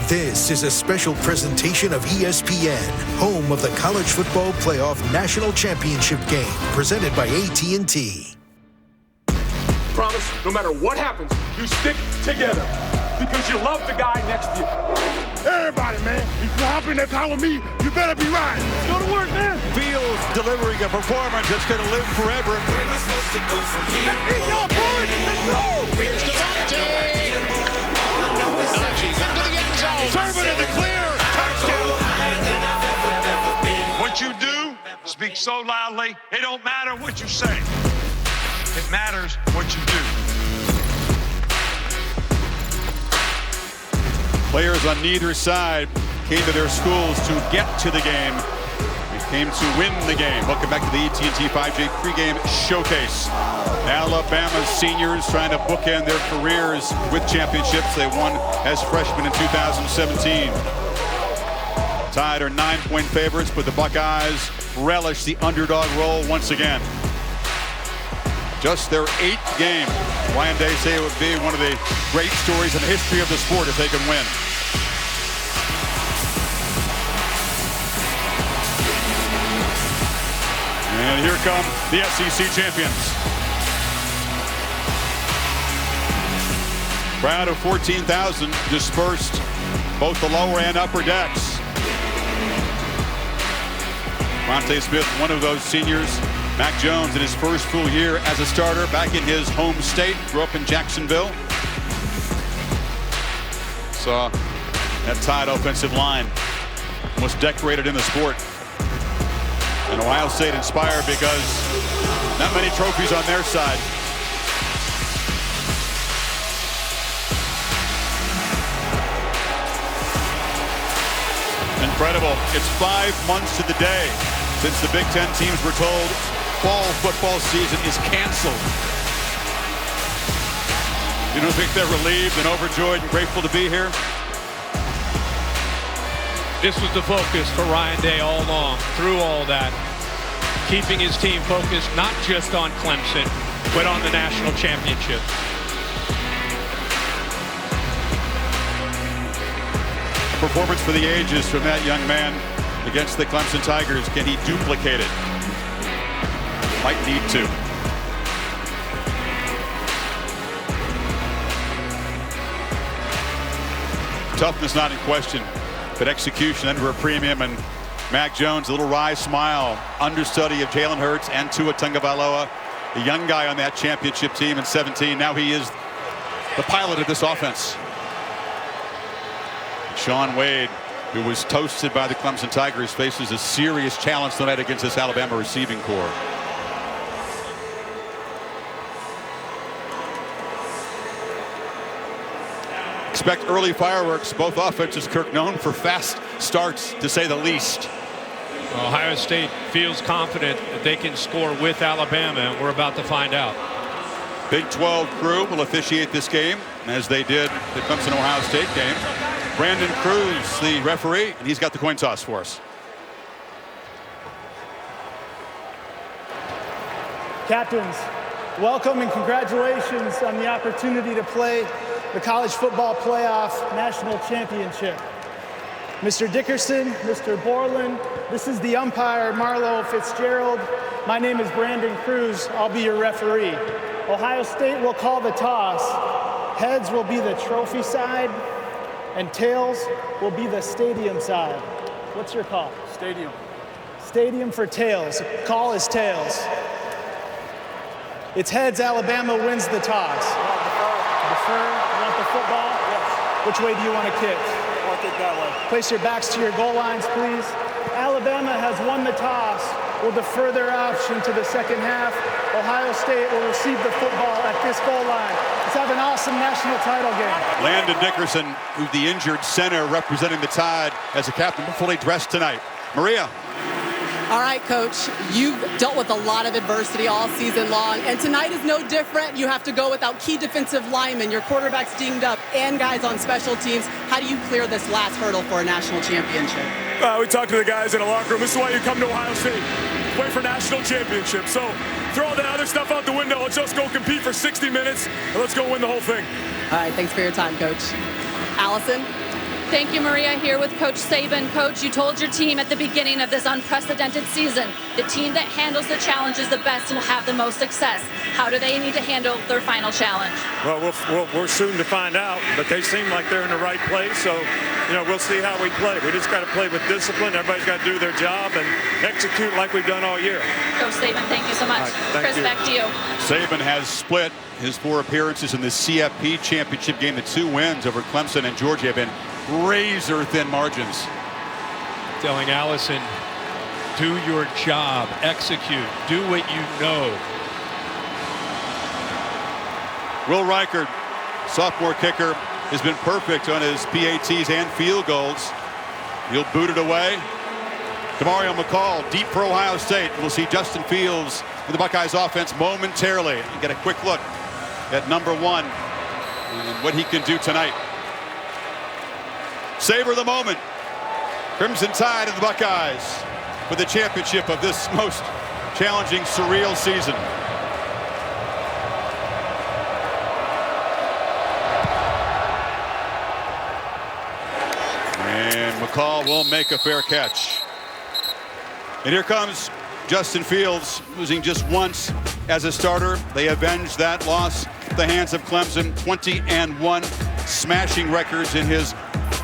This is a special presentation of ESPN, home of the College Football Playoff National Championship game, presented by AT&T. Promise, no matter what happens, you stick together because you love the guy next to you. Everybody, man, if you hop in that car with me, you better be riding. Go to work, man. Fields delivering a performance that's going to live forever. Where am I supposed to go from here? Eat your boys, let's go! Here's Devontae. Into the end zone. Serve it in the clear. Touchdown. What you do speaks so loudly, it don't matter what you say. It matters what you do. Players on neither side came to their schools to get to the game. They came to win the game. Welcome back to the AT&T 5J pregame showcase. Alabama's seniors trying to bookend their careers with championships. They won as freshmen in 2017. Tide are 9-point favorites, but the Buckeyes relish the underdog role once again. Just their 8th game. Ryan Day say it would be one of the great stories in the history of the sport if they can win. And here come the SEC champions. Crowd of 14,000 dispersed both the lower and upper decks. Monte Smith, one of those seniors. Mac Jones in his first full year as a starter back in his home state. Grew up in Jacksonville. Saw that Tide offensive line, most decorated in the sport. And Ohio State inspired because not many trophies on their side. Incredible. It's 5 months to the day since the Big Ten teams were told fall football season is canceled. You don't think they're relieved and overjoyed and grateful to be here? This was the focus for Ryan Day all along, through all that. Keeping his team focused not just on Clemson, but on the national championship. Performance for the ages from that young man against the Clemson Tigers. Can he duplicate it? Might need to. Toughness not in question, but execution under a premium. And Mac Jones, a little wry smile, understudy of Jalen Hurts and Tua Tagovailoa, the young guy on that championship team in 17. Now he is the pilot of this offense. Sean Wade, who was toasted by the Clemson Tigers, faces a serious challenge tonight against this Alabama receiving corps. Expect early fireworks. Both offenses, Kirk, known for fast starts, to say the least. Ohio State feels confident that they can score with Alabama, and we're about to find out. Big 12 crew will officiate this game, as they did the Clemson-Ohio State game. Brandon Cruz, the referee, and he's got the coin toss for us. Captains, welcome and congratulations on the opportunity to play the College Football Playoff National Championship. Mr. Dickerson, Mr. Borland, this is the umpire, Marlo Fitzgerald. My name is Brandon Cruz. I'll be your referee. Ohio State will call the toss. Heads will be the trophy side, and tails will be the stadium side. What's your call? Stadium. Stadium for tails. Call is tails. It's heads, Alabama wins the toss. Defer. You want the football? Yes. Which way do you want to kick? I want to kick that way. Place your backs to your goal lines, please. Alabama has won the toss. Will defer their option to the second half. Ohio State will receive the football at this goal line. Let's have an awesome national title game. Landon Dickerson, who's the injured center representing the Tide as a captain, fully dressed tonight. Maria. All right, Coach, you've dealt with a lot of adversity all season long, and tonight is no different. You have to go without key defensive linemen, your quarterback's dinged up, and guys on special teams. How do you clear this last hurdle for a national championship? We talked to the guys in the locker room. This is why you come to Ohio State. Play for national championship. So throw all that other stuff out the window. Let's just go compete for 60 minutes, and let's go win the whole thing. All right, thanks for your time, Coach. Allison? Thank you, Maria, here with Coach Saban. Coach, you told your team at the beginning of this unprecedented season, the team that handles the challenges the best will have the most success. How do they need to handle their final challenge? Well, we're soon to find out, but they seem like they're in the right place, so, we'll see how we play. We just got to play with discipline. Everybody's got to do their job and execute like we've done all year. Coach Saban, thank you so much. Right, Chris, back to you. Saban has split his 4 appearances in the CFP championship game. The 2 wins over Clemson and Georgia have been razor-thin margins. Telling Allison, do your job, execute, do what you know. Will Reichard, sophomore kicker, has been perfect on his PATs and field goals. He'll boot it away. Demario McCall, deep for Ohio State. We'll see Justin Fields in the Buckeyes offense momentarily. And get a quick look at number 1 and what he can do tonight. Savor the moment. Crimson Tide of the Buckeyes with the championship of this most challenging, surreal season. And McCall will make a fair catch. And here comes Justin Fields, losing just once as a starter. They avenged that loss at the hands of Clemson. 20-1, smashing records in his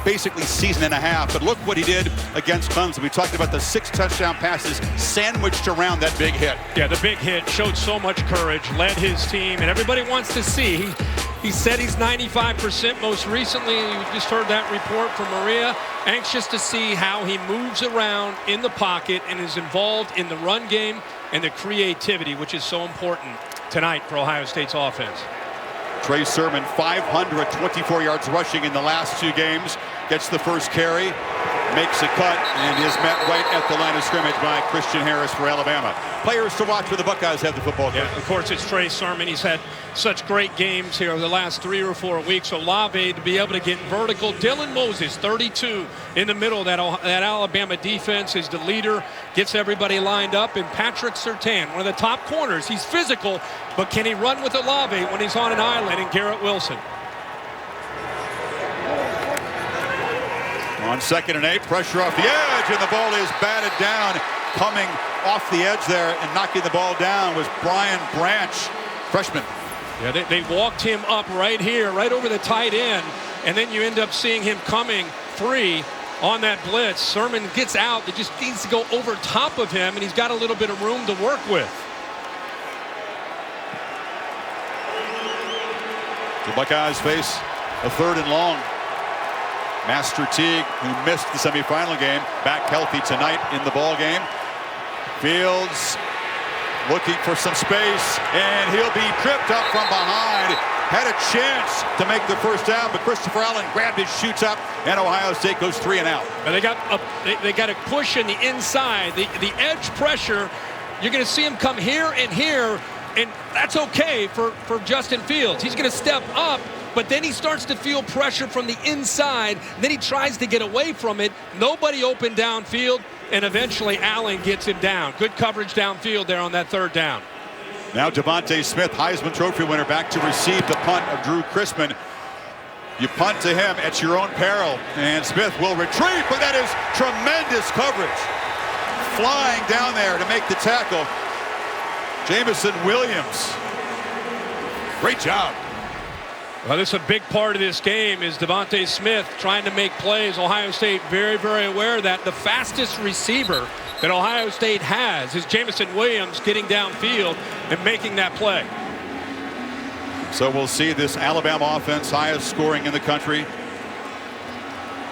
basically season and a half. But look what he did against Clemson. We talked about the 6 touchdown passes sandwiched around that big hit. Yeah, the big hit showed so much courage, led his team, and everybody wants to see. He said he's 95% most recently. You just heard that report from Maria. Anxious to see how he moves around in the pocket and is involved in the run game and the creativity, which is so important tonight for Ohio State's offense. Trey Sermon, 524 yards rushing in the last 2 games. Gets the first carry, makes a cut, and is met right at the line of scrimmage by Christian Harris for Alabama. Players to watch for the Buckeyes have the football game. Yeah, of course, it's Trey Sermon. He's had such great games here over the last 3 or 4 weeks. Olave to be able to get vertical. Dylan Moses, 32 in the middle of that Alabama defense, is the leader, gets everybody lined up. And Patrick Surtain, one of the top corners. He's physical, but can he run with Olave when he's on an island? And Garrett Wilson. On 2nd and 8, pressure off the edge, and the ball is batted down. Coming off the edge there and knocking the ball down was Brian Branch, freshman. Yeah, they walked him up right here, right over the tight end, and then you end up seeing him coming free on that blitz. Sermon gets out. It just needs to go over top of him, and he's got a little bit of room to work with. The Buckeyes face a 3rd and long. Master Teague, who missed the semifinal game, back healthy tonight in the ball game. Fields looking for some space, and he'll be tripped up from behind. Had a chance to make the first down, but Christopher Allen grabbed it, shoots up, and Ohio State goes 3 and out. And they got a push in the inside. The edge pressure, you're going to see him come here, and that's okay for Justin Fields. He's going to step up, but then he starts to feel pressure from the inside. Then he tries to get away from it. Nobody open downfield, and eventually Allen gets him down. Good coverage downfield there on that 3rd down. Now Devontae Smith, Heisman Trophy winner, back to receive the punt of Drew Chrisman. You punt to him at your own peril, and Smith will retrieve, but that is tremendous coverage. Flying down there to make the tackle, Jamison Williams. Great job. Well, this is a big part of this game is Devontae Smith trying to make plays. Ohio State very, very aware of that. The fastest receiver that Ohio State has is Jamison Williams getting downfield and making that play. So we'll see this Alabama offense, highest scoring in the country.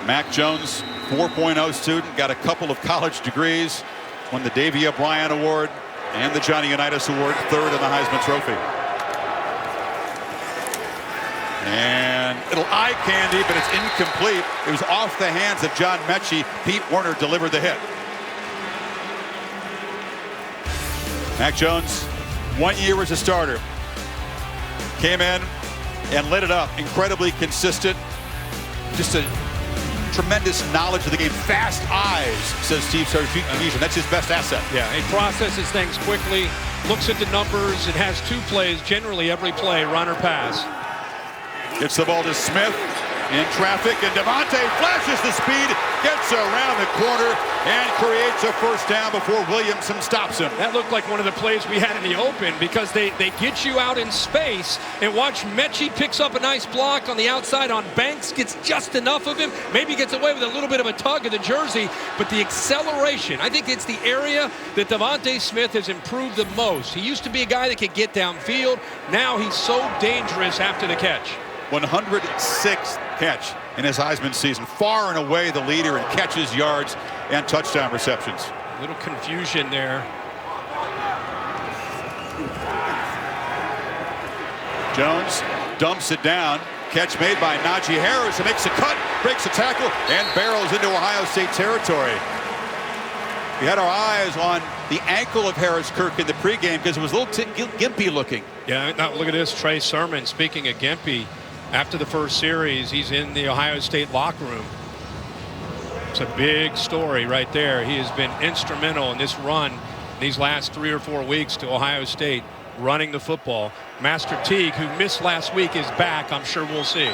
Mac Jones, 4.0 student, got a couple of college degrees, won the Davy O'Brien Award and the Johnny Unitas Award, 3rd in the Heisman Trophy. And it'll eye candy, but it's incomplete. It was off the hands of John Mechie. Pete Werner delivered the hit. Mac Jones, 1 year as a starter. Came in and lit it up. Incredibly consistent. Just a tremendous knowledge of the game. Fast eyes, says Steve Sarkisian. That's his best asset. Yeah, he processes things quickly, looks at the numbers, and has 2 plays, generally every play, run or pass. Gets the ball to Smith, in traffic, and Devontae flashes the speed, gets around the corner, and creates a first down before Williamson stops him. That looked like one of the plays we had in the open, because they get you out in space, and watch Mechie picks up a nice block on the outside on Banks, gets just enough of him, maybe gets away with a little bit of a tug of the jersey, but the acceleration, I think it's the area that Devontae Smith has improved the most. He used to be a guy that could get downfield. Now he's so dangerous after the catch. 106th catch in his Heisman season. Far and away the leader in catches, yards, and touchdown receptions. A little confusion there. Jones dumps it down. Catch made by Najee Harris, who makes a cut, breaks a tackle, and barrels into Ohio State territory. We had our eyes on the ankle of Harris Kirk in the pregame because it was a little gimpy looking. Yeah, now look at this. Trey Sermon, speaking of gimpy, after the first series, he's in the Ohio State locker room. It's a big story right there. He has been instrumental in this run these last 3 or 4 weeks to Ohio State, running the football. Master Teague, who missed last week, is back. I'm sure we'll see.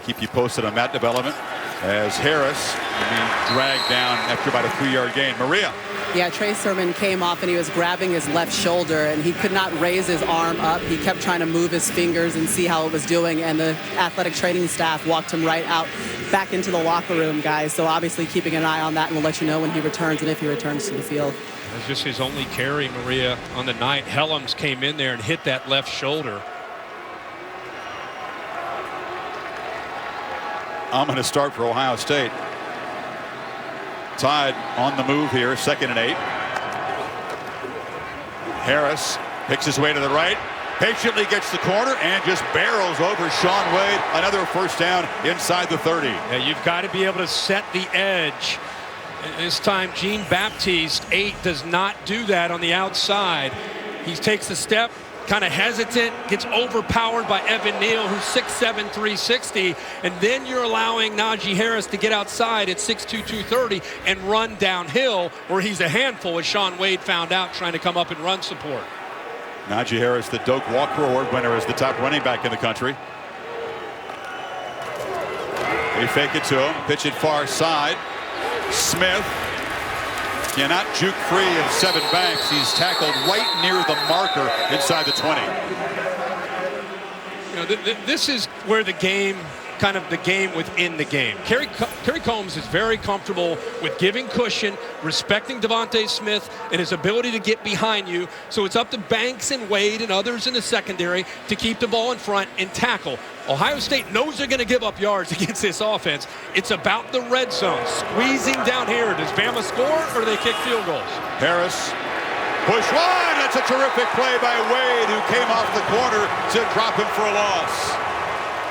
Keep you posted on that development as Harris being dragged down after about a 3-yard gain. Maria. Yeah, Trey Sermon came off and he was grabbing his left shoulder and he could not raise his arm up. He kept trying to move his fingers and see how it was doing, and the athletic training staff walked him right out back into the locker room, guys. So obviously keeping an eye on that, and we'll let you know when he returns and if he returns to the field. It was just his only carry, Maria, on the night. Helms came in there and hit that left shoulder. I'm going to start for Ohio State. Tide on the move here, 2nd and 8. Harris picks his way to the right, patiently gets the corner, and just barrels over Shaun Wade. Another first down inside the 30. Yeah, you've got to be able to set the edge. This time, Jean-Baptiste 8 does not do that on the outside. He takes a step, kind of hesitant, gets overpowered by Evan Neal, who's 6'7", 360, and then you're allowing Najee Harris to get outside at 6'2", 230 and run downhill, where he's a handful, as Shaun Wade found out, trying to come up and run support. Najee Harris, the Doak Walker Award winner, is the top running back in the country. They fake it to him, pitch it far side. Smith cannot juke free of Seven Banks. He's tackled right near the marker inside the 20. You know, this is where the game, kind of the game within the game. Kerry Combs is very comfortable with giving cushion, respecting Devontae Smith and his ability to get behind you. So it's up to Banks and Wade and others in the secondary to keep the ball in front and tackle. Ohio State knows they're going to give up yards against this offense. It's about the red zone, squeezing down here. Does Bama score, or do they kick field goals? Harris, push wide. That's a terrific play by Wade, who came off the corner to drop him for a loss.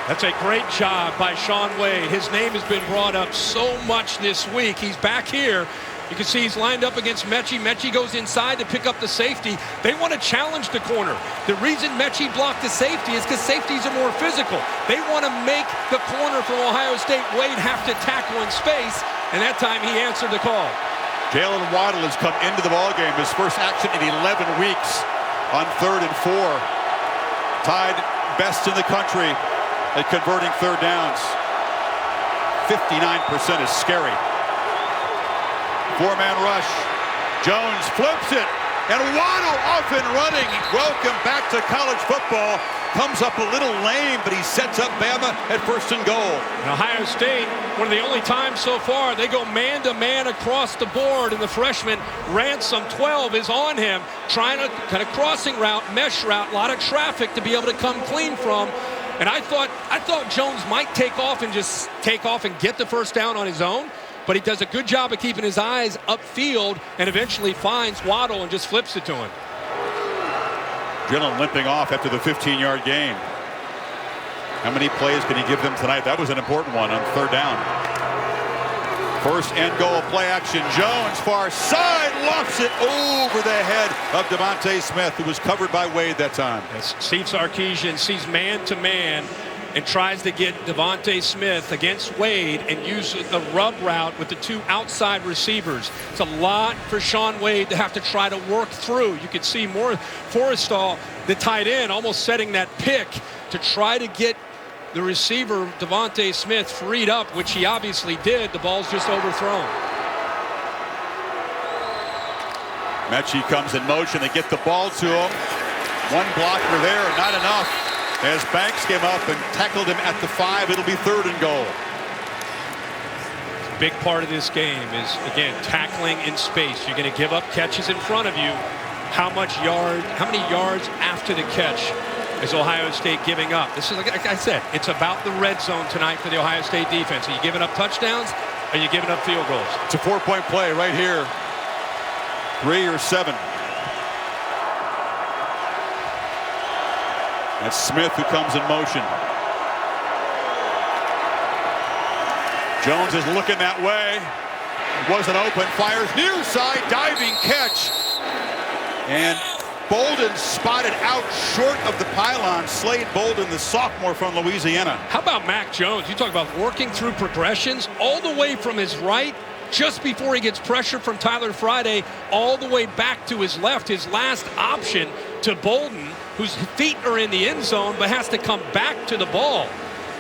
That's a great job by Shaun Wade. His name has been brought up so much this week. He's back here. You can see he's lined up against Mechie. Mechie goes inside to pick up the safety. They want to challenge the corner. The reason Mechie blocked the safety is because safeties are more physical. They want to make the corner from Ohio State, Wade, have to tackle in space, and that time he answered the call. Jalen Waddle has come into the ballgame, his first action in 11 weeks on 3rd and 4. Tied best in the country at converting third downs. 59% is scary. 4-man rush. Jones flips it, and Waddle off and running. Welcome back to college football. Comes up a little lame, but he sets up Bama at 1st and goal. And Ohio State, one of the only times so far, they go man-to-man across the board, and the freshman, Ransom 12, is on him, trying to kind of crossing route, mesh route, a lot of traffic to be able to come clean from. And I thought Jones might take off and get the first down on his own, but he does a good job of keeping his eyes upfield and eventually finds Waddle and just flips it to him. Dillon limping off after the 15-yard gain. How many plays can he give them tonight? That was an important one on 3rd down. 1st and goal, play action. Jones, far side, lofts it over the head of Devontae Smith, who was covered by Wade that time. Yes, Steve Sarkisian sees man-to-man and tries to get Devontae Smith against Wade and use the rub route with the 2 outside receivers. It's a lot for Shaun Wade to have to try to work through. You could see more Forrestall, the tight end, almost setting that pick to try to get the receiver, Devontae Smith, freed up, which he obviously did. The ball's just overthrown. Mechie comes in motion. They get the ball to him. One blocker there, not enough. As Banks came up and tackled him at the 5, it'll be 3rd and goal. Big part of this game is, again, tackling in space. You're going to give up catches in front of you. How many yards after the catch is Ohio State giving up? This is, like I said, it's about the red zone tonight for the Ohio State defense. Are you giving up touchdowns? Or are you giving up field goals? It's a 4-point play right here. 3 or 7. That's Smith who comes in motion. Jones is looking that way. Wasn't open. Fires near side. Diving catch. And Bolden spotted out short of the pylon. Slade Bolden, the sophomore from Louisiana. How about Mac Jones? You talk about working through progressions all the way from his right, just before he gets pressure from Tyler Friday, all the way back to his left. His last option to Bolden, whose feet are in the end zone, but has to come back to the ball.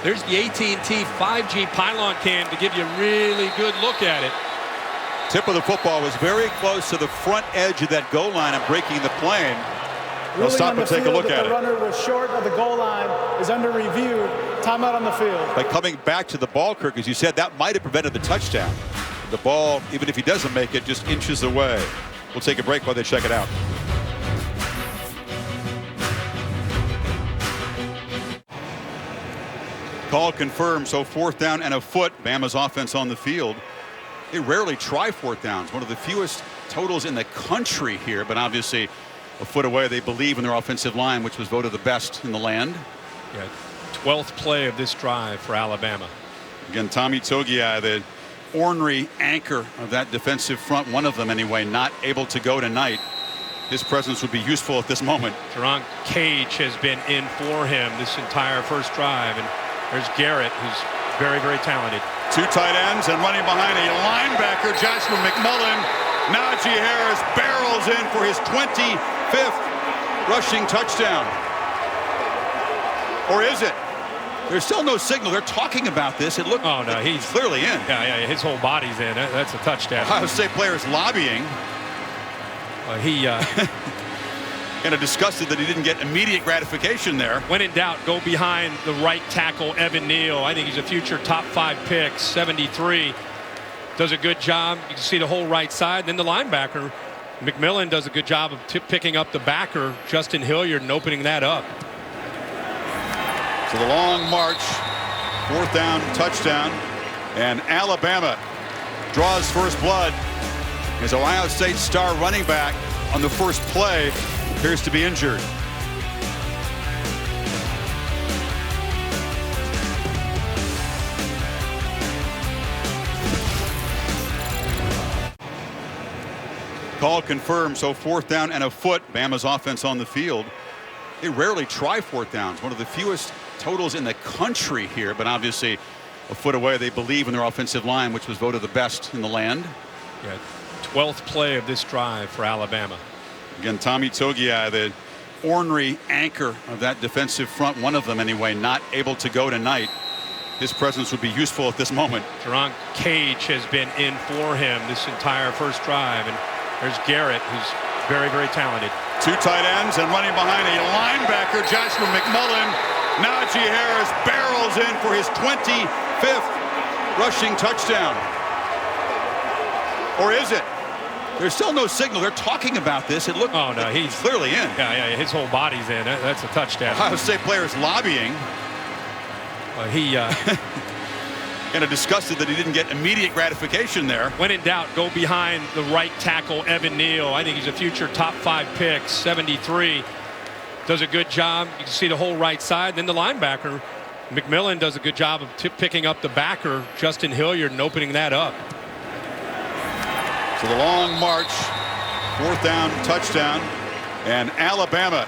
There's the AT&T 5G pylon cam to give you a really good look at it. Tip of the football was very close to the front edge of that goal line and breaking the plane. They'll stop and take a look at it. The runner was short of the goal line, is under review. Timeout on the field. By coming back to the ball, Kirk, as you said, that might have prevented the touchdown. The ball, even if he doesn't make it, just inches away. We'll take a break while they check it out. Call confirmed, so 4th down and a foot. Bama's offense on the field. They rarely try 4th downs. One of the fewest totals in the country here, but obviously a foot away. They believe in their offensive line, which was voted the best in the land. Yeah, 12th play of this drive for Alabama. Again, Tommy Togiai, the ornery anchor of that defensive front, one of them anyway, not able to go tonight. His presence would be useful at this moment. Jerron Cage has been in for him this entire first drive, and there's Garrett, who's very, very talented. 2 tight ends and running behind a linebacker, Joshua McMullen. Najee Harris barrels in for his 25th rushing touchdown. Or is it? There's still no signal. They're talking about this. It looked. Oh no, he's clearly in. Yeah, his whole body's in. That's a touchdown. Ohio State players lobbying. Kind of disgusted that he didn't get immediate gratification there. When in doubt, go behind the right tackle, Evan Neal. I think he's a future top 5 pick, 73. Does a good job. You can see the whole right side. Then the linebacker, McMillan, does a good job of picking up the backer, Justin Hilliard, and opening that up. So the long march, 4th down, touchdown, and Alabama draws first blood as Ohio State star running back on the first play appears to be injured. Call confirmed, so 4th down and a foot. Bama's offense on the field. They rarely try 4th downs. One of the fewest totals in the country here, but obviously a foot away. They believe in their offensive line, which was voted the best in the land. Yeah, 12th play of this drive for Alabama. Again, Tommy Togiai, the ornery anchor of that defensive front, one of them anyway, not able to go tonight. His presence would be useful at this moment. Jerron Cage has been in for him this entire first drive, and there's Garrett, who's very, very talented. 2 tight ends and running behind a linebacker, Joshua McMullen. Najee Harris barrels in for his 25th rushing touchdown. Or is it? There's still no signal. They're talking about this. It looked. Oh no, he's clearly in. Yeah, his whole body's in. That's a touchdown. Ohio State players lobbying. Kind of disgusted that he didn't get immediate gratification there. When in doubt, go behind the right tackle, Evan Neal. I think he's a future top 5 pick, 73. Does a good job. You can see the whole right side. Then the linebacker, McMillan, does a good job of picking up the backer, Justin Hilliard, and opening that up. So the long march, 4th down, touchdown, and Alabama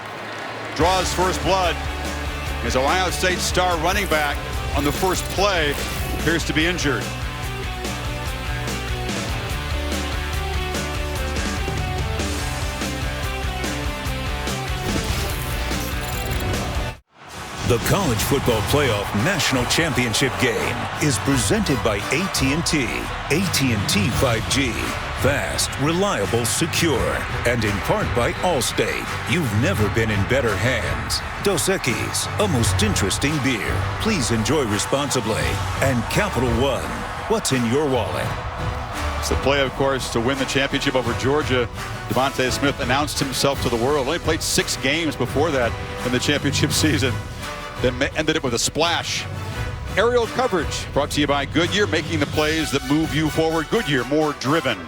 draws first blood as Ohio State star running back on the first play appears to be injured. The College Football Playoff National Championship game is presented by AT&T. AT&T 5G. Fast, reliable, secure. And in part by Allstate. You've never been in better hands. Dos Equis, a most interesting beer. Please enjoy responsibly. And Capital One. What's in your wallet? It's the play, of course, to win the championship over Georgia. Devontae Smith announced himself to the world. Only played 6 games before that in the championship season. Then ended it with a splash. Aerial coverage brought to you by Goodyear, making the plays that move you forward. Goodyear, more driven.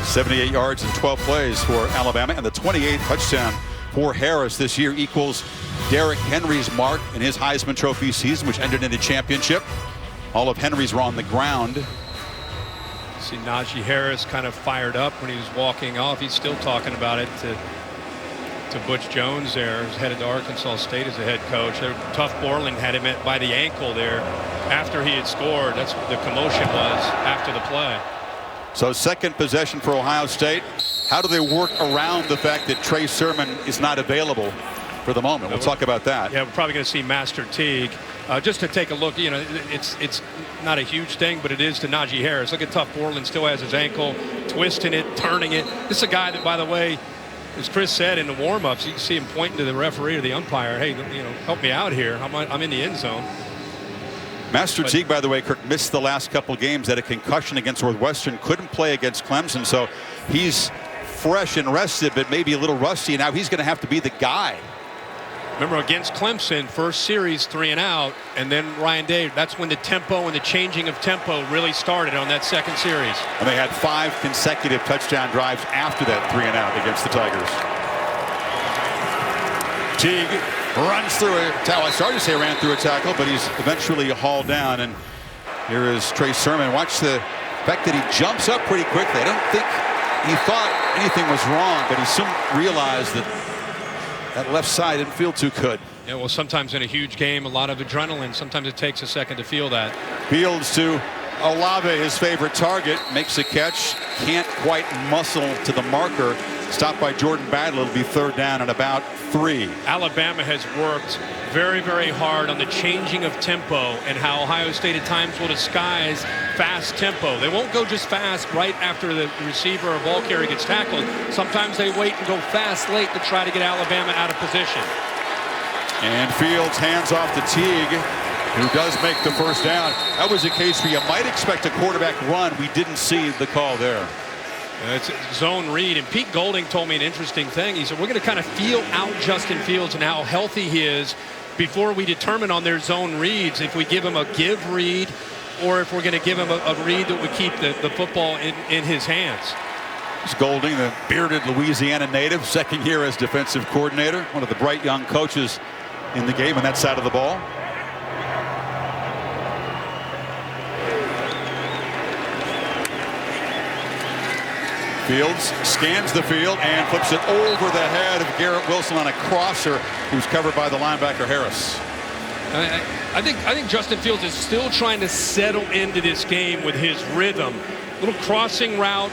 78 yards in 12 plays for Alabama, and the 28th touchdown for Harris this year equals Derrick Henry's mark in his Heisman Trophy season, which ended in a championship. All of Henry's were on the ground. See Najee Harris kind of fired up when he was walking off. He's still talking about it to Butch Jones there, who's headed to Arkansas State as a head coach. Tough Borland had him by the ankle there after he had scored. That's what the commotion was after the play. So second possession for Ohio State. How do they work around the fact that Trey Sermon is not available for the moment? We'll talk about that. Yeah, we're probably going to see Master Teague. Just to take a look, you know, it's not a huge thing, but it is to Najee Harris. Look at Tough Borland, still has his ankle, twisting it, turning it. This is a guy that, by the way, as Chris said in the warm-ups, you can see him pointing to the referee or the umpire, hey, you know, help me out here. I'm in the end zone. Master Teague, by the way, Kirk, missed the last couple games, had a concussion against Northwestern, couldn't play against Clemson, so he's fresh and rested, but maybe a little rusty. Now he's going to have to be the guy. Remember, against Clemson, first series 3 and out, and then Ryan Day, that's when the tempo and the changing of tempo really started on that second series. And they had 5 consecutive touchdown drives after that 3 and out against the Tigers. Teague runs through a tackle. I started to say ran through a tackle, but he's eventually hauled down. And here is Trey Sermon. Watch the fact that he jumps up pretty quickly. I don't think he thought anything was wrong, but he soon realized that that left side didn't feel too good. Yeah, well, sometimes in a huge game, a lot of adrenaline. Sometimes it takes a second to feel that. Fields to Olave, his favorite target, makes a catch. Can't quite muscle to the marker. Stopped by Jordan Battle. It'll be 3rd down and about 3. Alabama has worked very, very hard on the changing of tempo and how Ohio State at times will disguise fast tempo. They won't go just fast right after the receiver or ball carrier gets tackled. Sometimes they wait and go fast late to try to get Alabama out of position. And Fields hands off to Teague, who does make the 1st down. That was a case where you might expect a quarterback run. We didn't see the call there. It's zone read, and Pete Golding told me an interesting thing. He said, we're going to kind of feel out Justin Fields and how healthy he is before we determine on their zone reads if we give him a give read or if we're going to give him a read that would keep the football in his hands. It's Golding, the bearded Louisiana native, 2nd year as defensive coordinator, one of the bright young coaches in the game on that side of the ball. Fields scans the field and flips it over the head of Garrett Wilson on a crosser who's covered by the linebacker Harris. I think Justin Fields is still trying to settle into this game with his rhythm. Little crossing route.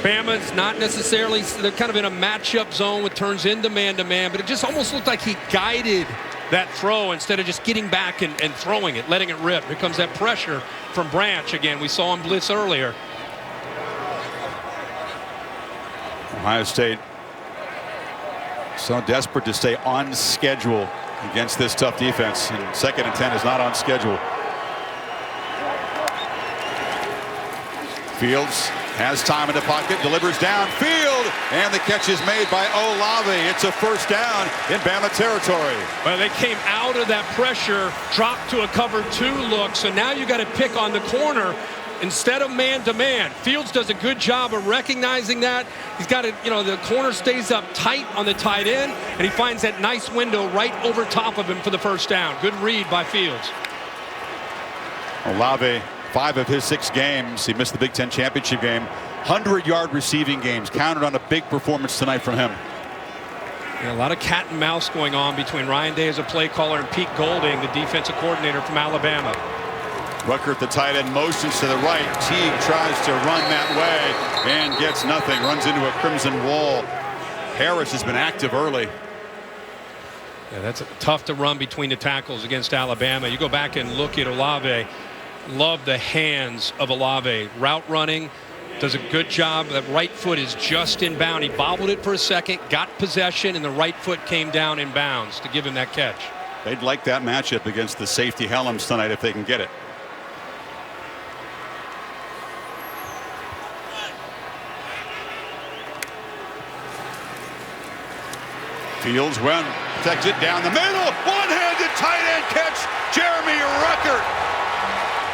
Bama's not necessarily, they're kind of in a matchup zone with turns into man-to-man, but it just almost looked like he guided that throw instead of just getting back and throwing it, letting it rip. Here comes that pressure from Branch again. We saw him blitz earlier. Ohio State so desperate to stay on schedule against this tough defense, and 2nd and 10 is not on schedule. Fields has time in the pocket, delivers downfield, and the catch is made by Olave. It's a 1st down in Bama territory. Well, they came out of that pressure, dropped to a cover 2 look, so now you got to pick on the corner instead of man-to-man. Fields does a good job of recognizing that. He's got it, you know, the corner stays up tight on the tight end, and he finds that nice window right over top of him for the 1st down. Good read by Fields. Olave, 5 of his 6 games. He missed the Big Ten championship game. 100-yard receiving games. Counted on a big performance tonight from him. Yeah, a lot of cat and mouse going on between Ryan Day as a play caller and Pete Golding, the defensive coordinator from Alabama. Rucker at the tight end, motions to the right. Teague tries to run that way and gets nothing. Runs into a crimson wall. Harris has been active early. Yeah, that's tough to run between the tackles against Alabama. You go back and look at Olave. Love the hands of Olave. Route running, does a good job. That right foot is just inbound. He bobbled it for a second, got possession, and the right foot came down in bounds to give him that catch. They'd like that matchup against the safety Helms tonight if they can get it. Fields when protected down the middle. One-handed tight end catch. Jeremy Ruckert.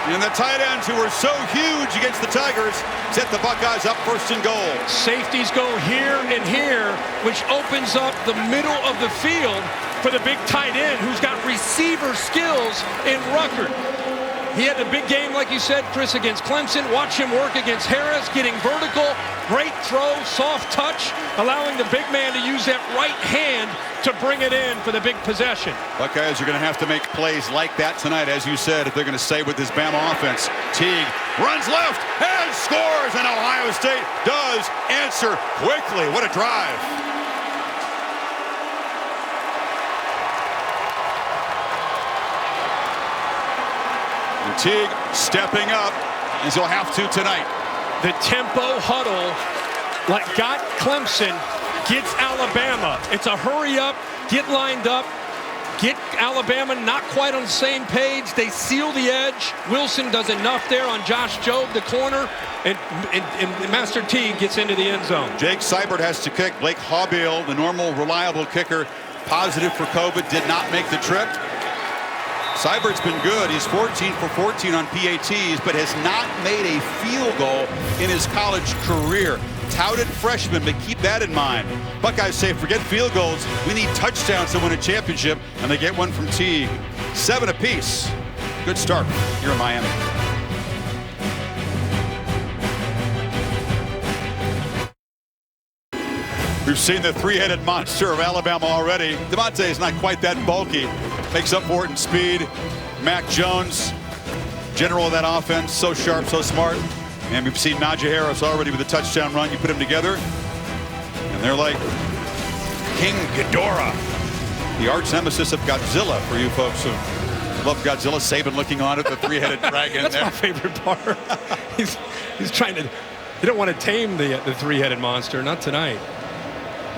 And the tight ends who were so huge against the Tigers set the Buckeyes up first and goal. Safeties go here and here, which opens up the middle of the field for the big tight end who's got receiver skills in Ruckert. He had a big game, like you said, Chris, against Clemson. Watch him work against Harris, getting vertical. Great throw, soft touch, allowing the big man to use that right hand to bring it in for the big possession. Buckeyes are going to have to make plays like that tonight, as you said, if they're going to stay with this Bama offense. Teague runs left and scores, and Ohio State does answer quickly. What a drive. Teague stepping up, as he'll have to tonight. The tempo huddle, like got Clemson, gets Alabama. It's a hurry up, get lined up, get Alabama not quite on the same page. They seal the edge. Wilson does enough there on Josh Jobe, the corner, and Master Teague gets into the end zone. Jake Seibert has to kick. Blake Haubeil, the normal, reliable kicker, positive for COVID, did not make the trip. Seibert's been good. He's 14 for 14 on PATs, but has not made a field goal in his college career. Touted freshman, but keep that in mind. Buckeyes say, forget field goals. We need touchdowns to win a championship, and they get one from Teague. 7 apiece. Good start here in Miami. We've seen the three-headed monster of Alabama already. DeVonta is not quite that bulky. Makes up for it in speed. Mac Jones, general of that offense, so sharp, so smart. And we've seen Najee Harris already with a touchdown run. You put them together, and they're like King Ghidorah, the arch nemesis of Godzilla. For you folks who love Godzilla, Saban looking on it, the three-headed dragon. That's my favorite part. He's trying to. You don't want to tame the three-headed monster. Not tonight.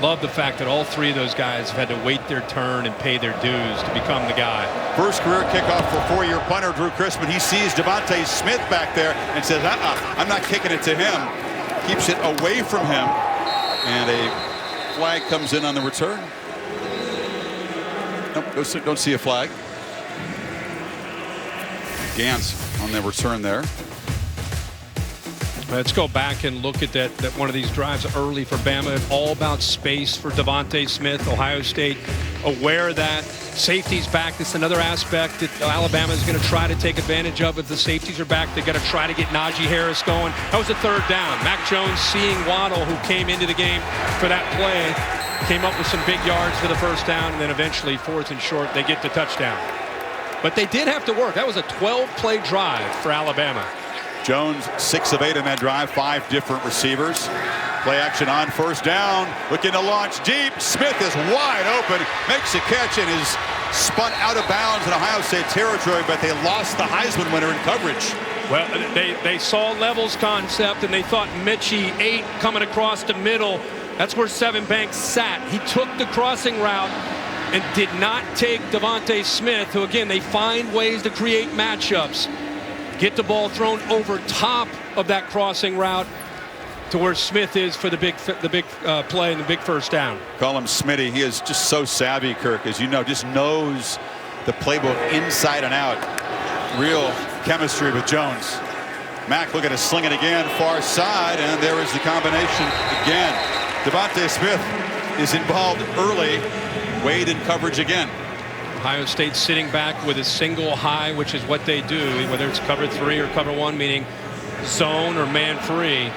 Love the fact that all three of those guys have had to wait their turn and pay their dues to become the guy. First career kickoff for four-year punter Drew Chrisman. He sees DeVonta Smith back there and says, I'm not kicking it to him. Keeps it away from him. And a flag comes in on the return. Nope, don't see a flag. Gantz on the return there. Let's go back and look at that one of these drives early for Bama. All about space for DeVonta Smith. Ohio State aware of that. Safeties back. This is another aspect that Alabama is going to try to take advantage of. If the safeties are back, they've got to try to get Najee Harris going. That was a third down. Mac Jones seeing Waddle, who came into the game for that play, came up with some big yards for the first down, and then eventually fourth and short, they get the touchdown. But they did have to work. That was a 12-play drive for Alabama. Jones 6 of 8 in that drive, 5 different receivers. Play action on first down, looking to launch deep. Smith is wide open, makes a catch, and is spun out of bounds in Ohio State territory, but they lost the Heisman winner in coverage. Well, they saw levels concept, and they thought Mitchie 8 coming across the middle. That's where Seven Banks sat. He took the crossing route and did not take DeVonta Smith, who, again, they find ways to create matchups. Get the ball thrown over top of that crossing route to where Smith is for the big play and the big first down. Call him Smitty. He is just so savvy, Kirk, as you know, just knows the playbook inside and out. Real chemistry with Jones. Mack looking to sling it again, far side, and there is the combination again. DeVonta Smith is involved early. Wade in coverage again. Ohio State sitting back with a single high, which is what they do, whether it's cover 3 or cover 1, meaning zone or man free.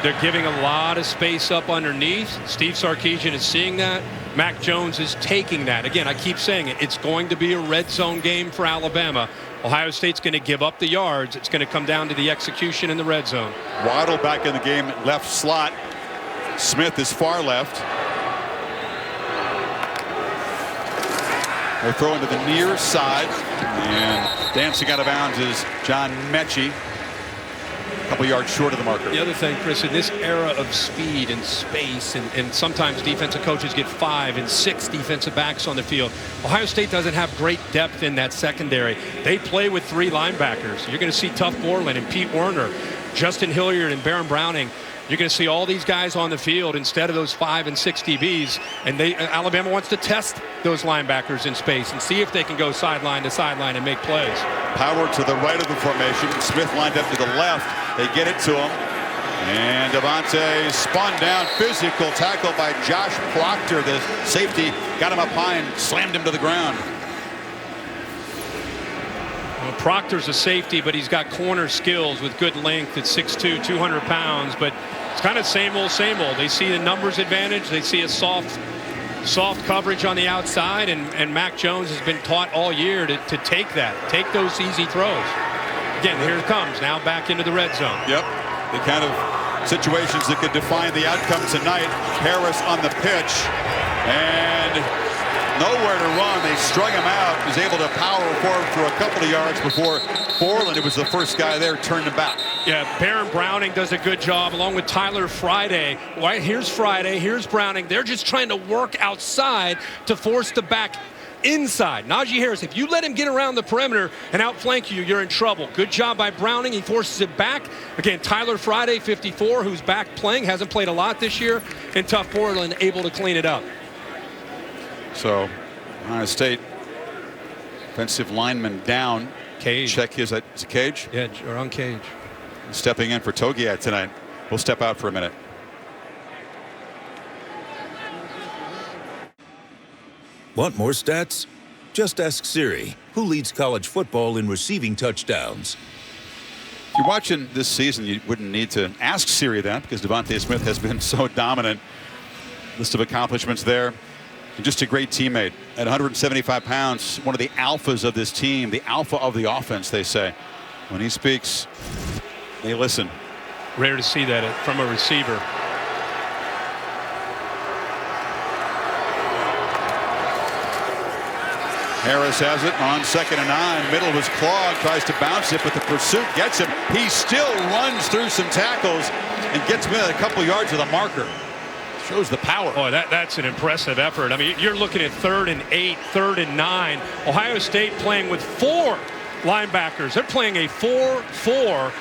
They're giving a lot of space up underneath. Steve Sarkisian is seeing that. Mac Jones is taking that. Again, I keep saying it. It's going to be a red zone game for Alabama. Ohio State's going to give up the yards. It's going to come down to the execution in the red zone. Waddle back in the game, left slot. Smith is far left. They're throwing to the near side, and dancing out of bounds is John Mechie. A couple yards short of the marker. The other thing, Chris, in this era of speed and space, and sometimes defensive coaches get 5 and 6 defensive backs on the field, Ohio State doesn't have great depth in that secondary. They play with 3 linebackers. You're going to see Tuff Borland and Pete Werner, Justin Hilliard and Baron Browning. You're going to see all these guys on the field instead of those 5 and 6 DBs. And Alabama wants to test those linebackers in space and see if they can go sideline to sideline and make plays. Power to the right of the formation. Smith lined up to the left. They get it to him. And Devontae spun down. Physical tackle by Josh Proctor. The safety got him up high and slammed him to the ground. Well, Proctor's a safety, but he's got corner skills with good length at 6'2", 200 pounds. But it's kind of same old, same old. They see the numbers advantage. They see a soft coverage on the outside, and Mac Jones has been taught all year to take those easy throws. Again, here it comes now back into the red zone. Yep, the kind of situations that could define the outcome tonight. Harris on the pitch, and nowhere to run. They strung him out. He was able to power forward for a couple of yards before Borland, who was the first guy there, turned him back. Yeah, Baron Browning does a good job along with Tyler Friday. Right, here's Friday, here's Browning. They're just trying to work outside to force the back inside. Najee Harris, if you let him get around the perimeter and outflank you, you're in trouble. Good job by Browning. He forces it back. Again, Tyler Friday, 54, who's back playing, hasn't played a lot this year, and Tuff Borland able to clean it up. So, Ohio State offensive lineman down. Cage. Check his, is it Cage? Yeah, or on Cage. Stepping in for Togiat tonight. We'll step out for a minute. Want more stats? Just ask Siri, who leads college football in receiving touchdowns. If you're watching this season, you wouldn't need to ask Siri that because Devontae Smith has been so dominant. List of accomplishments there. And just a great teammate. At 175 pounds, one of the alphas of this team, the alpha of the offense, they say. When he speaks, they listen. Rare to see that from a receiver. Harris has it on 2nd and 9. Middle was clogged, tries to bounce it, but the pursuit gets him. He still runs through some tackles and gets within a couple yards of the marker. Shows the power. Oh, that's an impressive effort. I mean, you're looking at 3rd and 8, 3rd and 9. Ohio State playing with 4 linebackers. They're playing a 4-4,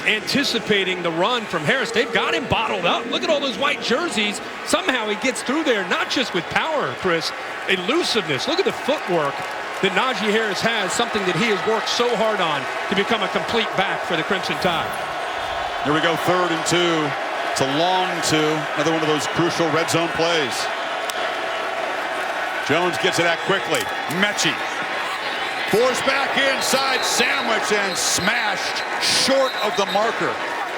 anticipating the run from Harris. They've got him bottled up. Look at all those white jerseys. Somehow he gets through there, not just with power, Chris, elusiveness. Look at the footwork that Najee Harris has, something that he has worked so hard on to become a complete back for the Crimson Tide. Here we go, 3rd and 2. It's a long 2. Another one of those crucial red zone plays. Jones gets it out quickly. Mechie. Forced back inside, sandwich, and smashed short of the marker.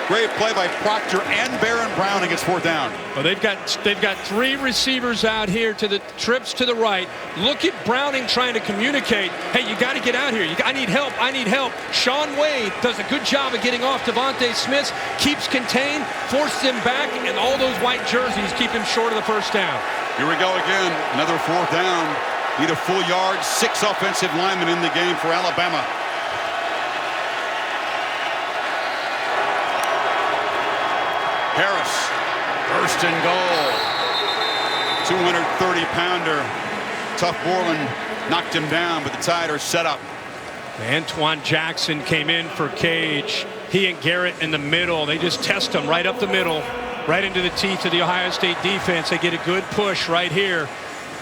Great play by Proctor and Baron Browning. It's 4th down. Well, they've got 3 receivers out here to the trips to the right. Look at Browning trying to communicate. Hey, you got to get out here. I need help. I need help. Sean Wade does a good job of getting off Devontae Smith. Keeps contained, forces him back, and all those white jerseys keep him short of the 1st down. Here we go again. Another 4th down. Need a full yard. 6 offensive linemen in the game for Alabama. Harris, 1st and goal. 230-pounder. Tuff Borland knocked him down, but the Tide are set up. Antoine Jackson came in for Cage. He and Garrett in the middle. They just test him right up the middle, right into the teeth of the Ohio State defense. They get a good push right here.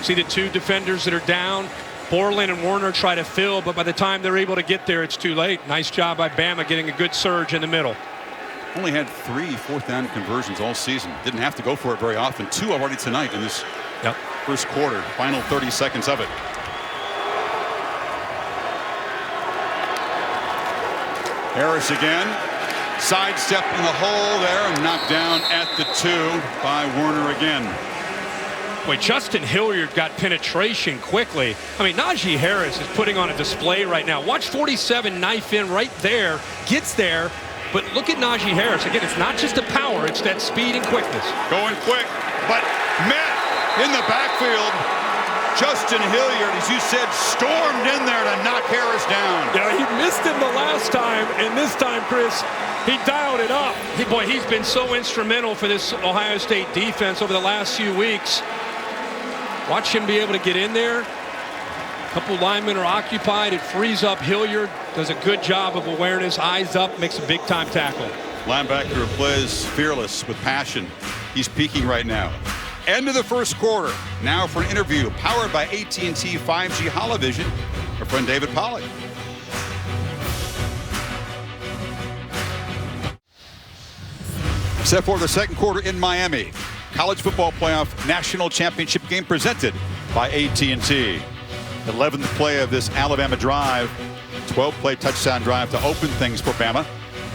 See the 2 defenders that are down. Borland and Werner try to fill, but by the time they're able to get there, it's too late. Nice job by Bama getting a good surge in the middle. Only had 3 4th down conversions all season. Didn't have to go for it very often. 2 already tonight in this first quarter. Final 30 seconds of it. Harris again. Sidestep in the hole there and knocked down at the 2 by Werner again. Boy, Justin Hilliard got penetration quickly. I mean, Najee Harris is putting on a display right now. Watch 47 knife in right there. Gets there. But look at Najee Harris. Again, it's not just the power, it's that speed and quickness. Going quick, but met in the backfield. Justin Hilliard, as you said, stormed in there to knock Harris down. Yeah, he missed him the last time, and this time, Chris, he dialed it up. He's been so instrumental for this Ohio State defense over the last few weeks. Watch him be able to get in there. A couple linemen are occupied. It frees up Hilliard. Does a good job of awareness. Eyes up, makes a big-time tackle. Linebacker plays fearless with passion. He's peaking right now. End of the first quarter. Now for an interview powered by AT&T 5G Holovision. Our friend David Pollack. Set for the second quarter in Miami. College football playoff national championship game presented by AT&T. 11th play of this Alabama drive. 12-play touchdown drive to open things for Bama.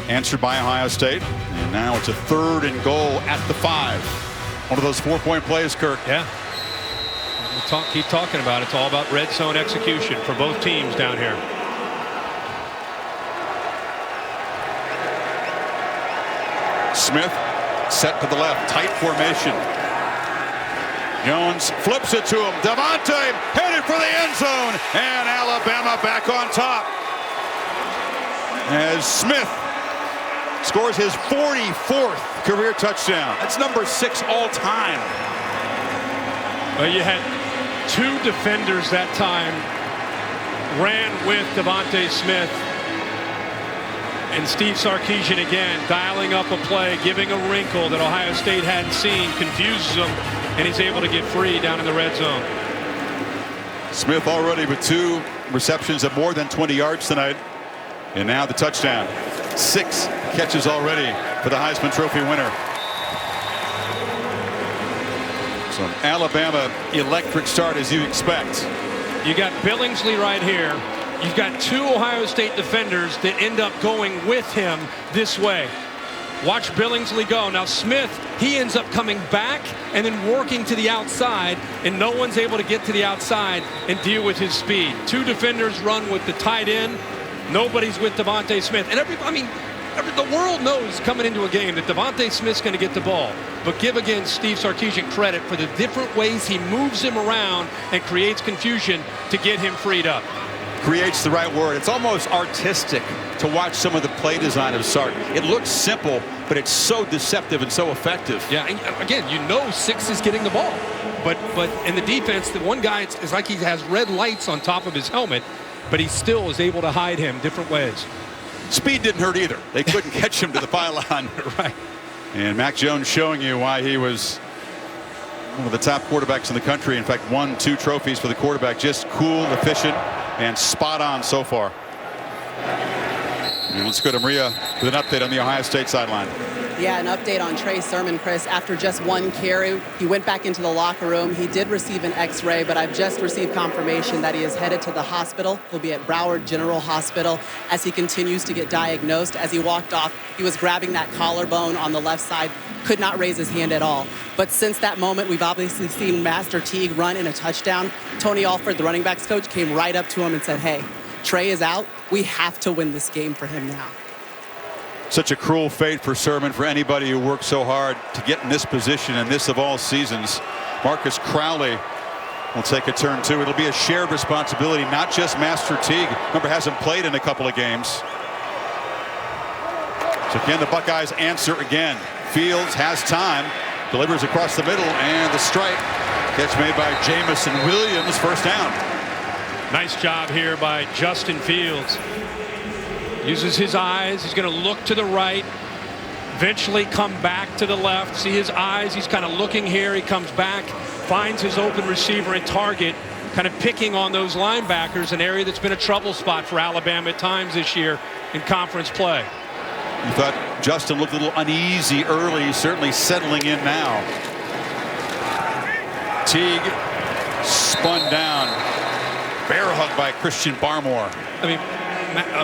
Answered by Ohio State. And now it's a 3rd and goal at the 5. One of those 4-point plays, Kirk. Yeah. We'll keep talking about it. It's all about red zone execution for both teams down here. Smith set to the left, tight formation. Jones flips it to him. Devontae headed for the end zone, and Alabama back on top. As Smith scores his 44th career touchdown. That's number 6 all time. Well, you had 2 defenders that time ran with Devontae Smith. And Steve Sarkisian again dialing up a play, giving a wrinkle that Ohio State hadn't seen, confuses him, and he's able to get free down in the red zone. Smith already with 2 receptions of more than 20 yards tonight. And now the touchdown. 6 catches already for the Heisman Trophy winner. So an Alabama electric start as you expect. You got Billingsley right here. You've got 2 Ohio State defenders that end up going with him this way. Watch Billingsley go. Now Smith, he ends up coming back and then working to the outside, and no one's able to get to the outside and deal with his speed. 2 defenders run with the tight end. Nobody's with Devontae Smith. And the world knows coming into a game that Devontae Smith's going to get the ball. But give again Steve Sarkisian credit for the different ways he moves him around and creates confusion to get him freed up. Creates the right word. It's almost artistic to watch some of the play design of Sark. It looks simple, but it's so deceptive and so effective. Yeah, and again, you know 6 is getting the ball. But in the defense, the one guy, it's like he has red lights on top of his helmet, but he still is able to hide him different ways. Speed didn't hurt either. They couldn't catch him to the pylon. Right. And Mac Jones showing you why he was one of the top quarterbacks in the country. In fact, won 2 trophies for the quarterback. Just cool, efficient, and spot on so far. And let's go to Maria with an update on the Ohio State sideline. Yeah, an update on Trey Sermon, Chris. After just 1 carry, he went back into the locker room. He did receive an X-ray, but I've just received confirmation that he is headed to the hospital. He'll be at Broward General Hospital as he continues to get diagnosed. As he walked off, he was grabbing that collarbone on the left side, could not raise his hand at all. But since that moment, we've obviously seen Master Teague run in a touchdown. Tony Alford, the running backs coach, came right up to him and said, hey, Trey is out. We have to win this game for him now. Such a cruel fate for Sermon, for anybody who worked so hard to get in this position and this of all seasons. Marcus Crowley will take a turn too. It'll be a shared responsibility, not just Master Teague. Remember, hasn't played in a couple of games. So can the Buckeyes answer again? Fields has time, delivers across the middle, and the strike. Catch made by Jamison Williams, first down. Nice job here by Justin Fields. Uses his eyes. He's going to look to the right, eventually come back to the left. See his eyes. He's kind of looking here. He comes back, finds his open receiver and target, kind of picking on those linebackers, an area that's been a trouble spot for Alabama at times this year in conference play. You thought Justin looked a little uneasy early. He's certainly settling in now. Teague spun down. Bear hug by Christian Barmore. I mean,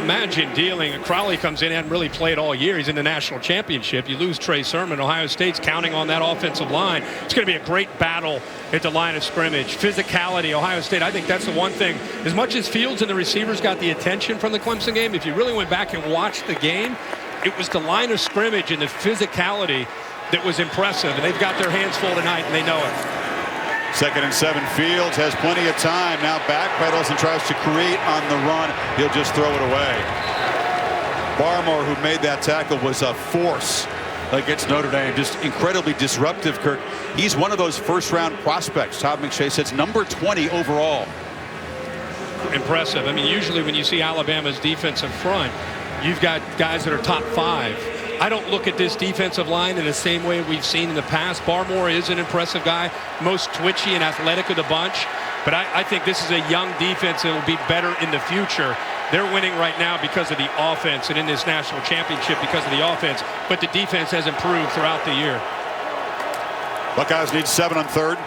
imagine dealing. Crowley comes in, hadn't really played all year. He's in the national championship. You lose Trey Sermon. Ohio State's counting on that offensive line. It's going to be a great battle at the line of scrimmage. Physicality, Ohio State, I think that's the one thing. As much as Fields and the receivers got the attention from the Clemson game, if you really went back and watched the game, it was the line of scrimmage and the physicality that was impressive. And they've got their hands full tonight, and they know it. 2nd and 7. Fields has plenty of time. Now backpedals and tries to create on the run. He'll just throw it away. Barmore, who made that tackle, was a force against Notre Dame. Just incredibly disruptive, Kirk. He's one of those first-round prospects. Todd McShay says number 20 overall. Impressive. I mean, usually when you see Alabama's defensive front, you've got guys that are top 5. I don't look at this defensive line in the same way we've seen in the past. Barmore is an impressive guy, most twitchy and athletic of the bunch. But I think this is a young defense that will be better in the future. They're winning right now because of the offense, and in this national championship because of the offense. But the defense has improved throughout the year. Buckeyes need 7 on 3rd.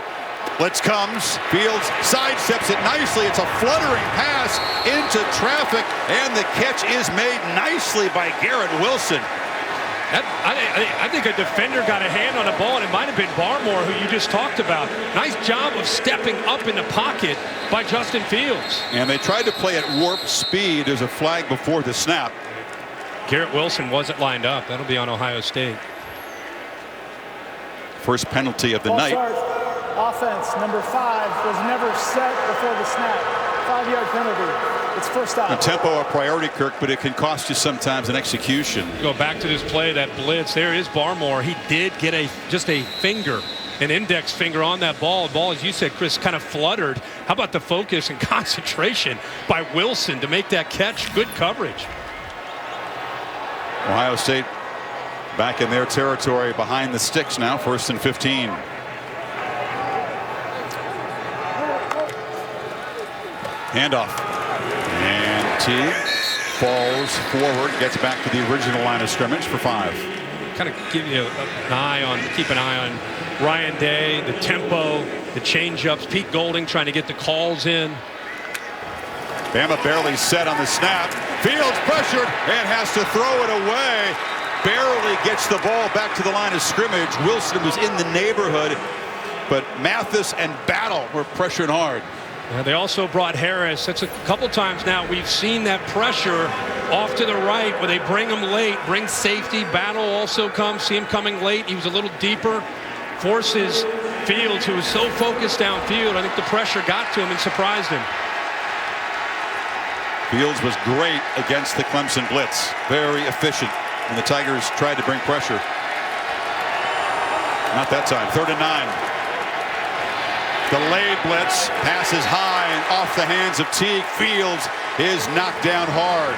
Blitz comes. Fields sidesteps it nicely. It's a fluttering pass into traffic, and the catch is made nicely by Garrett Wilson. I think a defender got a hand on the ball, and it might have been Barmore, who you just talked about. Nice job of stepping up in the pocket by Justin Fields. And they tried to play at warp speed. There's a flag before the snap. Garrett Wilson wasn't lined up. That'll be on Ohio State. First penalty of the night. Offense, number 5, was never set before the snap. 5-yard penalty. It's first down. The tempo a priority, Kirk, but it can cost you sometimes in execution. Go back to this play, that blitz. There is Barmore. He did get just a finger, an index finger on that ball. The ball, as you said, Chris, kind of fluttered. How about the focus and concentration by Wilson to make that catch? Good coverage. Ohio State back in their territory behind the sticks now. 1st and 15. Handoff. And Teague falls forward, gets back to the original line of scrimmage for 5. Kind of give you keep an eye on Ryan Day, the tempo, the changeups. Pete Golding trying to get the calls in. Bama barely set on the snap. Fields pressured and has to throw it away. Barely gets the ball back to the line of scrimmage. Wilson was in the neighborhood, but Mathis and Battle were pressuring hard. They also brought Harris. That's a couple times now we've seen that pressure off to the right where they bring him late, bring safety. Battle also comes, see him coming late. He was a little deeper, forces Fields, who was so focused downfield. I think the pressure got to him and surprised him. Fields was great against the Clemson blitz. Very efficient when the Tigers tried to bring pressure. Not that time. 3rd and 9. Delayed blitz, passes high and off the hands of Teague. Fields is knocked down hard.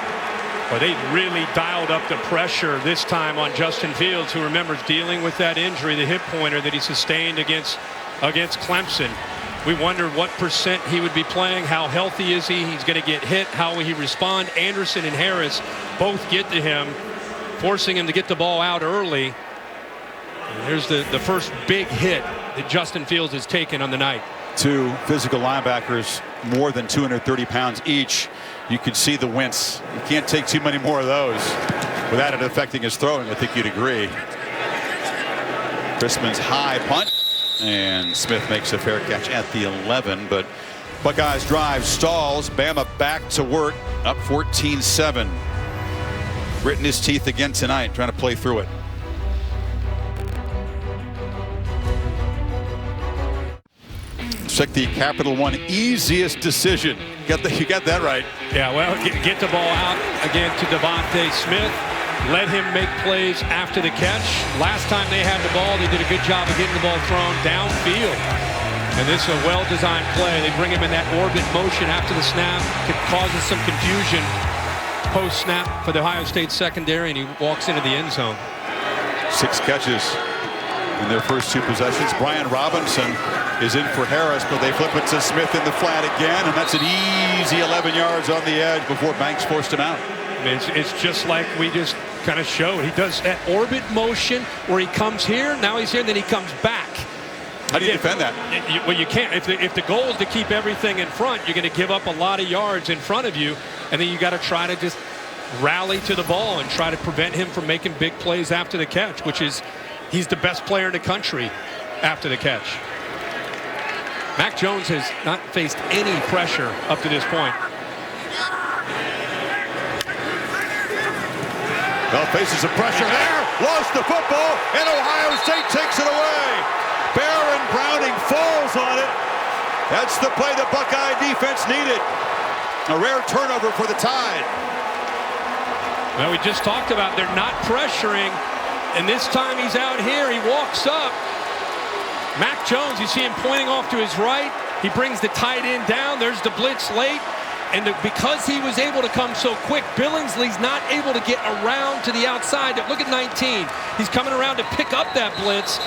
Well, they really dialed up the pressure this time on Justin Fields, who remembers dealing with that injury, the hip pointer that he sustained against Clemson. We wondered what % he would be playing. How healthy is he? He's going to get hit. How will he respond? Anderson and Harris both get to him, forcing him to get the ball out early. And here's the first big hit that Justin Fields has taken on the night. 2 physical linebackers, more than 230 pounds each. You could see the wince. You can't take too many more of those without it affecting his throwing. I think you'd agree. Chrisman's high punt, and Smith makes a fair catch at the 11. But Buckeyes drive stalls. Bama back to work, up 14-7. Gritting his teeth again tonight, trying to play through it. Check the Capital One easiest decision. You got that right. Yeah, well, get the ball out again to Devontae Smith. Let him make plays after the catch. Last time they had the ball, they did a good job of getting the ball thrown downfield. And this is a well-designed play. They bring him in that orbit motion after the snap. It causes some confusion post-snap for the Ohio State secondary, and he walks into the end zone. 6 catches in their first 2 possessions. Brian Robinson is in for Harris, but they flip it to Smith in the flat again, and that's an easy 11 yards on the edge before Banks forced him out. I mean, it's just like we just kind of showed. He does that orbit motion where he comes here, now he's here, then he comes back. How do you defend that? Well, you can't. If the goal is to keep everything in front, you're going to give up a lot of yards in front of you, and then you got to try to just rally to the ball and try to prevent him from making big plays after the catch, which is he's the best player in the country after the catch. Mac Jones has not faced any pressure up to this point. Well, faces some pressure there, lost the football, and Ohio State takes it away. Baron Browning falls on it. That's the play the Buckeye defense needed. A rare turnover for the Tide. Well, we just talked about they're not pressuring, and this time he's out here. He walks up. Mac Jones, you see him pointing off to his right. He brings the tight end down. There's the blitz late. And because he was able to come so quick, Billingsley's not able to get around to the outside. Look at 19. He's coming around to pick up that blitz,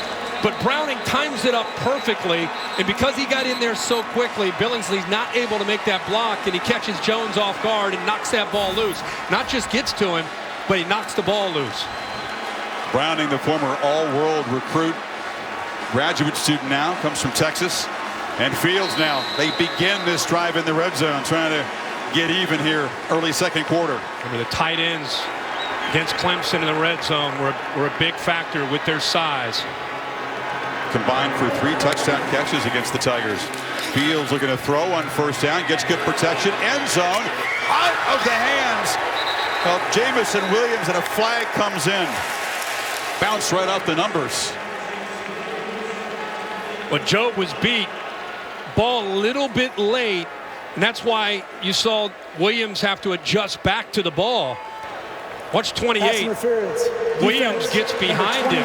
but Browning times it up perfectly. And because he got in there so quickly, Billingsley's not able to make that block, and he catches Jones off guard and knocks that ball loose. Not just gets to him, but he knocks the ball loose. Browning, the former all-world recruit, graduate student now, comes from Texas. And Fields now, they begin this drive in the red zone, trying to get even here early second quarter. Remember, the tight ends against Clemson in the red zone were a big factor with their size. Combined for 3 touchdown catches against the Tigers. Fields looking to throw on first down, gets good protection, end zone, out of the hands of Jamison Williams, and a flag comes in. Bounce right off the numbers. But Job was beat. Ball a little bit late, and that's why you saw Williams have to adjust back to the ball. Watch 28. Williams gets behind him.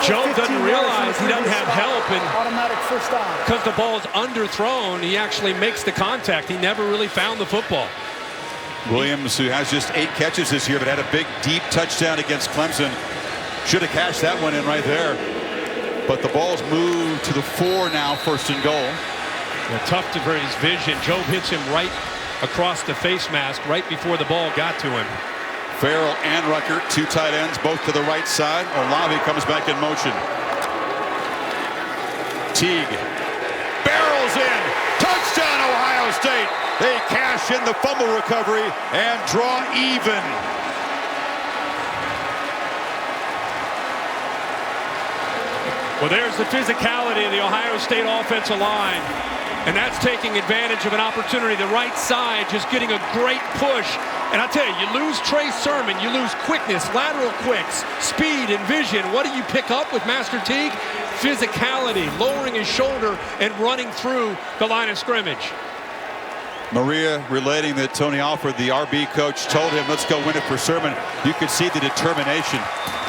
Job doesn't realize he doesn't have help, and automatic first down. Because the ball is underthrown, he actually makes the contact. He never really found the football. Williams, who has just 8 catches this year, but had a big, deep touchdown against Clemson. Should have cashed that one in right there. But the ball's moved to the 4 now, first and goal. Yeah, tough to for his vision. Job hits him right across the face mask right before the ball got to him. Farrell and Rucker, 2 tight ends, both to the right side. Olave comes back in motion. Teague barrels in. Touchdown, Ohio State. They cash in the fumble recovery and draw even. Well, there's the physicality of the Ohio State offensive line. And that's taking advantage of an opportunity. The right side just getting a great push. And I tell you, you lose Trey Sermon, you lose quickness, lateral quicks, speed and vision. What do you pick up with Master Teague? Physicality, lowering his shoulder and running through the line of scrimmage. Maria relating that Tony Alford, the RB coach, told him, let's go win it for Sermon. You could see the determination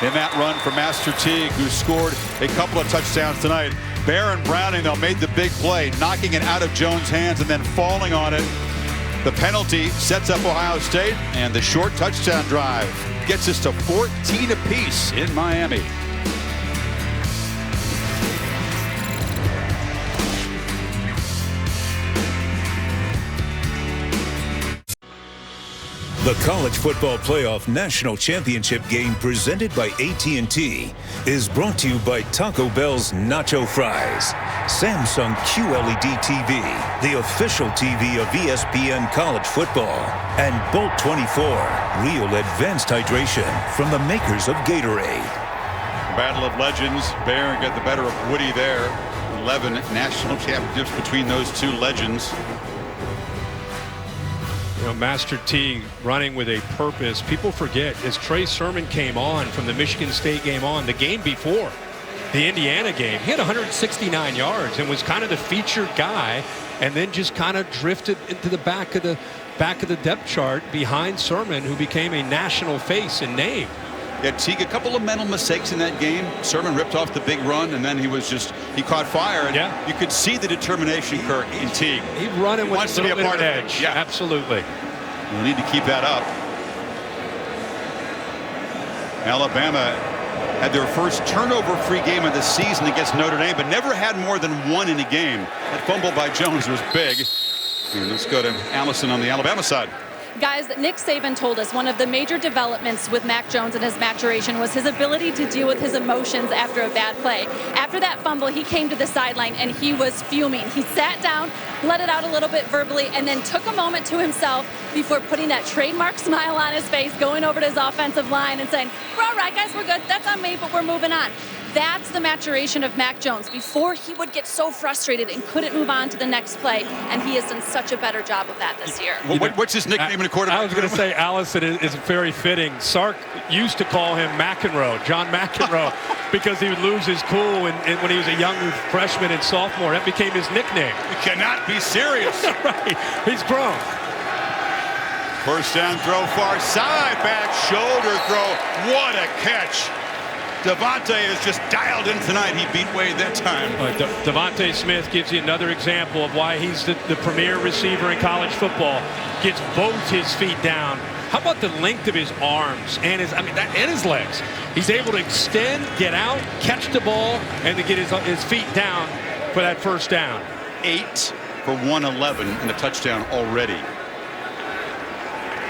in that run for Master Teague, who scored a couple of touchdowns tonight. Baron Browning, though, made the big play, knocking it out of Jones' hands and then falling on it. The penalty sets up Ohio State, and the short touchdown drive gets us to 14 apiece in Miami. The College Football Playoff National Championship game presented by AT&T is brought to you by Taco Bell's Nacho Fries, Samsung QLED TV, the official TV of ESPN College Football, and Bolt 24, real advanced hydration from the makers of Gatorade. Battle of Legends. Barron got the better of Woody there. 11 national championships between those 2 legends. You know, Master Teague running with a purpose. People forget, as Trey Sermon came on from the Michigan State game on, the game before, the Indiana game, he had 169 yards and was kind of the featured guy, and then just kind of drifted into the back of the depth chart behind Sermon, who became a national face and name. Yeah, Teague, a couple of mental mistakes in that game. Sermon ripped off the big run, and then he caught fire. And yeah, you could see the determination, Kirk, in Teague. He's running with wants to be a part of edge. Yeah, absolutely. We'll need to keep that up. Alabama had their first turnover-free game of the season against Notre Dame, but never had more than 1 in a game. That fumble by Jones was big. And let's go to Allison on the Alabama side. Guys, Nick Saban told us one of the major developments with Mac Jones and his maturation was his ability to deal with his emotions after a bad play. After that fumble, he came to the sideline and he was fuming. He sat down, let it out a little bit verbally, and then took a moment to himself before putting that trademark smile on his face, going over to his offensive line and saying, "We're all right, guys, we're good. That's on me, but we're moving on." That's the maturation of Mac Jones. Before, he would get so frustrated and couldn't move on to the next play, and he has done such a better job of that this year. What's his nickname in the quarterback? I was going to say, Allison, is very fitting. Sark used to call him McEnroe, John McEnroe, because he would lose his cool when he was a young freshman and sophomore. That became his nickname. You cannot be serious. Right. He's grown. First down throw, far side, back shoulder throw. What a catch. Devontae is just dialed in tonight. He beat Wade that time. Devontae Smith gives you another example of why he's the premier receiver in college football. Gets both his feet down. How about the length of his arms and his legs? He's able to extend, get out, catch the ball, and to get his feet down for that first down. 8 for 111 and a touchdown already.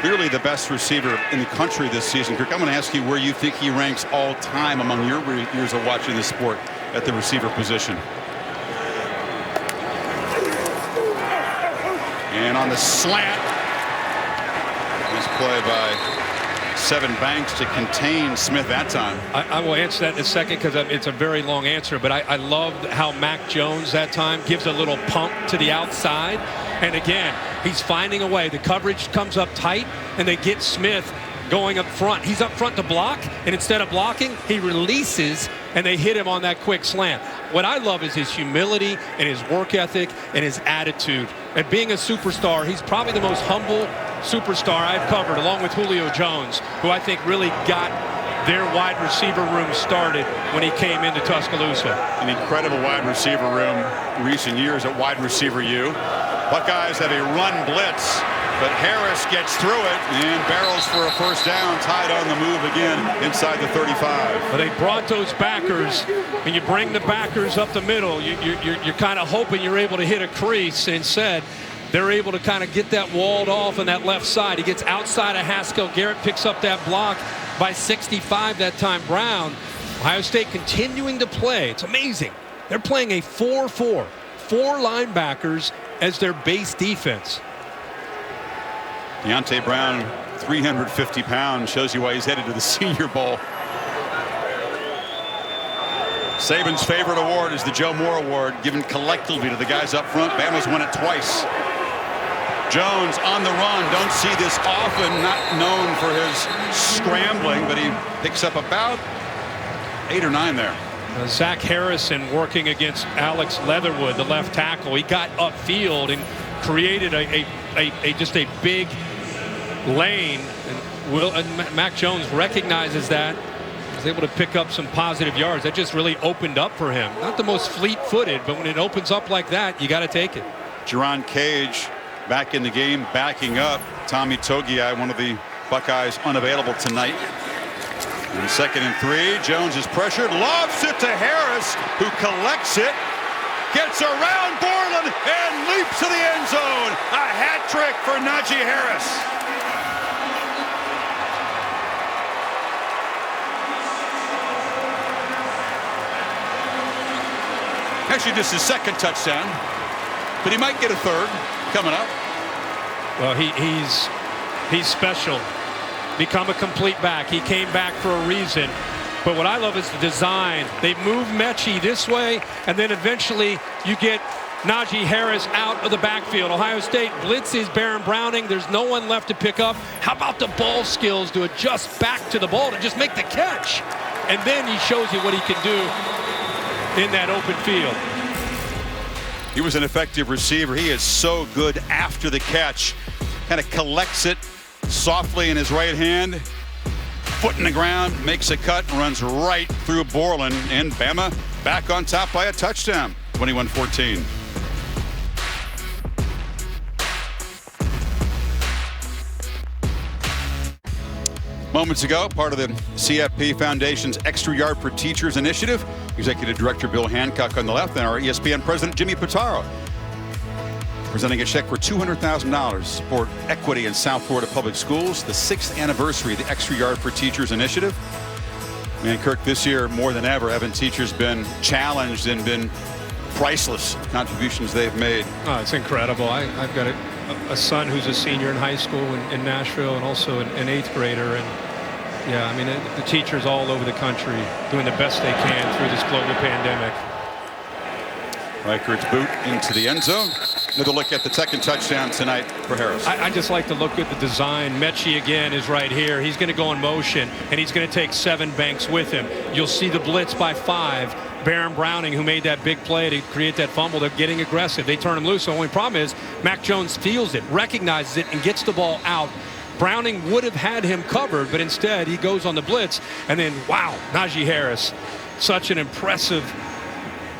Clearly the best receiver in the country this season. Kirk, I'm going to ask you where you think he ranks all time among your years of watching the sport at the receiver position. And on the slant, nice play by Seven Banks to contain Smith that time. I will answer that in a second because it's a very long answer, but I loved how Mac Jones that time gives a little pump to the outside. And again, he's finding a way. The coverage comes up tight, and they get Smith going up front. He's up front to block, and instead of blocking, he releases, and they hit him on that quick slant. What I love is his humility and his work ethic and his attitude. And being a superstar, he's probably the most humble superstar I've covered, along with Julio Jones, who I think really got their wide receiver room started when he came into Tuscaloosa. An incredible wide receiver room in recent years at wide receiver U. Buckeyes have a run blitz, but Harris gets through it and barrels for a first down, tied on the move again inside the 35. But they brought those backers, and you bring the backers up the middle. You're kind of hoping you're able to hit a crease. Instead, they're able to kind of get that walled off on that left side. He gets outside of Haskell. Garrett picks up that block by 65 that time. Brown, Ohio State continuing to play. It's amazing. They're playing a 4-4. 4 linebackers as their base defense. Deontay Brown, 350 pounds, shows you why he's headed to the Senior Bowl. Saban's favorite award is the Joe Moore Award, given collectively to the guys up front. Bama's won it twice. Jones on the run. Don't see this often, not known for his scrambling, but he picks up about 8 or 9 there. Zach Harrison working against Alex Leatherwood, the left tackle. He got upfield and created just a big lane. And Mac Jones recognizes that. He's able to pick up some positive yards. That just really opened up for him. Not the most fleet-footed, but when it opens up like that, you got to take it. Jerron Cage back in the game, backing up. Tommy Togiai, one of the Buckeyes, unavailable tonight. And 2nd and 3, Jones is pressured, lobs it to Harris, who collects it, gets around Borland, and leaps to the end zone. A hat trick for Najee Harris. Actually, just his 2nd touchdown, but he might get a 3rd coming up. Well, he's special. Become a complete back. He came back for a reason. But what I love is the design. They move Mechie this way, and then eventually you get Najee Harris out of the backfield. Ohio State blitzes Baron Browning. There's no one left to pick up. How about the ball skills to adjust back to the ball to just make the catch? And then he shows you what he can do in that open field. He was an effective receiver. He is so good after the catch. Kind of collects it softly in his right hand, foot in the ground, makes a cut, runs right through Borland, and Bama back on top by a touchdown, 21-14. Moments ago, part of the CFP Foundation's Extra Yard for Teachers initiative, Executive Director Bill Hancock on the left, and our ESPN President Jimmy Pitaro presenting a check for $200,000 to support equity in South Florida public schools, the 6th anniversary of the Extra Yard for Teachers initiative. Man, Kirk, this year more than ever, haven't teachers been challenged and been priceless contributions they've made? Oh, it's incredible. I've got a son who's a senior in high school in Nashville, and also an 8th grader, and Yeah, I mean, the teachers all over the country doing the best they can through this global pandemic. Reichert's boot into the end zone. Another look at the second touchdown tonight for Harris. I just like to look at the design. Mechie again is right here. He's going to go in motion, and he's going to take 7 Banks with him. You'll see the blitz by 5. Baron Browning, who made that big play to create that fumble, they're getting aggressive. They turn him loose. The only problem is Mac Jones feels it, recognizes it, and gets the ball out. Browning would have had him covered, but instead he goes on the blitz. And then, wow, Najee Harris, such an impressive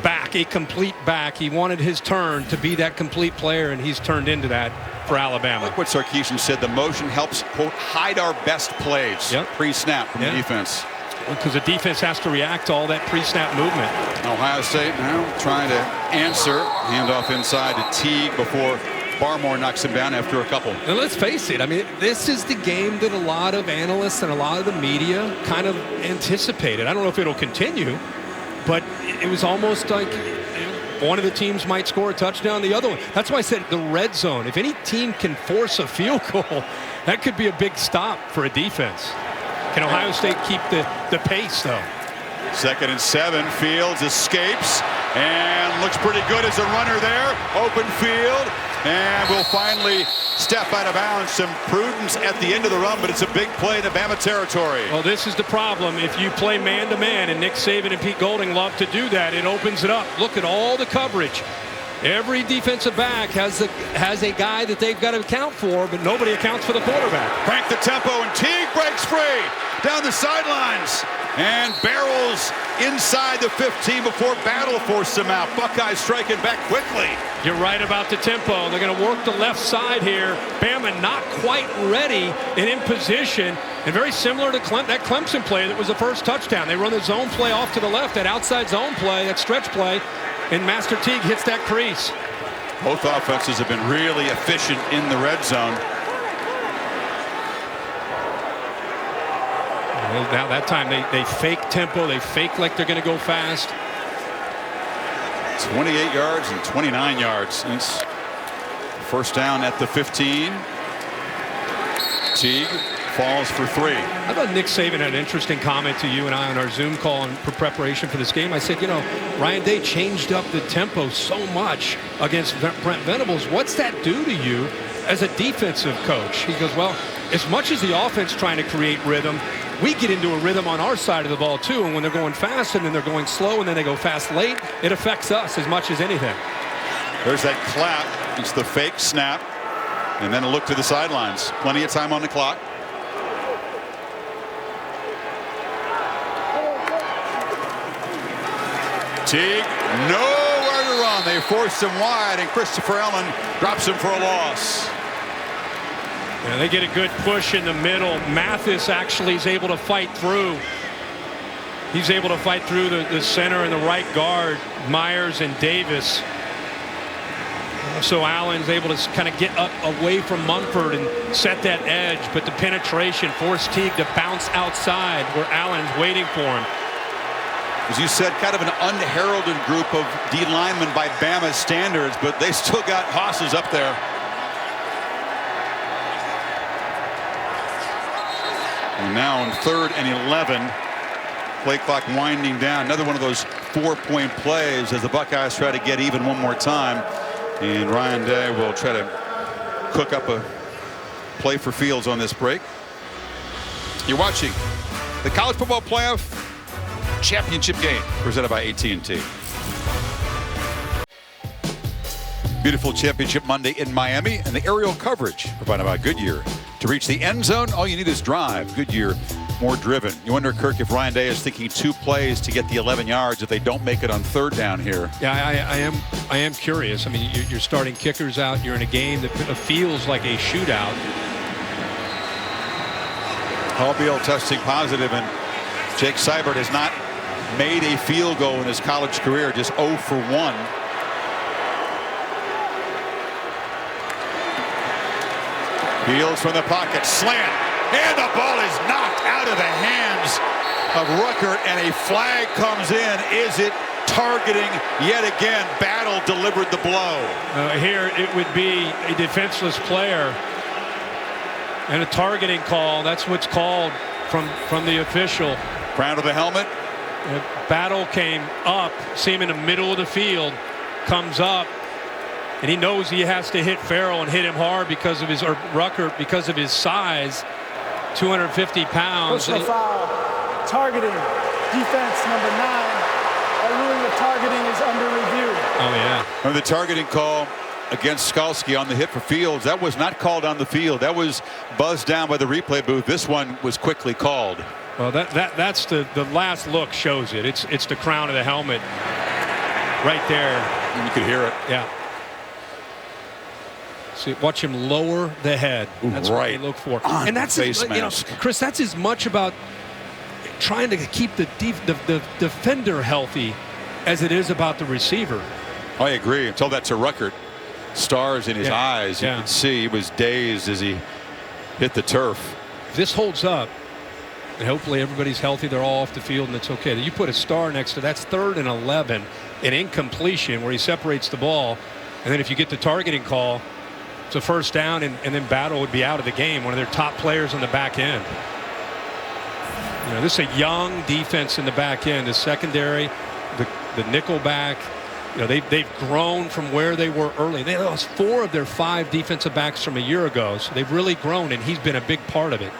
back, a complete back. He wanted his turn to be that complete player, and he's turned into that for Alabama. Like what Sarkisian said, the motion helps, quote, hide our best plays pre-snap from the defense. Because the defense has to react to all that pre-snap movement. Ohio State now trying to answer. Handoff inside to Teague before Barmore knocks him down after a couple. And let's face it, I mean, this is the game that a lot of analysts and a lot of the media kind of anticipated. I don't know if it'll continue, but it was almost like one of the teams might score a touchdown, the other one. That's why I said the red zone. If any team can force a field goal, that could be a big stop for a defense. Can Ohio State keep the pace, though? 2nd and 7. Fields escapes and looks pretty good as a runner there. Open field, and will finally step out of bounds. Some prudence at the end of the run, but it's a big play in Alabama territory. Well, this is the problem. If you play man-to-man, and Nick Saban and Pete Golding love to do that, it opens it up. Look at all the coverage. Every defensive back has a guy that they've got to account for, but nobody accounts for the quarterback. Crank the tempo, and Teague breaks free down the sidelines and barrels inside the 15 before Battle forced him out. Buckeyes striking back quickly. You're right about the tempo. They're going to work the left side here. Bama not quite ready and in position, and very similar to that Clemson play that was the first touchdown. They run the zone play off to the left, that outside zone play, that stretch play, and Master Teague hits that crease. Both offenses have been really efficient in the red zone. Now that time they fake tempo, they fake like they're going to go fast. 28 yards and 29 yards. It's first down at the 15. Teague falls for 3. I thought Nick Saban had an interesting comment to you and I on our Zoom call for preparation for this game. I said, you know, Ryan Day changed up the tempo so much against Brent Venables. What's that do to you as a defensive coach? He goes, well, as much as the offense trying to create rhythm, we get into a rhythm on our side of the ball too, and when they're going fast and then they're going slow and then they go fast late, it affects us as much as anything. There's that clap. It's the fake snap, and then a look to the sidelines. Plenty of time on the clock. Teague, nowhere to run. They forced him wide, and Christopher Ellen drops him for a loss. Yeah, they get a good push in the middle. Mathis actually is able to fight through. He's able to fight through the center and the right guard, Myers and Davis. So Allen's able to kind of get up away from Munford and set that edge, but the penetration forced Teague to bounce outside where Allen's waiting for him. As you said, kind of an unheralded group of D linemen by Bama standards, but they still got hosses up there. And now on 3rd and 11, play clock winding down. Another one of those 4-point plays as the Buckeyes try to get even one more time. And Ryan Day will try to cook up a play for Fields on this break. You're watching the College Football Playoff Championship game presented by AT&T. Beautiful championship Monday in Miami, and the aerial coverage provided by Goodyear. To reach the end zone, all you need is drive. Goodyear, more driven. You wonder, Kirk, if Ryan Day is thinking 2 plays to get the 11 yards if they don't make it on 3rd down here. Yeah, I am curious. I mean, you're starting kickers out. You're in a game that feels like a shootout. Hallbeal testing positive, and Jake Seibert has not made a field goal in his college career, just 0 for 1. Fields from the pocket, slant, and the ball is knocked out of the hands of Ruckert, and a flag comes in. Is it targeting yet again? Battle delivered the blow. Here it would be a defenseless player and a targeting call. That's what's called from the official. Crown of the helmet. Battle came up, see him in the middle of the field, comes up, and he knows he has to hit Farrell and hit him hard because of his, or Rucker, because of his size, 250 pounds. Personal foul, targeting, defense number 9. A ruling of targeting is under review. Oh, yeah. And the targeting call against Skalski on the hit for Fields, that was not called on the field. That was buzzed down by the replay booth. This one was quickly called. Well, that's the last look shows it. It's the crown of the helmet right there. And you could hear it. Yeah. See, watch him lower the head. That's what you look for. And that's Chris. That's as much about trying to keep the defender healthy as it is about the receiver. I agree. Until that to Ruckert. Stars in his eyes. You could see he was dazed as he hit the turf. If this holds up, and hopefully everybody's healthy, they're all off the field, and it's okay. You put a star next to that's 3rd and 11, an incompletion where he separates the ball, and then if you get the targeting call, it's a first down, and then Battle would be out of the game, one of their top players on the back end. You know, this is a young defense in the back end, the secondary, the nickel back. You know, they've grown from where they were early. They lost 4 of their 5 defensive backs from a year ago, so they've really grown, and he's been a big part of it.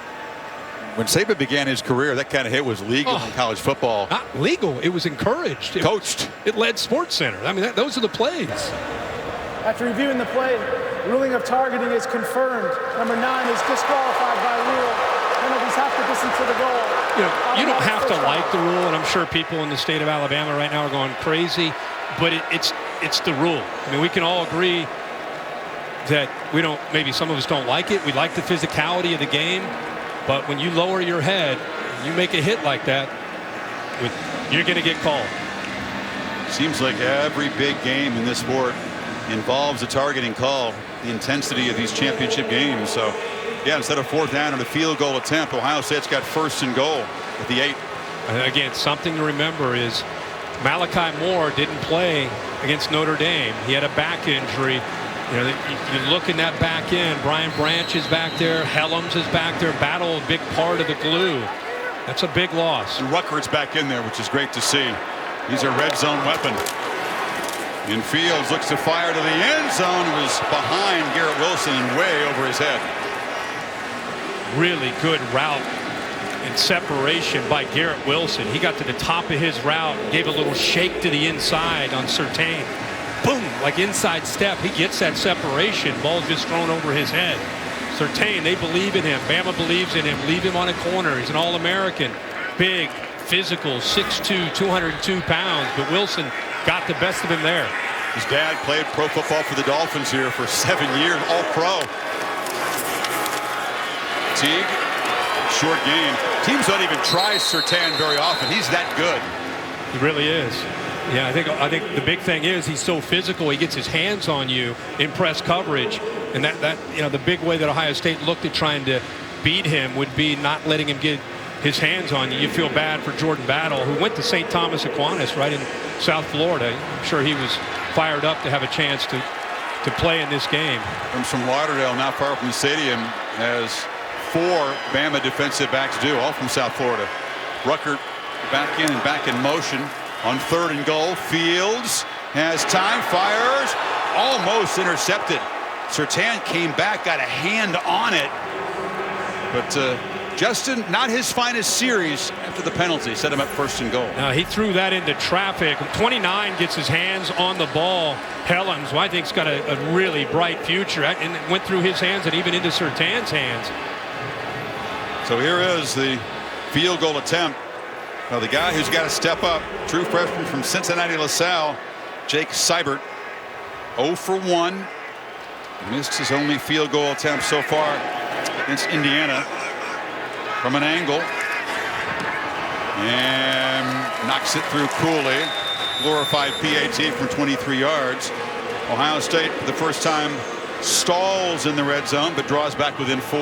When Saban began his career, that kind of hit was legal in college football. Not legal. It was encouraged. Coached. It led SportsCenter. I mean, those are the plays. After reviewing the play, ruling of targeting is confirmed. Number 9 is disqualified by rule. Penalties half the distance to the goal. You don't have to like the rule, and I'm sure people in the state of Alabama right now are going crazy, but it's the rule. I mean, we can all agree that maybe some of us don't like it. We like the physicality of the game. But when you lower your head, you make a hit like that, you're going to get called. Seems like every big game in this sport involves a targeting call, the intensity of these championship games. So, yeah, instead of 4th down and a field goal attempt, Ohio State's got 1st and goal at the 8. And again, something to remember is Malachi Moore didn't play against Notre Dame. He had a back injury. You know, you look in that back end. Brian Branch is back there. Helms is back there. Battle, a big part of the glue. That's a big loss. And Ruckert's back in there, which is great to see. He's a red zone weapon. And Fields looks to fire to the end zone. It was behind Garrett Wilson and way over his head. Really good route and separation by Garrett Wilson. He got to the top of his route, gave a little shake to the inside on Surtain. Boom, like inside step. He gets that separation. Ball's just thrown over his head. Surtain, they believe in him. Bama believes in him. Leave him on a corner. He's an All-American. Big, physical, 6'2", 202 pounds. But Wilson got the best of him there. His dad played pro football for the Dolphins here for 7 years, All-Pro. Teague, short game. Teams don't even try Surtain very often. He's that good. He really is. Yeah, I think the big thing is he's so physical. He gets his hands on you in press coverage, and that the big way that Ohio State looked at trying to beat him would be not letting him get his hands on you. You feel bad for Jordan Battle, who went to St. Thomas Aquinas right in South Florida. I'm sure he was fired up to have a chance to play in this game. Comes from Lauderdale, not far from the stadium, as 4 Bama defensive backs do, all from South Florida. Ruckert back in and back in motion. On 3rd and goal, Fields has time, fires, almost intercepted. Surtain came back, got a hand on it. But Justin, not his finest series after the penalty, set him up 1st and goal. Now, he threw that into traffic. 29 gets his hands on the ball. Helms, who I think's got a really bright future, and it went through his hands and even into Surtain's hands. So here is the field goal attempt. Now the guy who's got to step up, true freshman from Cincinnati LaSalle, Jake Seibert, 0 for 1. Missed his only field goal attempt so far against Indiana from an angle. And knocks it through coolly. Glorified PAT from 23 yards. Ohio State, for the first time, stalls in the red zone, but draws back within 4.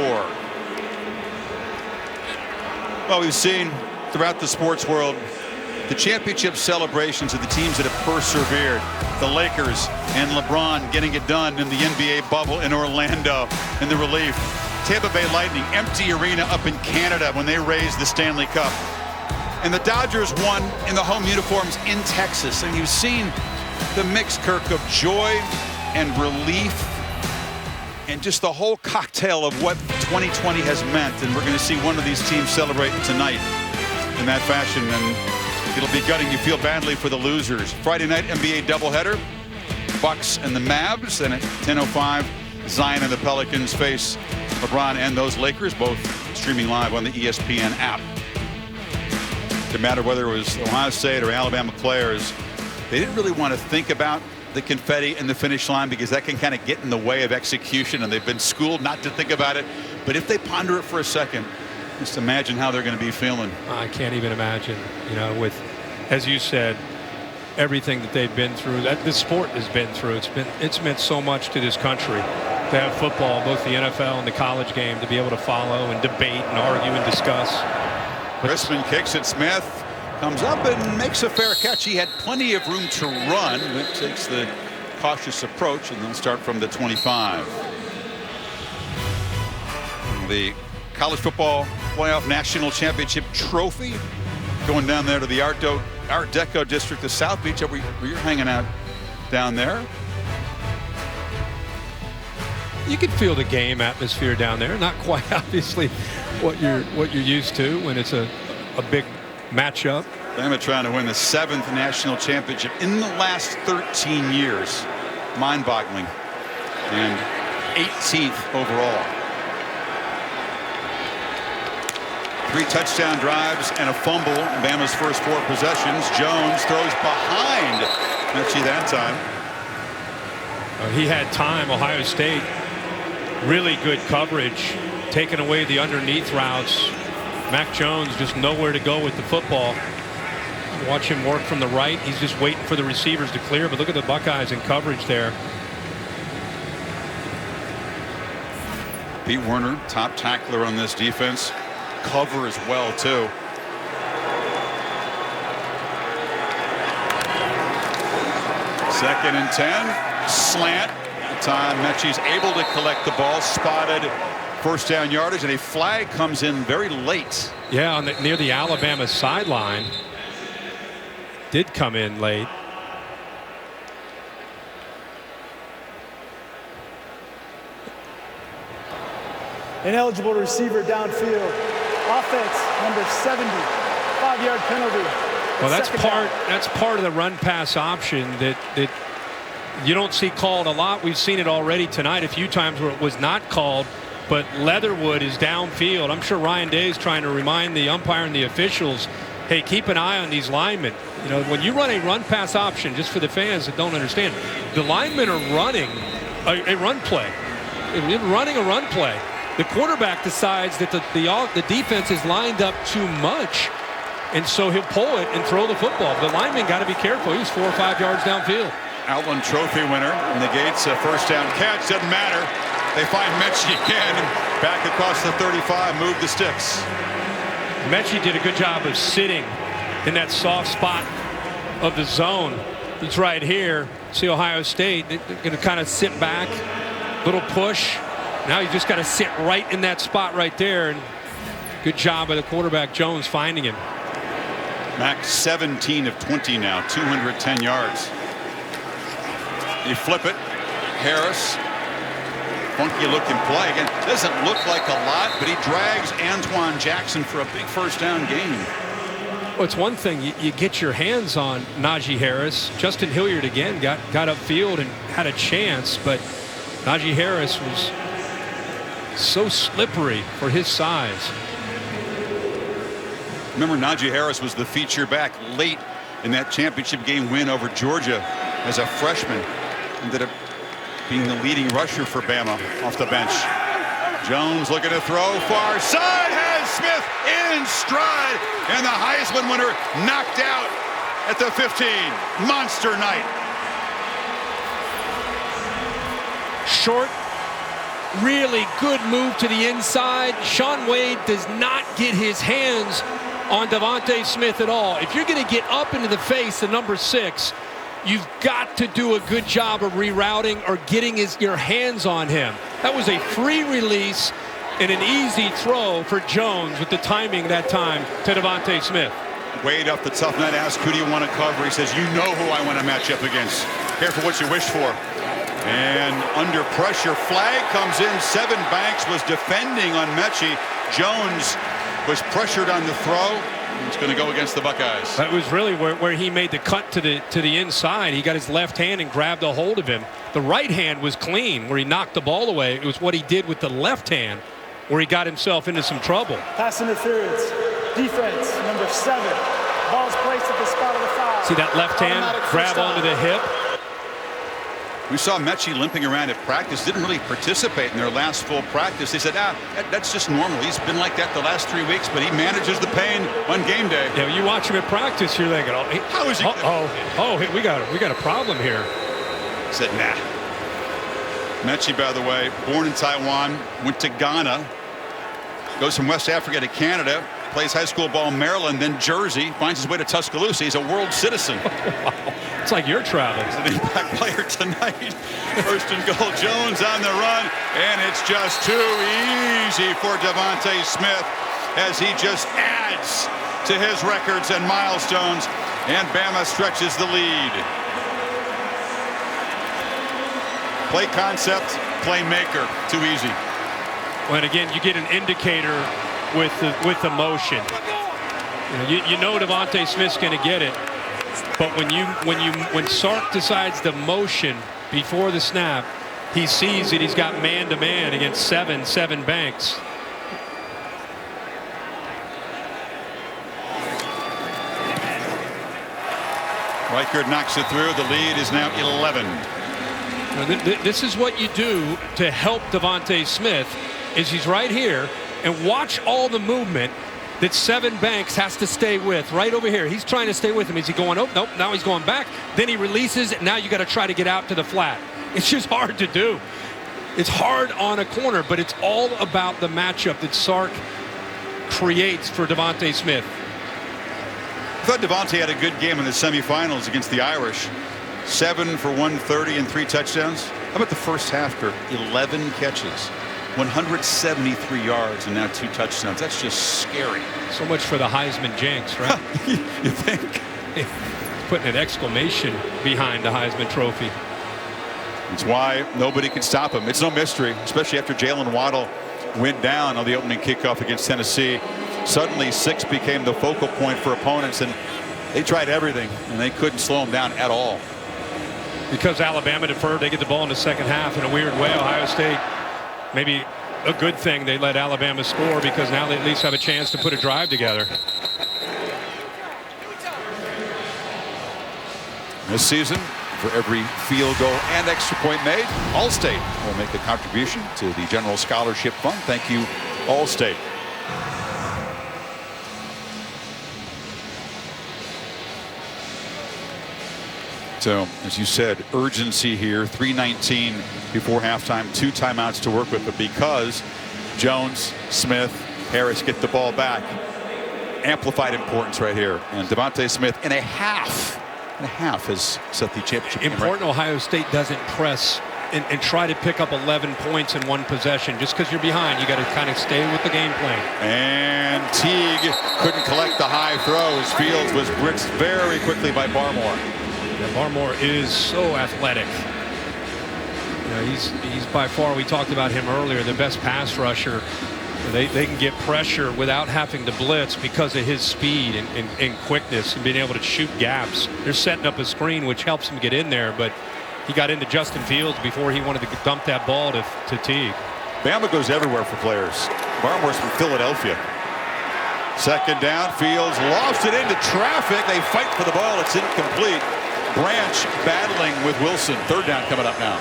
Well, we've seen throughout the sports world the championship celebrations of the teams that have persevered. The Lakers and LeBron getting it done in the NBA bubble in Orlando in the relief. Tampa Bay Lightning, empty arena up in Canada when they raised the Stanley Cup. And the Dodgers won in the home uniforms in Texas. And you've seen the mix, Kirk, of joy and relief and just the whole cocktail of what 2020 has meant. And we're going to see one of these teams celebrate tonight in that fashion. And it'll be gutting. You feel badly for the losers. Friday night NBA doubleheader. Bucks and the Mavs. And at 10:05, Zion and the Pelicans face LeBron and those Lakers, both streaming live on the ESPN app. No matter whether it was Ohio State or Alabama players, they didn't really want to think about the confetti and the finish line because that can kind of get in the way of execution, and they've been schooled not to think about it. But if they ponder it for a second, just imagine how they're going to be feeling. I can't even imagine, you know, with, as you said, everything that they've been through, that this sport has been through. It's meant so much to this country to have football, both the NFL and the college game, to be able to follow and debate and argue and discuss. Crispin kicks it. Smith comes up and makes a fair catch. He had plenty of room to run, but takes the cautious approach, and they'll start from the 25. The College Football Playoff National Championship trophy going down there to the Art Deco district of South Beach, where you're hanging out down there. You could feel the game atmosphere down there. Not quite obviously what you're used to when it's a big matchup. Bama trying to win the 7th national championship in the last 13 years. Mind-boggling. And 18th overall. 3 touchdown drives and a fumble. Bama's first 4 possessions. Jones throws behind Mechie that time. He had time. Ohio State, really good coverage, taking away the underneath routes. Mac Jones just nowhere to go with the football. Watch him work from the right. He's just waiting for the receivers to clear. But look at the Buckeyes in coverage there. Pete Werner, top tackler on this defense. Cover as well, too. Second and 10. Slant. That time Mechie's able to collect the ball. Spotted. First down yardage, and a flag comes in very late. Yeah, near the Alabama sideline. Did come in late. Ineligible receiver downfield. Offense number 70. 5-yard penalty. Well, that's part of the run pass option that you don't see called a lot. We've seen it already tonight a few times where it was not called. But Leatherwood is downfield. I'm sure Ryan Day is trying to remind the umpire and the officials, hey, keep an eye on these linemen. You know, when you run a run pass option, just for the fans that don't understand, the linemen are running a run play. They're running a run play. The quarterback decides that the defense is lined up too much, and so he'll pull it and throw the football. The lineman got to be careful. He's 4 or 5 yards downfield. Outland Trophy winner negates a first down catch. Doesn't matter. They find Mechie again, and back across the 35, move the sticks. Mechie did a good job of sitting in that soft spot of the zone. He's right here. See Ohio State, they're going to kind of sit back, little push. Now you just got to sit right in that spot right there. And good job by the quarterback, Jones, finding him. Max 17 of 20 now, 210 yards. You flip it. Harris. Funky looking play. Again, doesn't look like a lot, but he drags Antoine Jackson for a big first down gain. Well, it's one thing you get your hands on Najee Harris. Justin Hilliard again got upfield and had a chance, but Najee Harris was so slippery for his size. Remember, Najee Harris was the feature back late in that championship game win over Georgia as a freshman. Ended up being the leading rusher for Bama off the bench. Jones looking to throw far side, has Smith in stride, and the Heisman winner knocked out at the 15. Monster night. Short, really good move to the inside. Shaun Wade does not get his hands on Devontae Smith at all. If you're going to get up into the face of number 6, you've got to do a good job of rerouting or getting your hands on him. That was a free release, and an easy throw for Jones with the timing that time to Devontae Smith. Wade up the tough nut, asked, who do you want to cover? He says, you know who I want to match up against. Careful what you wish for. And under pressure, flag comes in. 7 Banks was defending on Mechie. Jones was pressured on the throw. It's going to go against the Buckeyes. That was really where he made the cut to the inside. He got his left hand and grabbed a hold of him. The right hand was clean where he knocked the ball away. It was what he did with the left hand where he got himself into some trouble. Pass interference. Defense, number 7. Ball's placed at the spot of the foul. See that left hand grab onto the hip? We saw Mechie limping around at practice, didn't really participate in their last full practice. They said, that's just normal. He's been like that the last 3 weeks, but he manages the pain on game day. Yeah, when you watch him at practice, you're thinking, how is he? We got a problem here. He said, nah. Mechie, by the way, born in Taiwan, went to Ghana, goes from West Africa to Canada, plays high school ball in Maryland, then Jersey, finds his way to Tuscaloosa. He's a world citizen. It's like your travels. He's an impact player tonight. First and goal, Jones on the run, and it's just too easy for Devontae Smith as he just adds to his records and milestones, and Bama stretches the lead. Play concept, playmaker, too easy. Well, and again, you get an indicator with the motion. You know Devontae Smith's going to get it, but when Sark decides the motion before the snap, he sees that he's got man-to-man against 7 Banks. Reichard knocks it through. The lead is now 11. This is what you do to help Devontae Smith. Is he's right here, and watch all the movement that 7 Banks has to stay with right over here. He's trying to stay with him. Is he going, oh, nope, now he's going back. Then he releases. Now you got to try to get out to the flat. It's just hard to do. It's hard on a corner, but it's all about the matchup that Sark creates for Devontae Smith. I thought Devontae had a good game in the semifinals against the Irish. 7 for 130 and 3 touchdowns. How about the first half for 11 catches? 173 yards and now 2 touchdowns. That's just scary. So much for the Heisman jinx, right? You think? Putting an exclamation behind the Heisman Trophy. It's why nobody could stop him. It's no mystery, especially after Jalen Waddle went down on the opening kickoff against Tennessee. Suddenly 6 became the focal point for opponents, and they tried everything, and they couldn't slow him down at all. Because Alabama deferred, they get the ball in the second half in a weird way. Ohio State, maybe a good thing they let Alabama score, because now they at least have a chance to put a drive together. This season, for every field goal and extra point made, Allstate will make a contribution to the General Scholarship Fund. Thank you, Allstate. So, as you said, urgency here. 3:19 before halftime, 2 timeouts to work with, but because Jones, Smith, Harris get the ball back, amplified importance right here. And Devontae Smith in a half has set the championship. Important Ohio State doesn't press and try to pick up 11 points in one possession. Just because you're behind, you got to kind of stay with the game plan. And Teague couldn't collect the high throw as Fields was blitzed very quickly by Barmore. Yeah, Barmore is so athletic. You know, he's by far, we talked about him earlier, the best pass rusher. They can get pressure without having to blitz because of his speed and quickness and being able to shoot gaps. They're setting up a screen, which helps him get in there, but he got into Justin Fields before he wanted to dump that ball to Teague. Bama goes everywhere for players. Barmore's from Philadelphia. Second down, Fields lost it into traffic. They fight for the ball. It's incomplete. Branch battling with Wilson. Third down coming up now.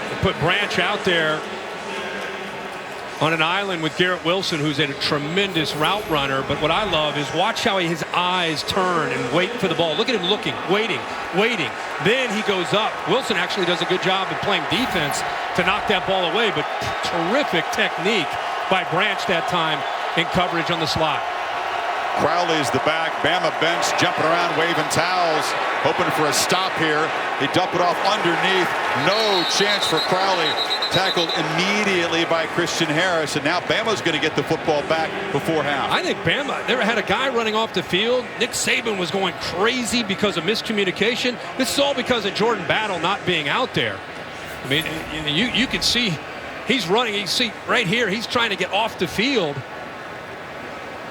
They put Branch out there on an island with Garrett Wilson, who's a tremendous route runner. But what I love is watch how his eyes turn and wait for the ball. Look at him looking, waiting. Then he goes up. Wilson actually does a good job of playing defense to knock that ball away, but terrific technique by Branch that time in coverage on the slot. Crowley's the back. Bama bench jumping around, waving towels, hoping for a stop here. They dump it off underneath. No chance for Crowley. tackled immediately by Christian Harris, and now Bama's going to get the football back before half. I think Bama never had a guy running off the field. Nick Saban was going crazy because of miscommunication. This is all because of Jordan Battle not being out there. I mean, you can see he's running. You see right here, he's trying to get off the field.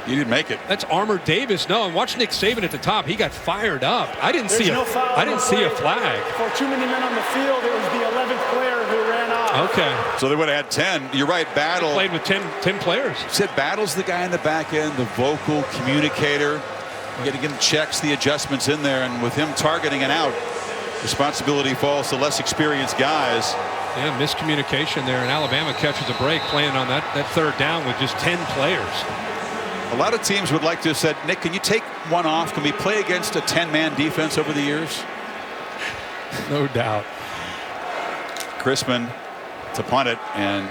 He didn't make it. That's Armour Davis. No, and watch Nick Saban at the top. He got fired up. I didn't see no foul I didn't see a flag. For too many men on the field, it was the 11th player who ran off. Okay. So they would have had 10. You're right, Battle. They played with 10 players. Said Battle's the guy in the back end, the vocal communicator. You got to get him checks the adjustments in there, and with him targeting and out, responsibility falls to less experienced guys. Yeah, miscommunication there, and Alabama catches a break playing on that third down with just 10 players. A lot of teams would like to have said, Nick, can you take one off? Can we play against a 10-man defense over the years? No doubt. Crispin to punt it, and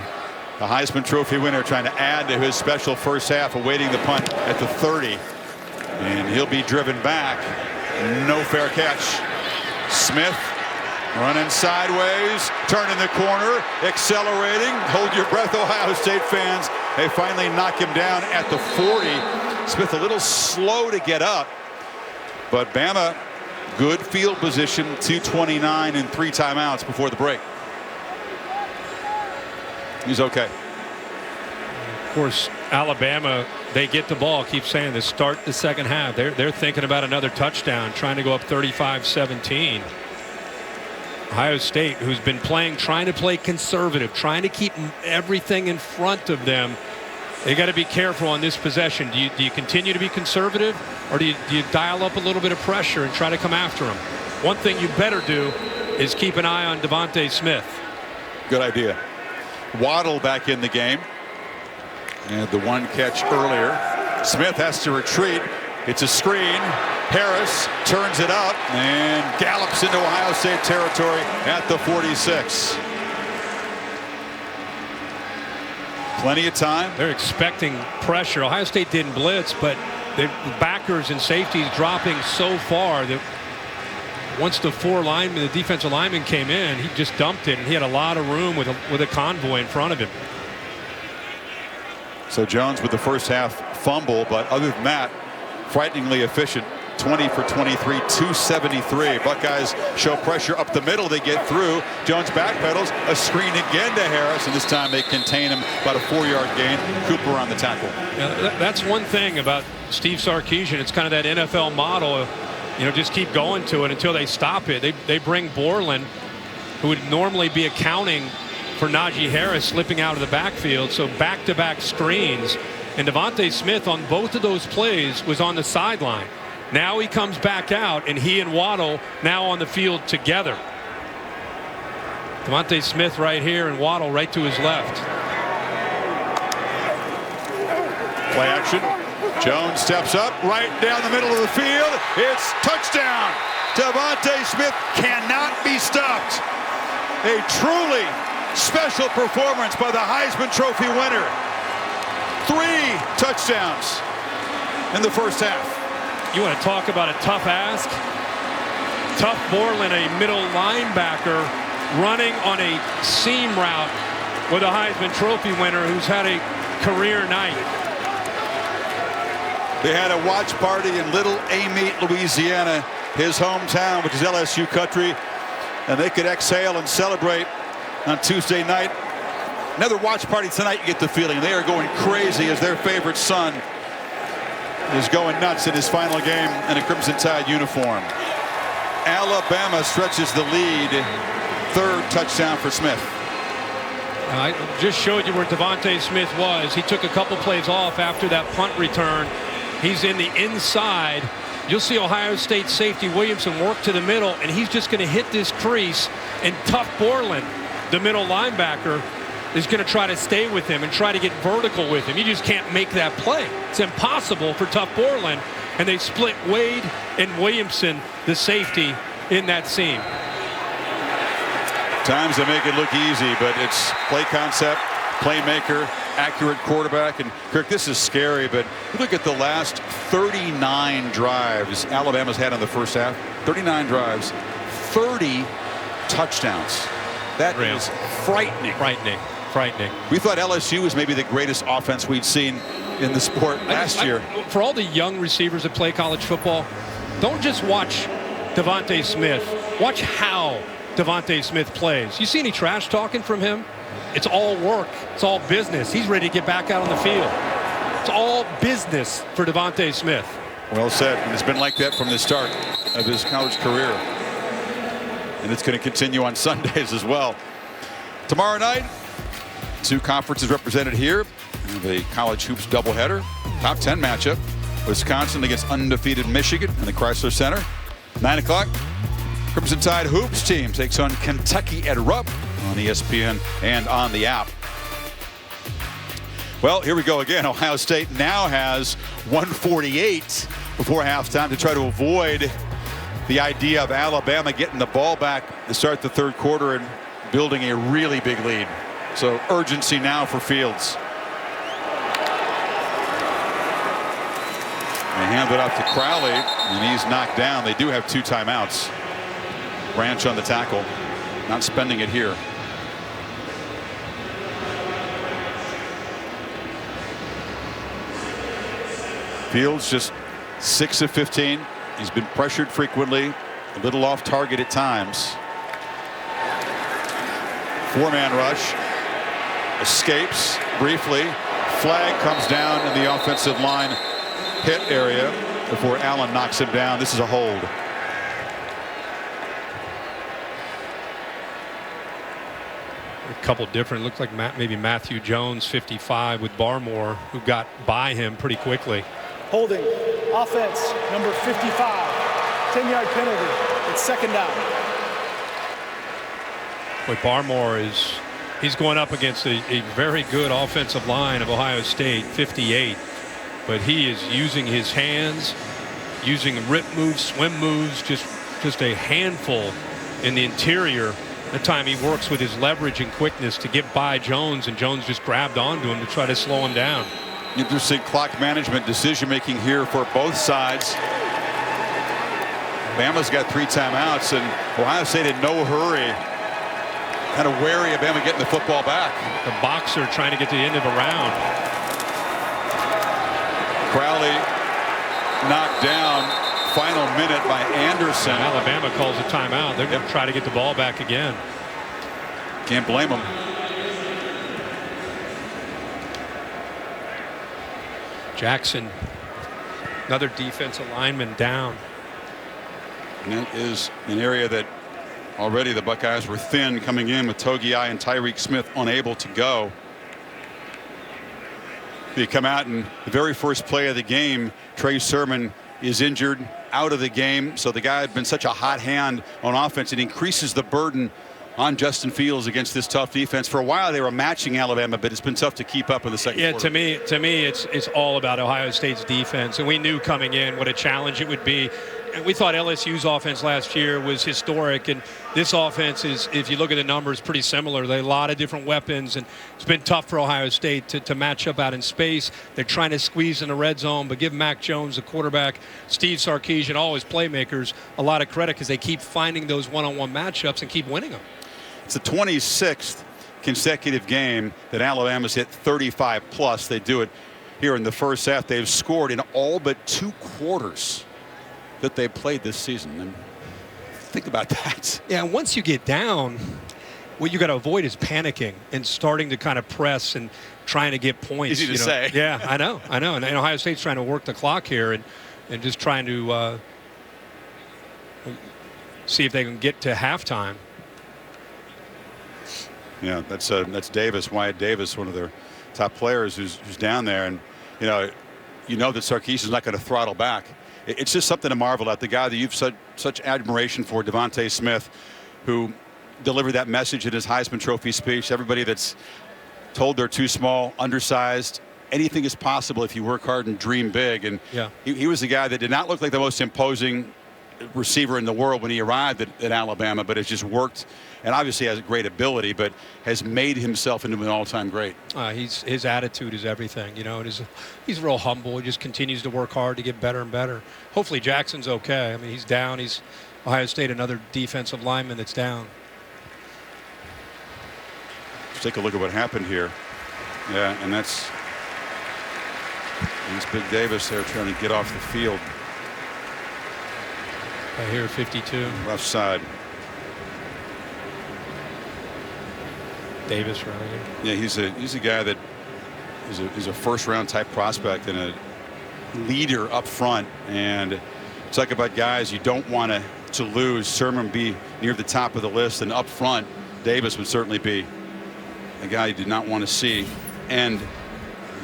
the Heisman Trophy winner trying to add to his special first half, awaiting the punt at the 30. And he'll be driven back. No fair catch. Smith running sideways, turning the corner, accelerating. Hold your breath, Ohio State fans. They finally knock him down at the 40. Smith a little slow to get up, but Bama, good field position, 2:29 and 3 timeouts before the break. He's okay. Of course, Alabama, they get the ball. Keep saying this. Start the second half. They're thinking about another touchdown, trying to go up 35-17. Ohio State, who's been trying to play conservative, trying to keep everything in front of them. They got to be careful on this possession. Do you continue to be conservative, or do you dial up a little bit of pressure and try to come after them? One thing you better do is keep an eye on Devontae Smith. Good idea. Waddle back in the game. And the one catch earlier. Smith has to retreat. It's a screen. Harris turns it up and gallops into Ohio State territory at the 46. Plenty of time. They're expecting pressure. Ohio State didn't blitz, but the backers and safeties dropping so far that once the the defensive lineman came in, he just dumped it, and he had a lot of room with a convoy in front of him. So Jones with the first half fumble, but other than that, frighteningly efficient. 20 for 23, 273. Buckeyes show pressure up the middle. They get through. Jones backpedals. A screen again to Harris, and this time they contain him. About a 4-yard gain. Cooper on the tackle. Yeah, that's one thing about Steve Sarkisian. It's kind of that NFL model. Just keep going to it until they stop it. They bring Borland, who would normally be accounting for Najee Harris slipping out of the backfield. So back-to-back screens. And Devontae Smith on both of those plays was on the sideline. Now he comes back out, and he and Waddle now on the field together. Devontae Smith right here and Waddle right to his left. Play action. Jones steps up right down the middle of the field. It's touchdown. Devontae Smith cannot be stopped. A truly special performance by the Heisman Trophy winner. 3 touchdowns in the first half. You want to talk about a tough ask? Tough Borland, a middle linebacker, running on a seam route with a Heisman Trophy winner who's had a career night. They had a watch party in Little Amite, Louisiana, his hometown, which is LSU country, and they could exhale and celebrate on Tuesday night. Another watch party tonight. You get the feeling they are going crazy as their favorite son is going nuts in his final game in a Crimson Tide uniform. Alabama stretches the lead. 3rd touchdown for Smith. I just showed you where Devontae Smith was. He took a couple plays off after that punt return. He's in the inside. You'll see Ohio State safety Williamson work to the middle, and he's just going to hit this crease. And Tough Borland, the middle linebacker, is going to try to stay with him and try to get vertical with him. You just can't make that play. It's impossible for Tough Borland. And they split Wade and Williamson, the safety, in that seam. Times they make it look easy, but it's play concept, playmaker, accurate quarterback. And Kirk, this is scary, but look at the last 39 drives Alabama's had in the first half. 39 drives, 30 touchdowns. That is frightening. Frightening. We thought LSU was maybe the greatest offense we'd seen in the sport last year. For all the young receivers that play college football, don't just watch Devontae Smith. Watch how Devontae Smith plays. You see any trash talking from him? It's all work. It's all business. He's ready to get back out on the field. It's all business for Devontae Smith. Well said. And it's been like that from the start of his college career. And it's going to continue on Sundays as well. Tomorrow night, 2 conferences represented here. The college hoops doubleheader. Top 10 matchup. Wisconsin against undefeated Michigan in the Chrysler Center. 9 o'clock. Crimson Tide Hoops team takes on Kentucky at Rupp on ESPN and on the app. Well, here we go again. Ohio State now has 148 before halftime to try to avoid the idea of Alabama getting the ball back to start the third quarter and building a really big lead. So urgency now for Fields. They hand it off to Crowley, and he's knocked down. They do have 2 timeouts. Branch on the tackle, not spending it here. Fields just 6 of 15. He's been pressured frequently, a little off target at times. 4-man rush. Escapes briefly. Flag comes down in the offensive line hit area before Allen knocks him down. This is a hold. A couple different. Looks like maybe Matthew Jones, 55, with Barmore, who got by him pretty quickly. Holding. Offense, number 55. 10-yard penalty. It's second down. But Barmore he's going up against a very good offensive line of Ohio State, 58. But he is using his hands, using rip moves, swim moves, just a handful in the interior. That time he works with his leverage and quickness to get by Jones, and Jones just grabbed onto him to try to slow him down. Interesting clock management decision making here for both sides. Bama's got 3 timeouts, and Ohio State in no hurry. Kind of wary of Bama getting the football back. The boxer trying to get to the end of a round. Crowley knocked down. Final minute by Anderson. Alabama calls a timeout. They're going to try to get the ball back again. Can't blame them. Jackson, another defensive lineman down. And that is an area that already the Buckeyes were thin coming in with Togiai and Tyreek Smith unable to go. They come out in the very first play of the game. Trey Sermon is injured, out of the game. So the guy had been such a hot hand on offense. It increases the burden on Justin Fields against this tough defense. For a while they were matching Alabama, but it's been tough to keep up in the second quarter. To me it's all about Ohio State's defense, and we knew coming in what a challenge it would be. And we thought LSU's offense last year was historic, and this offense is, if you look at the numbers, pretty similar. They have a lot of different weapons, and it's been tough for Ohio State to match up out in space. They're trying to squeeze in the red zone, but give Mac Jones, the quarterback, Steve Sarkisian, all his playmakers, a lot of credit because they keep finding those one-on-one matchups and keep winning them. It's the 26th consecutive game that Alabama's hit 35+. They do it here in the first half. They've scored in all but 2 quarters that they played this season. And think about that. Yeah, and once you get down, what you got to avoid is panicking and starting to kind of press and trying to get points. Easy to say. Yeah, I know. And Ohio State's trying to work the clock here and just trying to see if they can get to halftime. Yeah, that's Davis, Wyatt Davis, one of their top players who's down there. And, you know that Sarkisian's not going to throttle back. It's just something to marvel at. The guy that you've such admiration for, Devontae Smith, who delivered that message in his Heisman Trophy speech. Everybody that's told they're too small, undersized, anything is possible if you work hard and dream big. And he was the guy that did not look like the most imposing receiver in the world when he arrived at Alabama, but has just worked and obviously has a great ability, but has made himself into an all-time great. His attitude is everything, and he's real humble. He just continues to work hard to get better and better. Hopefully Jackson's okay. I mean, he's down. He's Ohio State, another defensive lineman that's down. Let's take a look at what happened here. Yeah, and that's Big Davis there trying to get off the field. I hear 52. Left side. Davis right here. Yeah, he's a guy that is a first-round type prospect and a leader up front. And talk about guys you don't want to lose. Sermon would be near the top of the list, and up front, Davis would certainly be a guy you did not want to see end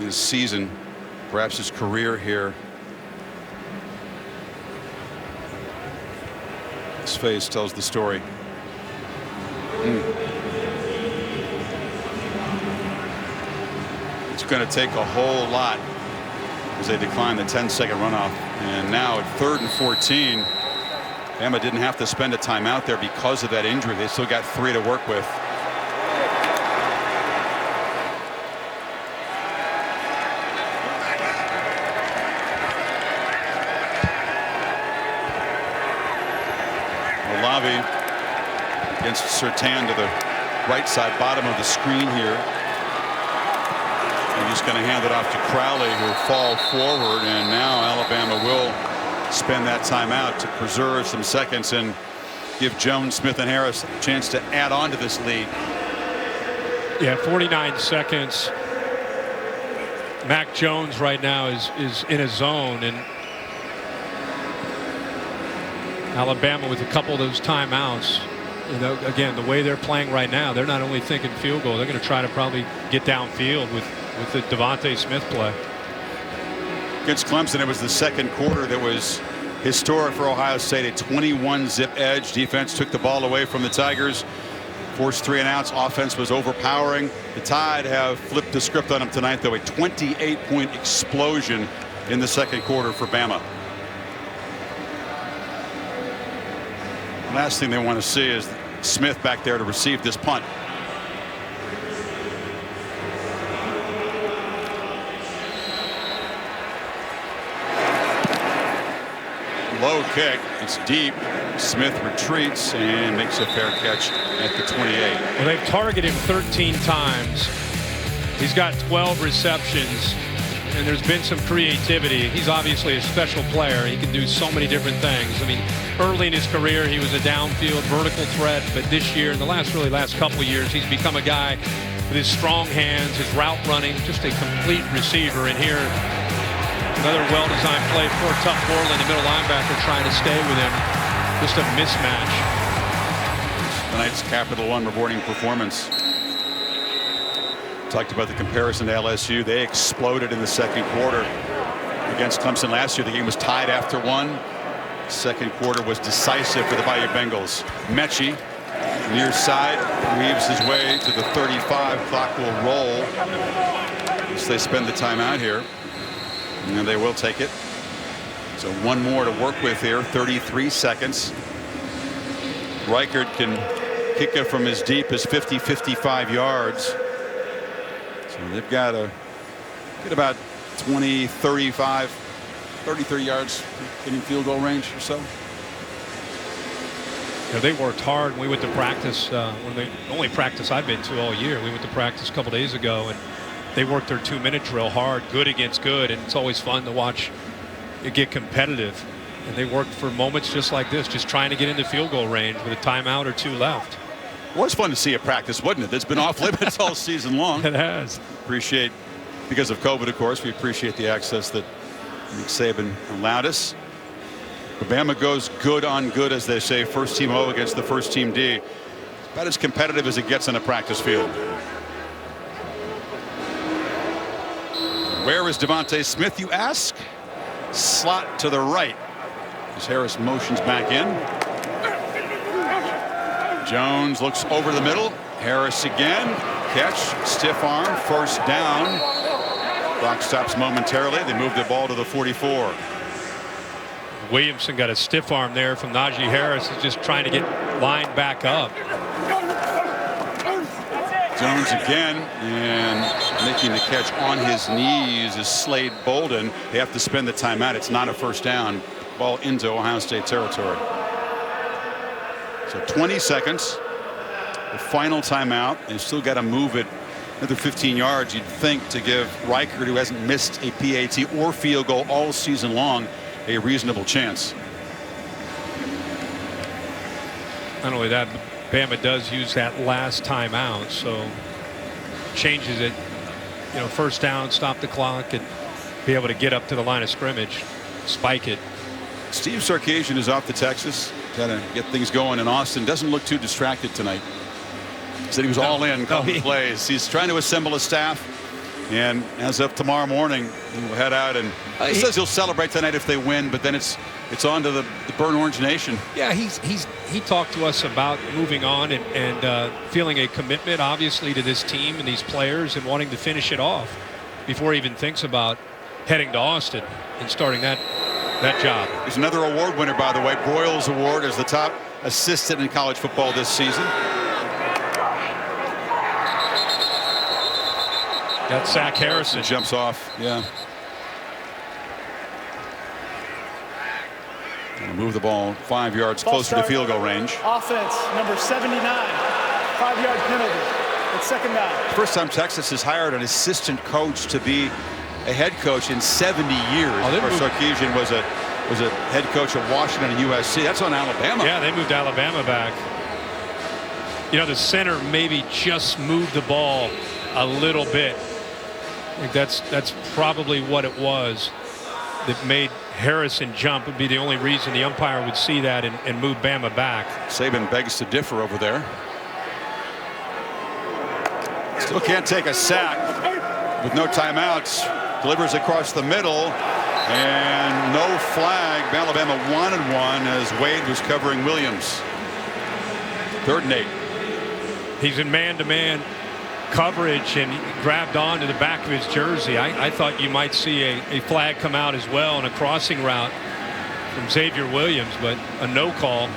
his season, perhaps his career here. His face tells the story. It's going to take a whole lot as they decline the 10-second runoff. And now at 3rd and 14, Bama didn't have to spend a timeout there because of that injury. They still got 3 to work with. Olavi against Surtain to the right side, bottom of the screen here. And he's going to hand it off to Crowley, who will fall forward, and now Alabama will spend that timeout to preserve some seconds and give Jones, Smith, and Harris a chance to add on to this lead. Yeah, 49 seconds. Mac Jones right now is in a zone, and Alabama with a couple of those timeouts. You know, again, the way they're playing right now, they're not only thinking field goal, they're going to try to probably get downfield with the Devontae Smith play. Against Clemson, it was the second quarter that was historic for Ohio State. A 21-zip edge. Defense took the ball away from the Tigers, forced 3 and outs. Offense was overpowering. The Tide have flipped the script on them tonight, though. A 28-point explosion in the second quarter for Bama. Last thing they want to see is Smith back there to receive this punt. Low kick. It's deep. Smith retreats and makes a fair catch at the 28. Well, they've targeted him 13 times. He's got 12 receptions, and there's been some creativity. He's obviously a special player. He can do so many different things. I mean, early in his career, he was a downfield vertical threat, but this year, in the last couple of years, he's become a guy with his strong hands, his route running, just a complete receiver. And here, another well-designed play for tough Borland, the middle linebacker, trying to stay with him. Just a mismatch. Tonight's Capital One rewarding performance. Talked about the comparison to LSU. They exploded in the second quarter against Clemson last year. The game was tied after 1. Second quarter was decisive for the Bayou Bengals. Mechie, near side, weaves his way to the 35. Clock will roll as they spend the timeout here. And they will take it. So one more to work with here. 33 seconds. Reichert can kick it from as deep as 50-55 yards. So they've got to get about 20, 35, 33 yards in field goal range or so. Yeah, they worked hard. When we went to practice, the only practice I've been to all year. We went to practice a couple days ago, and they worked their 2-minute drill hard, good against good, and it's always fun to watch it get competitive. And they worked for moments just like this, just trying to get into field goal range with a timeout or 2 left. It was fun to see a practice, wasn't it? It's been off limits all season long. It has. Appreciate, because of COVID, of course, we appreciate the access that Nick Saban allowed us. Bama goes good on good, as they say. First team O against the first team D. It's about as competitive as it gets on a practice field. Where is Devontae Smith, you ask? Slot to the right as Harris motions back in. Jones looks over the middle. Harris again. Catch, stiff arm, first down. Clock stops momentarily. They move the ball to the 44. Williamson got a stiff arm there from Najee Harris. He's just trying to get lined back up. Jones again, and making the catch on his knees is Slade Bolden. They have to spend the timeout. It's not a first down. Ball into Ohio State territory. So 20 seconds. the final timeout. They've still got to move it another 15 yards, you'd think, to give Reichert, who hasn't missed a PAT or field goal all season long, a reasonable chance. Not only that, Bama does use that last timeout, so changes it, you know, first down, stop the clock, and be able to get up to the line of scrimmage, spike it. Steve Sarkisian is off to Texas, trying to get things going in Austin. Doesn't look too distracted tonight. Said he was all in, calling plays. He's trying to assemble a staff, and as of tomorrow morning, he'll head out, and he says he'll celebrate tonight if they win, but then it's on to the Burn Orange Nation. Yeah, he talked to us about moving on and feeling a commitment, obviously, to this team and these players, and wanting to finish it off before he even thinks about heading to Austin and starting that job. He's another award winner, by the way. Broyles Award as the top assistant in college football this season. Got Zach Harrison. Jumps off, yeah. Gonna move the ball 5 yards closer to field goal range. Offense, number 79, 5-yard penalty. It's second down. First time Texas has hired an assistant coach to be a head coach in 70 years. Of course, Sarkisian was a head coach at Washington and USC. That's on Alabama. Yeah, they moved Alabama back. You know, the center maybe just moved the ball a little bit. I think that's probably what it was that made Harrison jump. Would be the only reason the umpire would see that and move Bama back. Saban begs to differ over there. Still can't take a sack with no timeouts. Delivers across the middle, and no flag. Alabama wanted one as Wade was covering Williams. 3rd and 8. He's in man-to-man coverage and grabbed on to the back of his jersey. I thought you might see a flag come out as well on a crossing route from Xavier Williams, but a no call.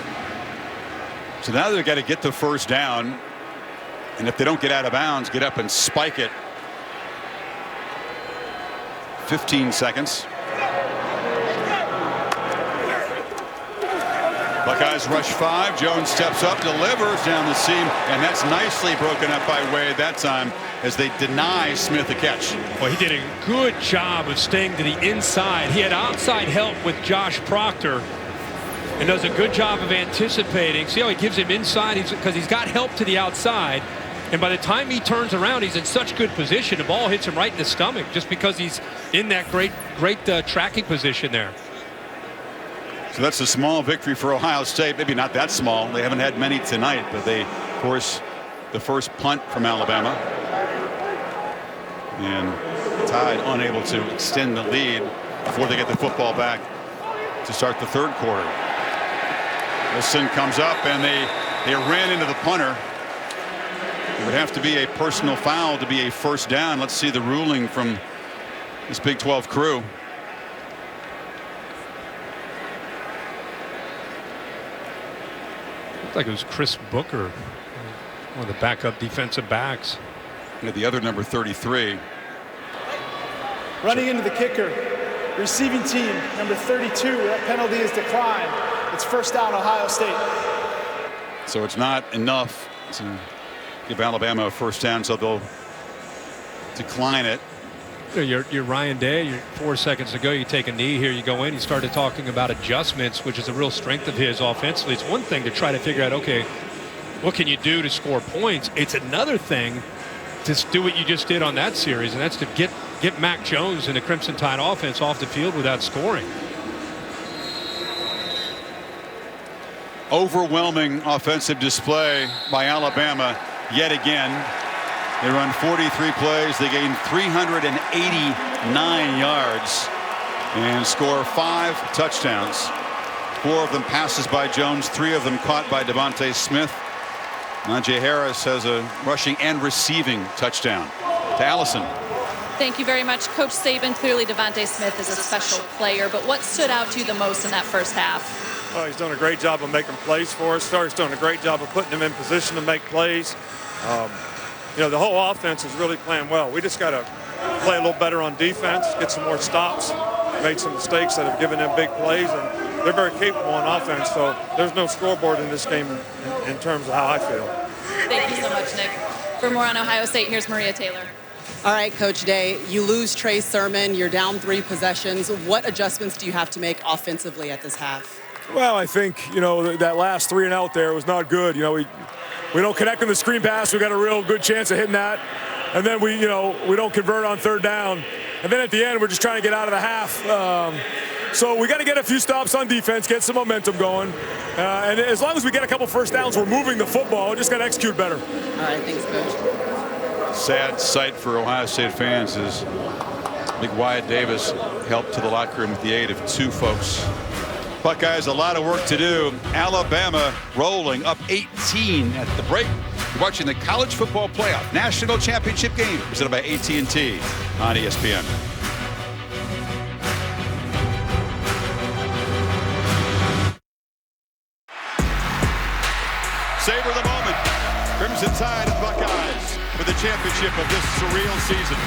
So now they've got to get the first down, and if they don't get out of bounds, get up and spike it. 15 seconds. Buckeyes rush 5. Jones steps up, delivers down the seam, and that's nicely broken up by Wade that time as they deny Smith a catch. Well, he did a good job of staying to the inside. He had outside help with Josh Proctor and does a good job of anticipating. See how he gives him inside? Because he's got help to the outside. And by the time he turns around, he's in such good position. The ball hits him right in the stomach just because he's in that great tracking position there. So that's a small victory for Ohio State. Maybe not that small. They haven't had many tonight, but they force the first punt from Alabama. And Tide unable to extend the lead before they get the football back to start the 3rd quarter. Wilson comes up, and they ran into the punter. It would have to be a personal foul to be a first down. Let's see the ruling from this Big 12 crew. Looked like it was Chris Booker, one of the backup defensive backs. And the other number 33. Running into the kicker, receiving team, number 32. That penalty is declined. It's first down, Ohio State. So it's not enough to give Alabama a first down, so they'll decline it. You're Ryan Day. 4 seconds ago, you take a knee here, you go in. He started talking about adjustments, which is a real strength of his offensively. It's one thing to try to figure out, okay, what can you do to score points? It's another thing to do what you just did on that series, and that's to get Mac Jones and the Crimson Tide offense off the field without scoring. Overwhelming offensive display by Alabama yet again. They run 43 plays. They gain 389 yards and score 5 touchdowns. 4 of them passes by Jones, 3 of them caught by Devontae Smith. Najee Harris has a rushing and receiving touchdown. To Allison. Thank you very much. Coach Saban, clearly Devontae Smith is a special player, but what stood out to you the most in that first half? Oh, he's done a great job of making plays for us. Stark's done a great job of putting him in position to make plays. You know, the whole offense is really playing well. We just got to play a little better on defense, get some more stops, made some mistakes that have given them big plays, and they're very capable on offense, so there's no scoreboard in this game in terms of how I feel. Thank you so much, Nick. For more on Ohio State, here's Maria Taylor. All right, Coach Day, you lose Trey Sermon. You're down 3 possessions. What adjustments do you have to make offensively at this half? Well, I think, that last 3 and out there was not good. We don't connect on the screen pass. We got a real good chance of hitting that. And then we don't convert on 3rd down. And then at the end, we're just trying to get out of the half. So we got to get a few stops on defense, get some momentum going. And as long as we get a couple first downs, we're moving the football. We just got to execute better. All right, thanks, Coach. Sad sight for Ohio State fans is big Wyatt Davis helped to the locker room with the aid of 2 folks. Buckeyes, a lot of work to do. Alabama rolling up 18 at the break. You're watching the College Football Playoff National Championship game presented by AT&T on ESPN. Savor the moment. Crimson Tide and Buckeyes for the championship of this surreal season.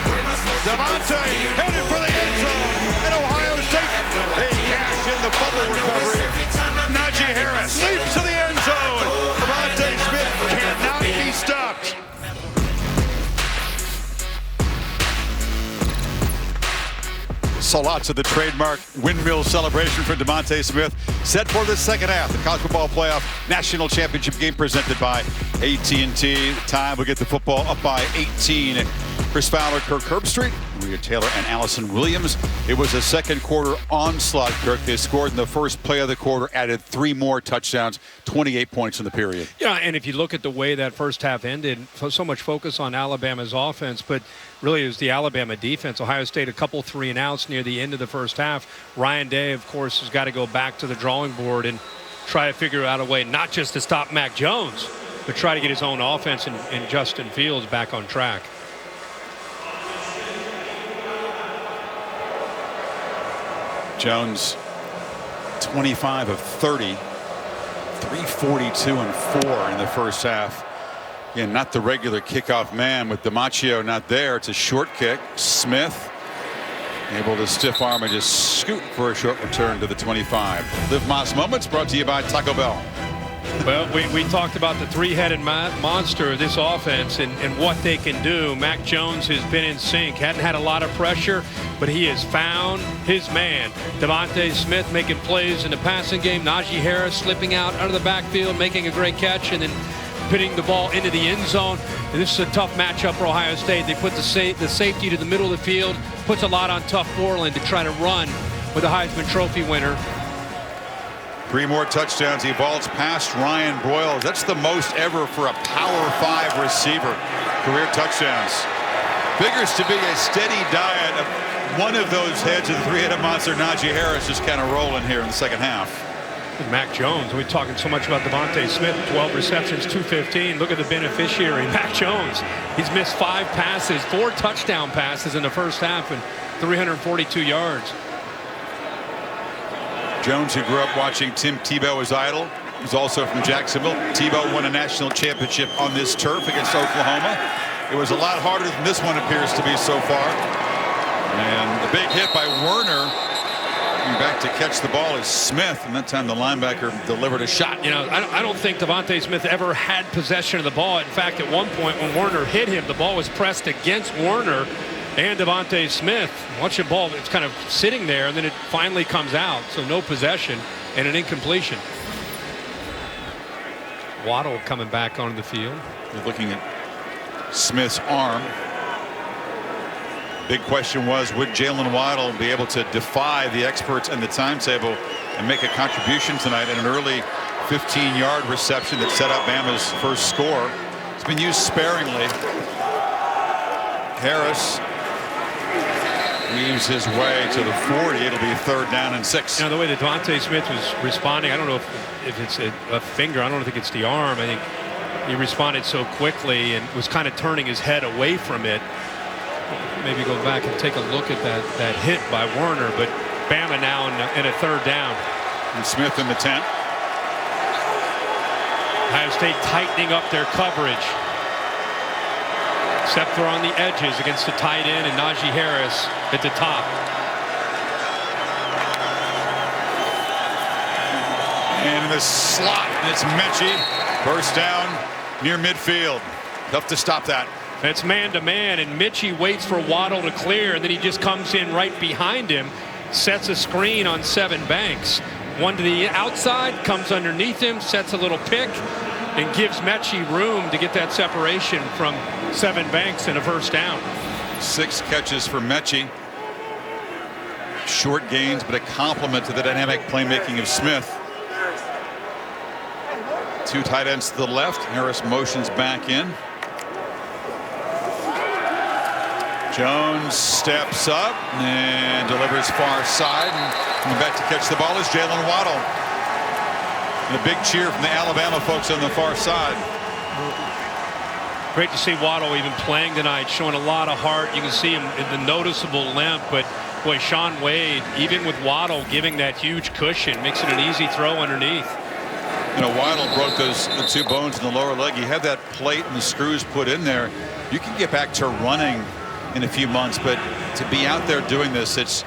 Devontae headed for the end zone, and Ohio State, they cash in the fumble recovery. Najee Harris leaps to the end zone. Devontae Smith cannot be stopped. So lots of the trademark windmill celebration for Devontae Smith set for the second half. The College Football Playoff National Championship game presented by AT&T. Time will get the football up by 18. Chris Fowler, Kirk Herbstreit, Maria Taylor, and Allison Williams. It was a second quarter onslaught, Kirk. They scored in the first play of the quarter, added 3 more touchdowns, 28 points in the period. Yeah, and if you look at the way that first half ended, so much focus on Alabama's offense, but really it was the Alabama defense. Ohio State a couple 3 and outs near the end of the first half. Ryan Day, of course, has got to go back to the drawing board and try to figure out a way not just to stop Mac Jones, but try to get his own offense and Justin Fields back on track. Jones, 25 of 30, 342 and 4 in the first half. Again, not the regular kickoff man with DiMaccio not there. It's a short kick. Smith able to stiff arm and just scoot for a short return to the 25. Live Moss Moments brought to you by Taco Bell. Well, we talked about the 3-headed monster of this offense and what they can do. Mac Jones has been in sync. Hadn't had a lot of pressure, but he has found his man. Devontae Smith making plays in the passing game. Najee Harris slipping out of the backfield, making a great catch, and then pitting the ball into the end zone. And this is a tough matchup for Ohio State. They put the safety to the middle of the field, puts a lot on Tough Borland to try to run with a Heisman Trophy winner. 3 more touchdowns. He vaults past Ryan Broyles. That's the most ever for a Power 5 receiver. Career touchdowns. Figures to be a steady diet of one of those heads of the 3-headed monster. Najee Harris just kind of rolling here in the second half. Mac Jones, we're talking so much about Devontae Smith, 12 receptions, 215. Look at the beneficiary, Mac Jones. He's missed 5 passes, 4 touchdown passes in the first half and 342 yards. Jones, who grew up watching Tim Tebow as idol, is also from Jacksonville. Tebow won a national championship on this turf against Oklahoma. It was a lot harder than this one appears to be so far. And the big hit by Werner. Coming back to catch the ball is Smith, and that time the linebacker delivered a shot. You know, I don't think Devontae Smith ever had possession of the ball. In fact, at one point when Werner hit him, the ball was pressed against Werner and Devontae Smith. Watch the ball, it's kind of sitting there, and then it finally comes out. So no possession and an incompletion. Waddle coming back onto the field. You're looking at Smith's arm. Big question was, would Jalen Waddle be able to defy the experts and the timetable and make a contribution tonight in an early 15-yard reception that set up Bama's first score? It's been used sparingly. Harris weaves his way to the 40. It'll be 3rd down and 6. You know, the way that Devontae Smith was responding, I don't know if it's a finger. I don't think it's the arm. I think he responded so quickly and was kind of turning his head away from it. Maybe go back and take a look at that hit by Werner, but Bama now in a 3rd down. And Smith in the 10. Ohio State tightening up their coverage. Except for on the edges against the tight end and Najee Harris at the top. And in the slot, it's Mechie. First down near midfield. Tough to stop that. It's man-to-man, and Mitchie waits for Waddle to clear, and then he just comes in right behind him, sets a screen on Sevyn Banks. One to the outside, comes underneath him, sets a little pick, and gives Mechie room to get that separation from Sevyn Banks and a first down. 6 catches for Mechie. Short gains, but a compliment to the dynamic playmaking of Smith. 2 tight ends to the left. Harris motions back in. Jones steps up and delivers far side, and coming back to catch the ball is Jalen Waddle. And a big cheer from the Alabama folks on the far side. Great to see Waddle even playing tonight, showing a lot of heart. You can see him in the noticeable limp, but boy, Shaun Wade, even with Waddle giving that huge cushion, makes it an easy throw underneath. You know, Waddle broke the 2 bones in the lower leg. You have that plate and the screws put in there. You can get back to running in a few months, but to be out there doing this,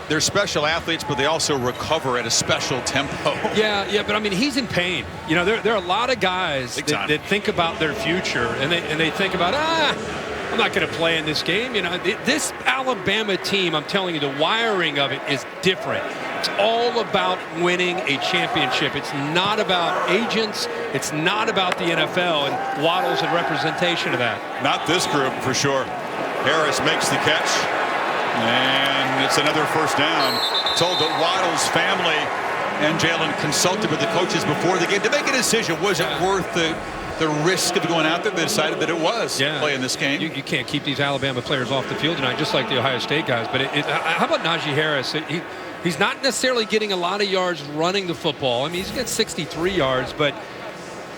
they're special athletes, but they also recover at a special tempo. Yeah, but I mean, he's in pain. You know, there are a lot of guys that think about their future, and they think about, I'm not going to play in this game. You know, this Alabama team, I'm telling you, the wiring of it is different. It's all about winning a championship. It's not about agents. It's not about the NFL, and Waddle's a representation of that. Not this group, for sure. Harris makes the catch, and it's another first down. Told that Waddle's family and Jalen consulted with the coaches before the game to make a decision. Was it worth the risk of going out there? They decided that it was to play in this game. You can't keep these Alabama players off the field tonight, just like the Ohio State guys. But how about Najee Harris? He's not necessarily getting a lot of yards running the football. I mean, he's got 63 yards, but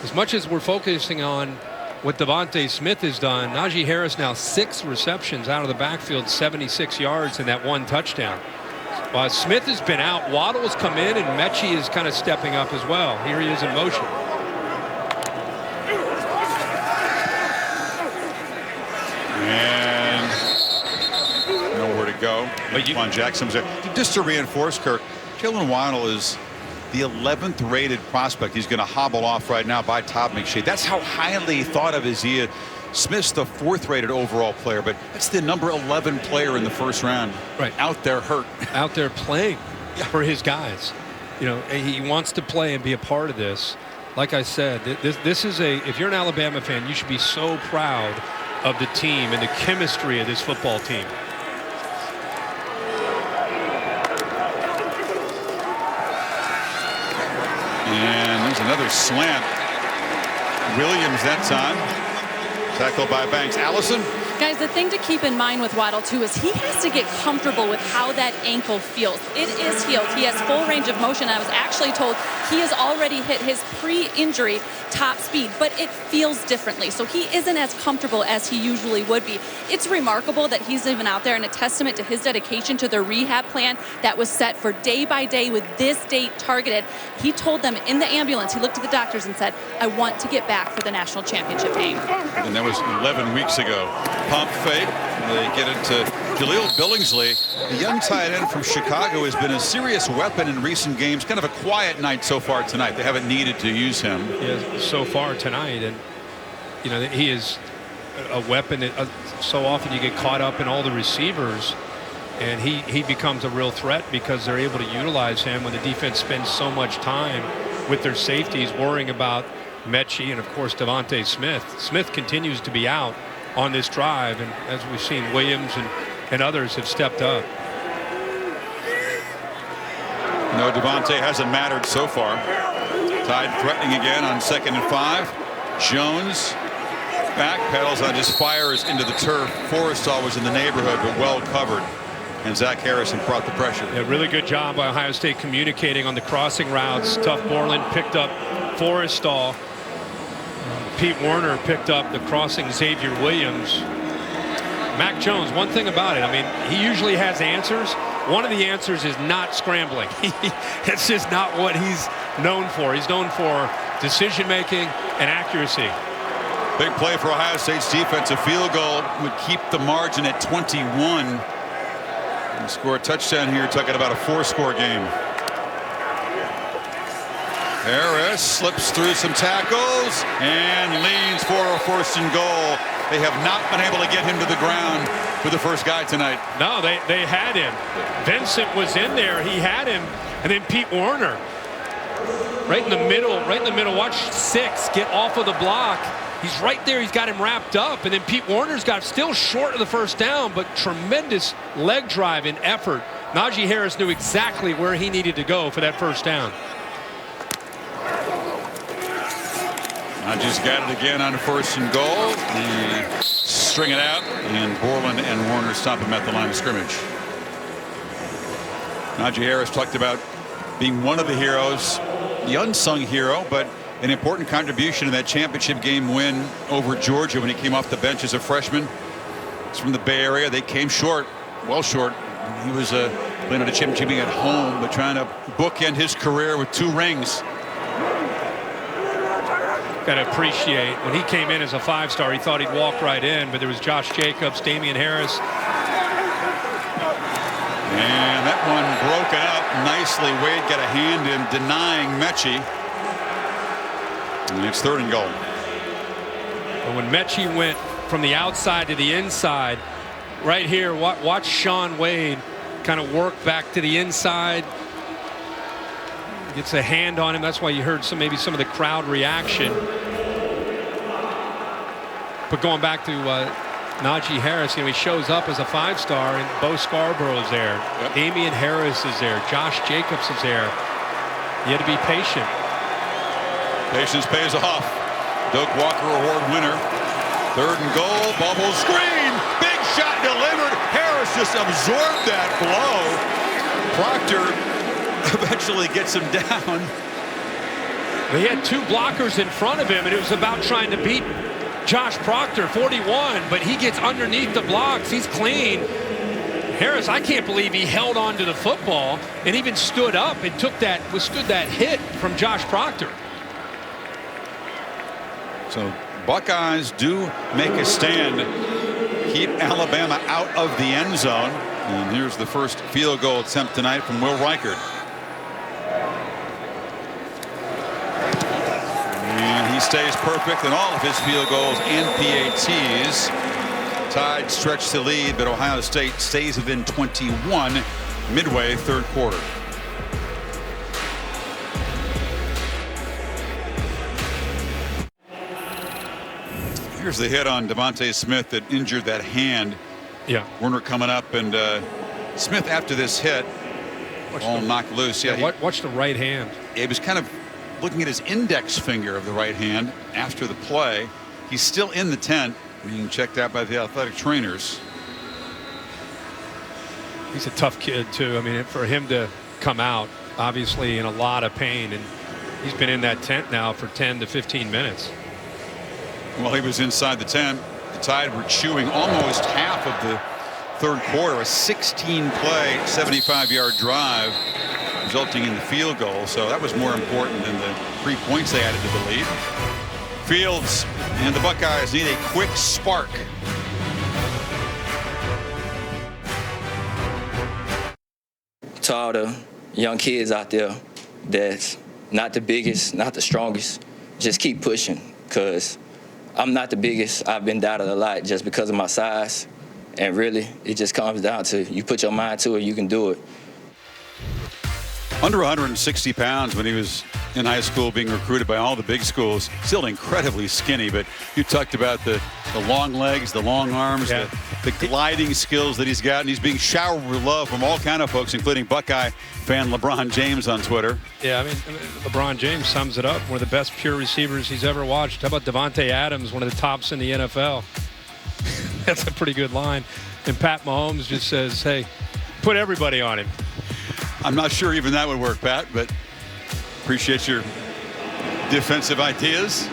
as much as we're focusing on what Devontae Smith has done, Najee Harris now 6 receptions out of the backfield, 76 yards, and that 1 touchdown. While Smith has been out, Waddle has come in, and Mechie is kind of stepping up as well. Here he is in motion. And nowhere to go. Quan Jackson's there. Just to reinforce, Kirk, Jalen Waddle is the 11th rated prospect. He's going to hobble off right now by Todd McShay. That's how highly thought of is he. Smith's the 4th rated overall player, but that's the number 11 player in the first round. Right. Out there hurt. Out there playing for his guys. You know, he wants to play and be a part of this. Like I said, this is if you're an Alabama fan, you should be so proud of the team and the chemistry of this football team. And there's another slant. Williams that time. Tackled by Banks. Allison? Guys, the thing to keep in mind with Waddle, too, is he has to get comfortable with how that ankle feels. It is healed. He has full range of motion. I was actually told he has already hit his pre-injury top speed, but it feels differently. So he isn't as comfortable as he usually would be. It's remarkable that he's even out there, and a testament to his dedication to the rehab plan that was set for day by day with this date targeted. He told them in the ambulance, he looked at the doctors and said, I want to get back for the national championship game. And that was 11 weeks ago. Pump fake. They get into Jaleel Billingsley. The young tight end from Chicago has been a serious weapon in recent games. Kind of a quiet night so far tonight. They haven't needed to use him. Yeah, so far tonight, and you know he is a weapon that so often you get caught up in all the receivers, and he becomes a real threat because they're able to utilize him when the defense spends so much time with their safeties worrying about Mechie and of course Devontae Smith. Smith continues to be out on this drive, and as we've seen, Williams and others have stepped up. No, Devontae hasn't mattered so far. Tide threatening again on 2nd and 5. Jones backpedals and just fires into the turf. Forrestal was in the neighborhood, but well covered. And Zach Harrison brought the pressure. Yeah, really good job by Ohio State communicating on the crossing routes. Tough Borland picked up Forrestal. Pete Werner picked up the crossing Xavier Williams. Mac Jones, one thing about it, I mean, he usually has answers. One of the answers is not scrambling. It's just not what he's known for. He's known for decision-making and accuracy. Big play for Ohio State's defense. A field goal would keep the margin at 21. And score a touchdown here, talking about a 4-score game. Harris slips through some tackles and leans for a 1st and goal. They have not been able to get him to the ground with the first guy tonight. No, they had him. Vincent was in there. He had him. And then Pete Werner. Right in the middle. Watch 6 get off of the block. He's right there. He's got him wrapped up. And then Pete Werner's got still short of the first down, but tremendous leg drive and effort. Najee Harris knew exactly where he needed to go for that first down. Najee's got it again on 1st and goal. They string it out, and Borland and Warner stop him at the line of scrimmage. Najee Harris talked about being one of the heroes, the unsung hero, but an important contribution in that championship game win over Georgia when he came off the bench as a freshman. He's from the Bay Area. They came short, well short. He was playing at a championship game at home, but trying to bookend his career with 2 rings. Got to appreciate when he came in as a 5-star, he thought he'd walk right in, but there was Josh Jacobs, Damian Harris. And that one broken up nicely. Wade got a hand in denying Mechie. And it's 3rd and goal. And when Mechie went from the outside to the inside, right here, watch Sean Wade kind of work back to the inside. Gets a hand on him. That's why you heard maybe some of the crowd reaction. But going back to Najee Harris, he shows up as a 5-star, and Bo Scarborough's there. Yep. Damian Harris is there. Josh Jacobs is there. You had to be patient. Patience pays off. Doak Walker Award winner. 3rd and goal. Bubble screen. Big shot delivered. Harris just absorbed that blow. Proctor eventually gets him down. He had 2 blockers in front of him, and it was about trying to beat Josh Proctor, 41, but he gets underneath the blocks. He's clean. Harris, I can't believe he held on to the football and even stood up and withstood that hit from Josh Proctor. So Buckeyes do make a stand, keep Alabama out of the end zone. And here's the first field goal attempt tonight from Will Reichard. And he stays perfect in all of his field goals and PATs. Tide stretched the lead, but Ohio State stays within 21 midway 3rd quarter. Here's the hit on Devontae Smith that injured that hand. Yeah. Werner coming up, and Smith after this hit, all knocked loose. Yeah. Watch the right hand. He was kind of looking at his index finger of the right hand after the play. He's still in the tent, being checked out by the athletic trainers. He's a tough kid too. I mean, for him to come out obviously in a lot of pain, and he's been in that tent now for 10 to 15 minutes. Well, he was inside the tent. The Tide were chewing almost half of the 3rd quarter, a 16-play 75-yard drive resulting in the field goal. So that was more important than the 3 points they added to the lead. Fields and the Buckeyes need a quick spark. To all the young kids out there that's not the biggest, not the strongest, just keep pushing, because I'm not the biggest. I've been doubted a lot just because of my size. And really, it just comes down to you put your mind to it, you can do it. Under 160 pounds when he was in high school, being recruited by all the big schools. Still incredibly skinny, but you talked about the long legs, the long arms, yeah, the gliding skills that he's got, and he's being showered with love from all kind of folks, including Buckeye fan LeBron James on Twitter. Yeah, I mean, LeBron James sums it up. One of the best pure receivers he's ever watched. How about Devontae Adams, one of the tops in the NFL? That's a pretty good line. And Pat Mahomes just says, hey, put everybody on him. I'm not sure even that would work, Pat, but appreciate your defensive ideas.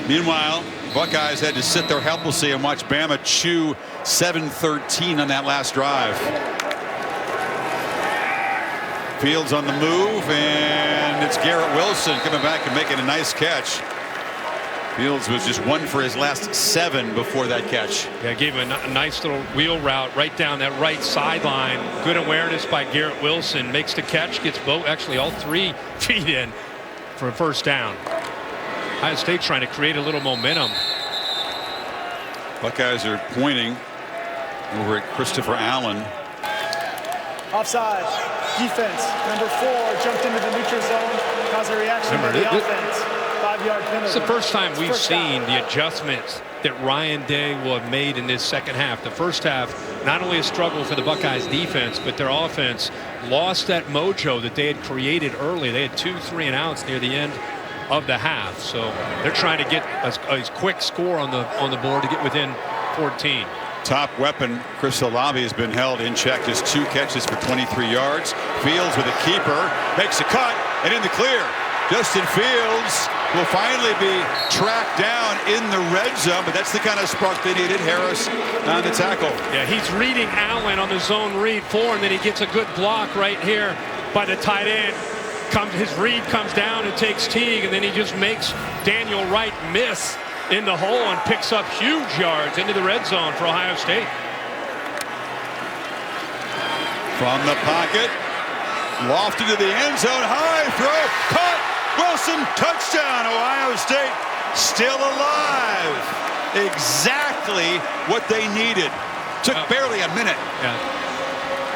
Meanwhile, Buckeyes had to sit there helplessly and watch Bama chew 7-13 on that last drive. Fields on the move, and it's Garrett Wilson coming back and making a nice catch. Fields was just 1 for his last 7 before that catch. Yeah, gave him a nice little wheel route right down that right sideline. Good awareness by Garrett Wilson. Makes the catch, gets both, actually all 3 feet in. for a first down. Ohio State trying to create a little momentum. Buckeyes are pointing over at Christopher Allen. Offside. Defense. Number 4 jumped into the neutral zone. Caused a reaction by the offense. 5-yard penalty. It's the first time we've seen the adjustments that Ryan Day will have made in this second half. The first half, not only a struggle for the Buckeyes defense, but their offense lost that mojo that they had created early. They had 2 3-and-outs near the end of the half. So they're trying to get a quick score on the board to get within 14. Top weapon Chris Olave has been held in check. Just 2 catches for 23 yards. Fields with a keeper, makes a cut, and in the clear. Justin Fields will finally be tracked down in the red zone, but that's the kind of spark they needed. Harris on the tackle. Yeah, he's reading Allen on the zone read 4, and then he gets a good block right here by the tight end. His read comes down and takes Teague, and then he just makes Daniel Wright miss in the hole and picks up huge yards into the red zone for Ohio State. From the pocket, lofted to the end zone, high throw, caught, Wilson, touchdown, Ohio State still alive. Exactly what they needed. Took barely a minute. Yeah.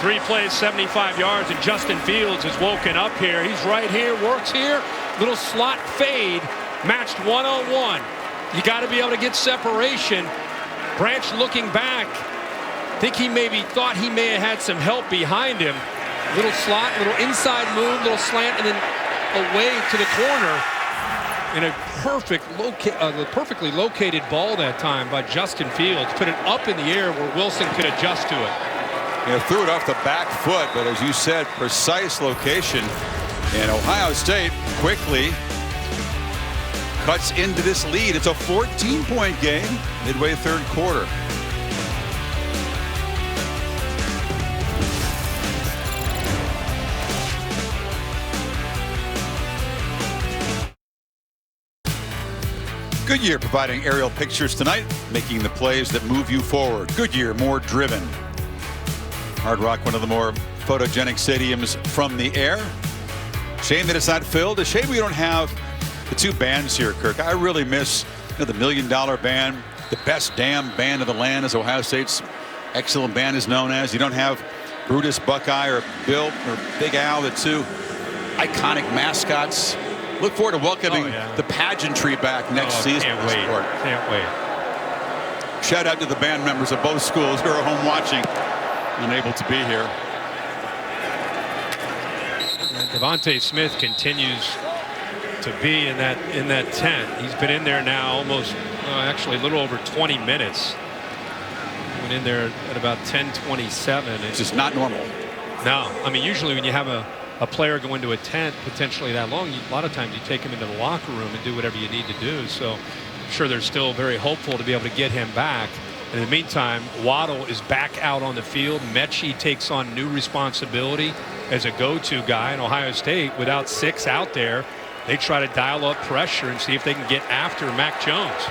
3 plays, 75 yards, and Justin Fields is woken up here. He's right here, works here, little slot fade, matched 1-on-1. You got to be able to get separation. Branch looking back. Think he maybe thought he may have had some help behind him. Little slot, little inside move, little slant, and then away to the corner. In a perfectly located ball that time by Justin Fields. Put it up in the air where Wilson could adjust to it. Threw it off the back foot, but as you said, precise location. And Ohio State quickly cuts into this lead. It's a 14-point game, midway third quarter. Goodyear providing aerial pictures tonight, making the plays that move you forward. Goodyear, more driven. Hard Rock, one of the more photogenic stadiums from the air. Shame that it's not filled. A shame we don't have the 2 bands here, Kirk. I really miss the $1 Million Band, the best damn band of the land, as Ohio State's excellent band is known as. You don't have Brutus Buckeye or Bill or Big Al, the 2 iconic mascots. Look forward to welcoming the pageantry back next season. Can't wait. Can't wait. Shout out to the band members of both schools who are home watching, unable to be here. Devontae Smith continues to be in that tent. He's been in there now almost, actually a little over 20 minutes. Went in there at about 10:27. It's just not normal. No, I mean usually when you have a player go into a tent potentially that long, a lot of times you take him into the locker room and do whatever you need to do. So I'm sure they're still very hopeful to be able to get him back. In the meantime, Waddle is back out on the field. Mechie takes on new responsibility as a go-to guy in Ohio State. Without 6 out there, they try to dial up pressure and see if they can get after Mac Jones.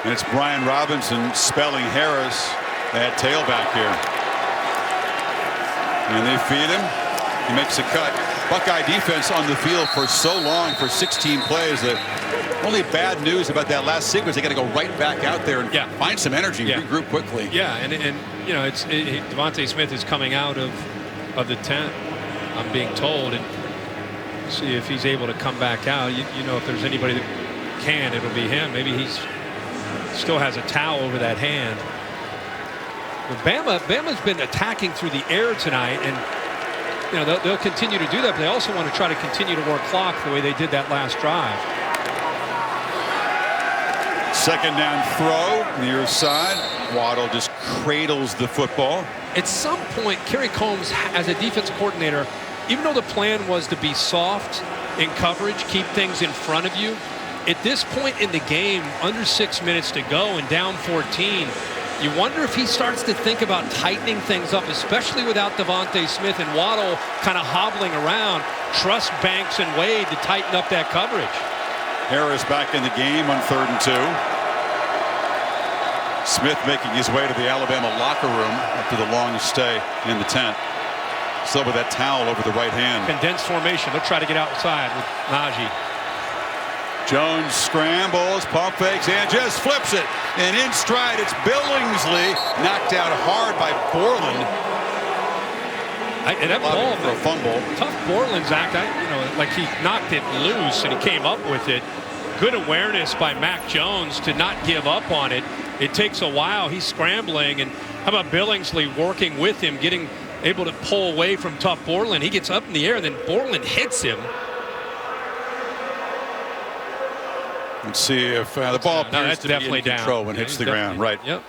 And it's Brian Robinson spelling Harris at tailback here. And they feed him. He makes a cut. Buckeye defense on the field for so long, for 16 plays. The only bad news about that last sequence, they got to go right back out there and find some energy, regroup quickly. Yeah, and you know, Devontae Smith is coming out of the tent, I'm being told, and see if he's able to come back out. You know, if there's anybody that can, it'll be him. Maybe he's still has a towel over that hand. But Bama's been attacking through the air tonight, and you know they'll continue to do that. But they also want to try to continue to work clock the way they did that last drive. Second down throw near side. Waddle just cradles the football. At some point, Kerry Combs, as a defense coordinator, even though the plan was to be soft in coverage, keep things in front of you, at this point in the game, under 6 minutes to go and down 14, you wonder if he starts to think about tightening things up, especially without Devontae Smith and Waddle kind of hobbling around. Trust Banks and Wade to tighten up that coverage. Harris back in the game on 3rd and 2. Smith making his way to the Alabama locker room after the long stay in the tent. Still with that towel over the right hand. Condensed formation. They'll try to get outside with Najee. Jones scrambles, pump fakes, and just flips it. And in stride, it's Billingsley, knocked out hard by Borland. And that ball for a fumble. Tough Borland's act. Like he knocked it loose and he came up with it. Good awareness by Mac Jones to not give up on it. It takes a while. He's scrambling, and how about Billingsley working with him, able to pull away from tough Borland. He gets up in the air, and then Borland hits him. Let's see if the ball appears to be in control when it hits the ground. Right. Yep.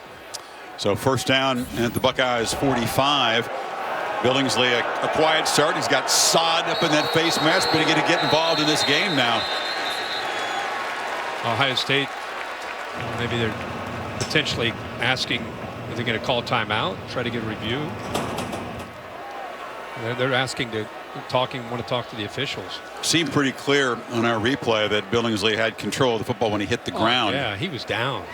So first down at the Buckeyes 45. Billingsley, a quiet start. He's got sod up in that face mask, but he's going to get involved in this game now. Ohio State, maybe they're potentially asking, are they going to call timeout, try to get a review? They're asking want to talk to the officials. Seemed pretty clear on our replay that Billingsley had control of the football when he hit the ground. Yeah, he was down.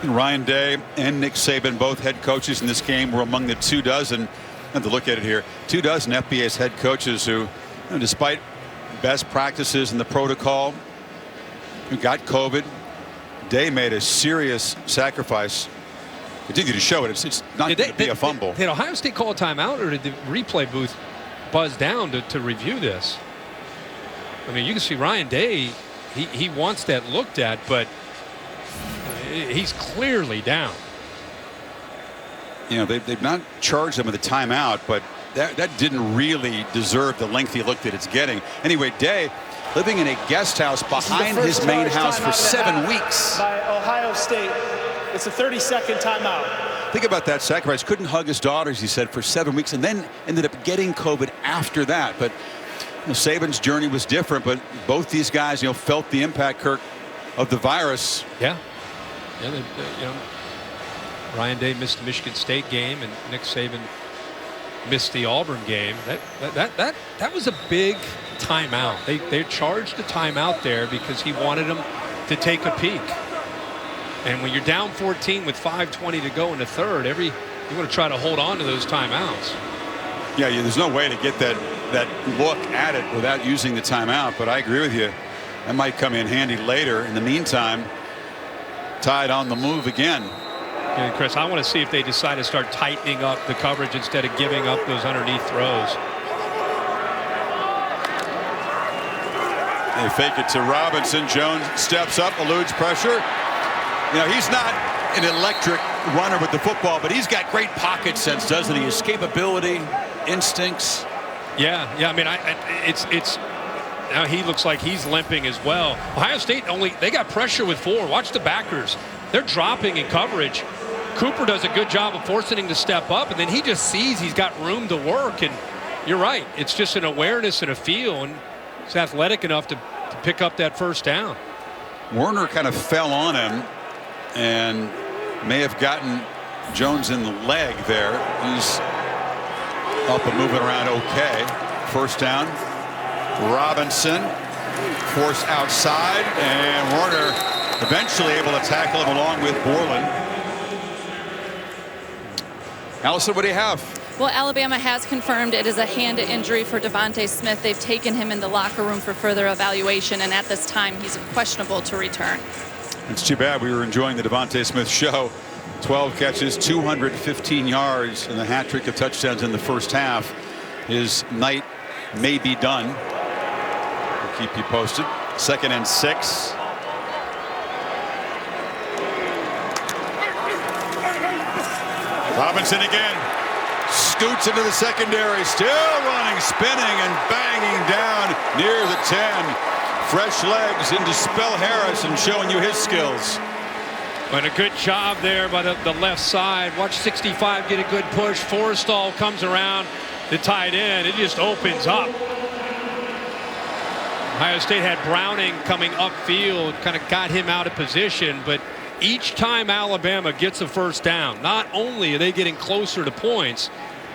And Ryan Day and Nick Saban, both head coaches in this game, were among the 24, I have to look at it here, 24 FBS head coaches who, despite best practices and the protocol, who got COVID. Day made a serious sacrifice. Continue to show it. It's not going to be a fumble. Did Ohio State call a timeout, or did the replay booth buzz down to review this? I mean, you can see Ryan Day, he wants that looked at, but he's clearly down. They've not charged him with a timeout, but that didn't really deserve the lengthy look that it's getting. Anyway, Day living in a guest house behind his main house for 7 weeks. By Ohio State. It's a 30-second timeout. Think about that sacrifice. Couldn't hug his daughters, he said, for 7 weeks, and then ended up getting COVID after that. But Saban's journey was different, but both these guys, felt the impact, Kirk, of the virus. Yeah. Ryan Day missed the Michigan State game, and Nick Saban missed the Auburn game. That was a big timeout. They charged a timeout there because he wanted them to take a peek. And when you're down 14 with 5:20 to go in the third, you want to try to hold on to those timeouts. Yeah, there's no way to get that look at it without using the timeout. But I agree with you. That might come in handy later. In the meantime, Tide on the move again. And Chris, I want to see if they decide to start tightening up the coverage instead of giving up those underneath throws. They fake it to Robinson. Jones steps up, eludes pressure. He's not an electric runner with the football, but he's got great pocket sense, doesn't he? Escapability, instincts. Yeah. I mean, it's now he looks like he's limping as well. Ohio State they got pressure with 4. Watch the backers. They're dropping in coverage. Cooper does a good job of forcing him to step up, and then he just sees he's got room to work. And you're right. It's just an awareness and a feel, and he's athletic enough to pick up that first down. Warner kind of fell on him and may have gotten Jones in the leg there. He's up and moving around okay. First down. Robinson forced outside, and Warner eventually able to tackle him along with Borland. Allison, what do you have? Well, Alabama has confirmed it is a hand injury for Devontae Smith. They've taken him in the locker room for further evaluation, and at this time he's questionable to return. It's too bad. We were enjoying the Devontae Smith show. 12 catches, 215 yards, and a hat trick of touchdowns in the first half. His night may be done. We'll keep you posted. 2nd and 6. Robinson again. Scoots into the secondary. Still running, spinning, and banging down near the 10. Fresh legs into Spell Harris and showing you his skills. But a good job there by the left side. Watch 65 get a good push. Forrestall comes around the tight end. It just opens up. Ohio State had Browning coming upfield, kind of got him out of position, but each time Alabama gets a first down, not only are they getting closer to points,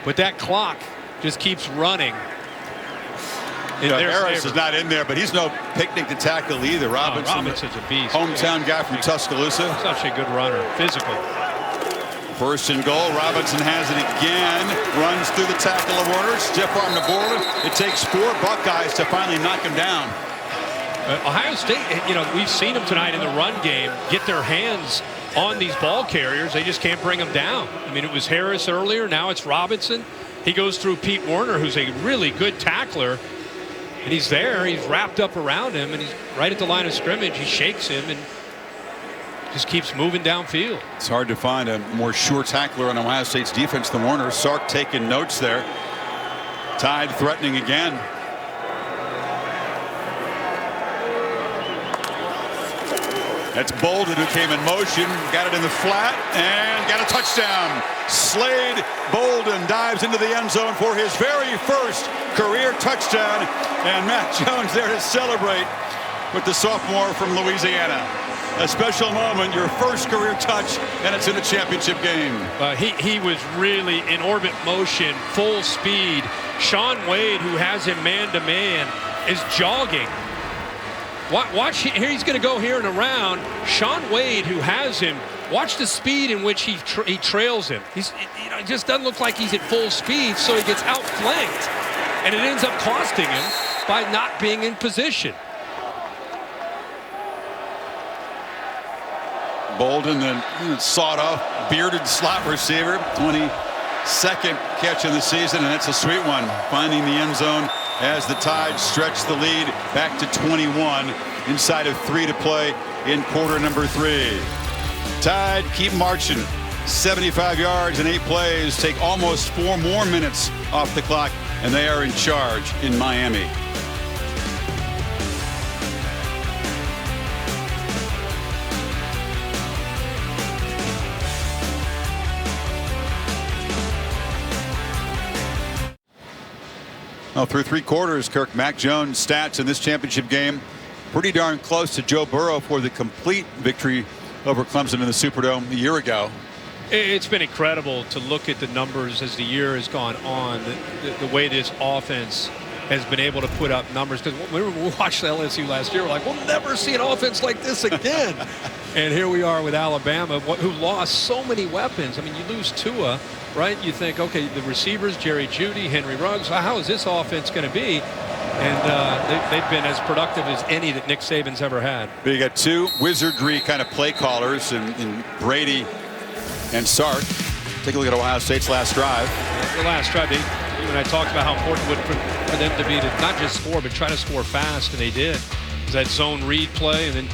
but that clock just keeps running. Harris is not in there, but he's no picnic to tackle either. Robinson's a beast. Hometown guy from Tuscaloosa. Such a good runner, physical. First and goal. Robinson has it again. Runs through the tackle of Warner. Stiff arm to Borland. It takes 4 Buckeyes to finally knock him down. Ohio State, we've seen them tonight in the run game get their hands on these ball carriers. They just can't bring them down. I mean, it was Harris earlier. Now it's Robinson. He goes through Pete Werner, who's a really good tackler. And he's there. He's wrapped up around him. And he's right at the line of scrimmage. He shakes him and just keeps moving downfield. It's hard to find a more sure tackler on Ohio State's defense than Werner. Sark taking notes there. Tide threatening again. That's Bolden, who came in motion, got it in the flat, and got a touchdown. Slade Bolden dives into the end zone for his very first career touchdown, and Matt Jones there to celebrate with the sophomore from Louisiana. A special moment, your first career touch, and it's in a championship game. He was really in orbit motion, full speed. Sean Wade, who has him man-to-man, is jogging. Watch here, he's going to go here and around. Sean Wade, who has him, watch the speed in which he trails him. It just doesn't look like he's at full speed, so he gets outflanked, and it ends up costing him by not being in position. Bolden, then sawed off, bearded slot receiver, 22nd catch of the season, and it's a sweet one, finding the end zone as the Tide stretch the lead back to 21 inside of 3 to play in quarter number 3. Tide keep marching. 75 yards in 8 plays, take almost 4 more minutes off the clock, and they are in charge in Miami. Well, through 3 quarters, Kirk, Mac Jones' stats in this championship game pretty darn close to Joe Burrow for the complete victory over Clemson in the Superdome a year ago. It's been incredible to look at the numbers as the year has gone on, the way this offense has been able to put up numbers. Because when we watched LSU last year, we're like, we'll never see an offense like this again. And here we are with Alabama, who lost so many weapons. I mean, you lose Tua, right? You think, okay, the receivers, Jerry Jeudy, Henry Ruggs, how is this offense going to be? And they've been as productive as any that Nick Saban's ever had. But you got 2 wizardry kind of play callers in Brady and Sark. Take a look at Ohio State's last drive. The last drive, when I talked about how important it would for them to be to not just score, but try to score fast, and they did. It was that zone read play, and then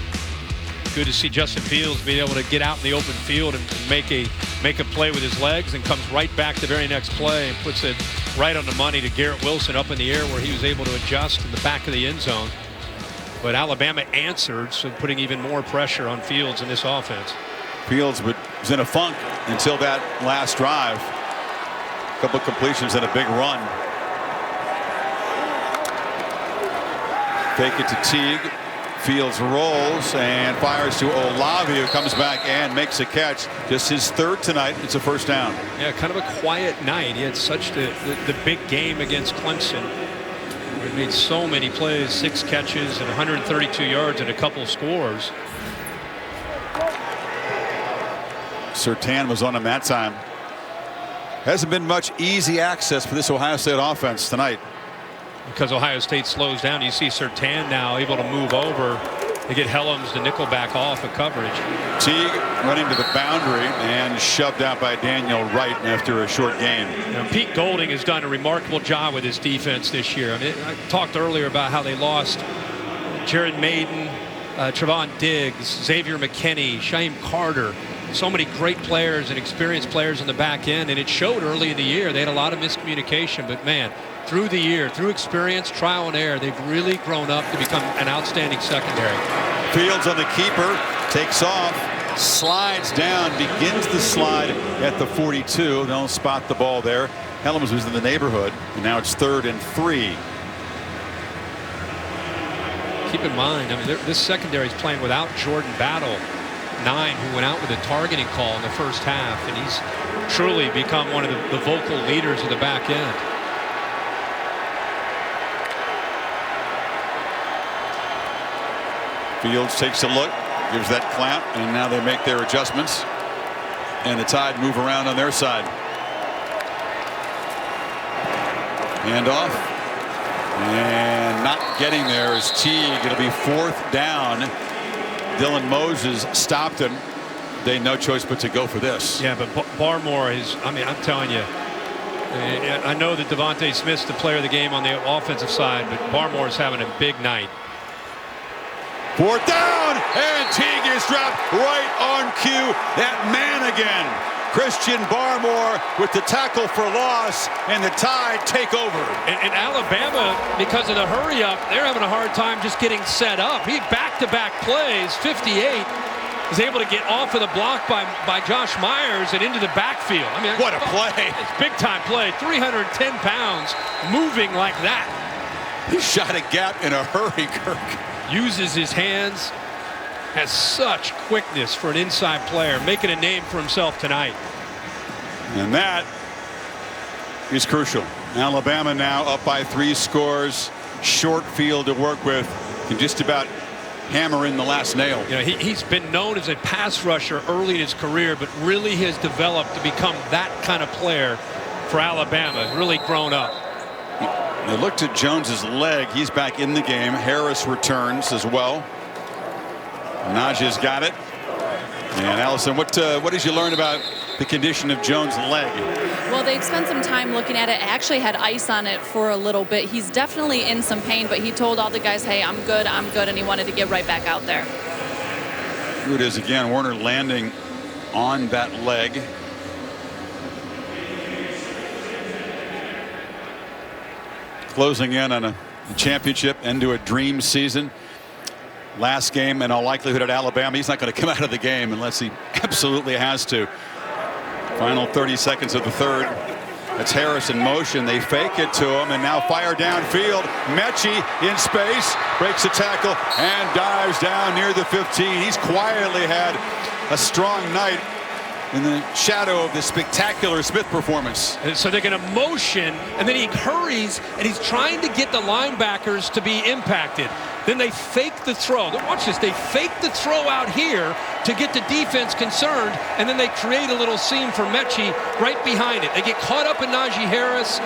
good to see Justin Fields being able to get out in the open field and make a play with his legs, and comes right back the very next play and puts it right on the money to Garrett Wilson up in the air, where he was able to adjust in the back of the end zone. But Alabama answered, so putting even more pressure on Fields in this offense. Fields was in a funk until that last drive. A couple of completions and a big run. Fake it to Teague. Fields rolls and fires to Olavi, who comes back and makes a catch. Just his 3rd tonight. It's a first down. Yeah, kind of a quiet night. He had such the big game against Clemson. He made so many plays, 6 catches and 132 yards and a couple of scores. Surtain was on him that time. Hasn't been much easy access for this Ohio State offense tonight. Because Ohio State slows down, you see Surtain now able to move over to get Helms to nickel back off of coverage. Teague running to the boundary and shoved out by Daniel Wright after a short gain. Pete Golding has done a remarkable job with his defense this year. I mean, I talked earlier about how they lost Jared Maiden, Trevon Diggs, Xavier McKinney, Shaheem Carter. So many great players and experienced players in the back end, and it showed early in the year. They had a lot of miscommunication, but man, through the year, through experience, trial and error, they've really grown up to become an outstanding secondary. Fields on the keeper, takes off, slides down, begins the slide at the 42. They'll spot the ball there. Helms was in the neighborhood, and now it's 3rd and 3. Keep in mind, I mean, this secondary is playing without Jordan Battle, 9, who went out with a targeting call in the first half, and he's truly become one of the vocal leaders of the back end. Fields takes a look, gives that clamp, and now they make their adjustments. and the Tide move around on their side. Handoff. And not getting there is Teague. It'll be 4th down. Dylan Moses stopped him. They had no choice but to go for this. Yeah, but Barmore is, I mean, I'm telling you, I know that Devontae Smith's the player of the game on the offensive side, but Barmore is having a big night. 4th down, and Teague is dropped right on cue. That man again. Christian Barmore with the tackle for loss, and the Tide take over. And Alabama, because of the hurry up, they're having a hard time just getting set up. He back-to-back plays, 58. Is able to get off of the block by Josh Myers and into the backfield. I mean, what a play. It's big-time play. 310 pounds moving like that. He shot a gap in a hurry, Kirk. Uses his hands. Has such quickness for an inside player. Making a name for himself tonight. And that is crucial. Alabama now up by 3 scores. Short field to work with. Can just about hammer in the last nail. You know, he's been known as a pass rusher early in his career, but really has developed to become that kind of player for Alabama. Really grown up. They looked at Jones's leg. He's back in the game. Harris returns as well. Najee's got it. And Allison, what did you learn about the condition of Jones' leg? Well, they'd spent some time looking at it. Actually had ice on it for a little bit. He's definitely in some pain, but he told all the guys, hey, I'm good, and he wanted to get right back out there. Here it is again. Warner landing on that leg. Closing in on a championship, into a dream season. Last game, in all likelihood, at Alabama. He's not going to come out of the game unless he absolutely has to. Final 30 seconds of the third. That's Harris in motion. They fake it to him, and now fire downfield. Mechie in space, breaks a tackle, and dives down near the 15. He's quietly had a strong night in the shadow of the spectacular Smith performance. And so they're going to motion, and then he hurries, and he's trying to get the linebackers to be impacted. Then they fake the throw. Watch this. They fake the throw out here to get the defense concerned, and then they create a little seam for Mechie right behind it. They get caught up in Najee Harris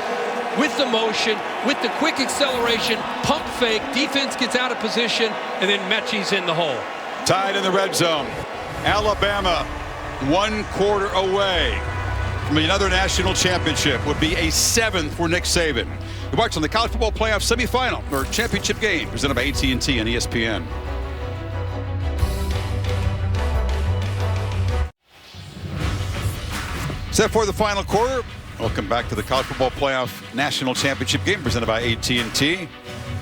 with the motion, with the quick acceleration, pump fake, defense gets out of position, and then Mechie's in the hole. Tied in the red zone. Alabama 1 quarter away from another national championship. Would be a 7th for Nick Saban. You're watching the College Football Playoff semifinal or championship game presented by AT&T and ESPN. Set for the final quarter. Welcome back to the College Football Playoff national championship game presented by AT&T.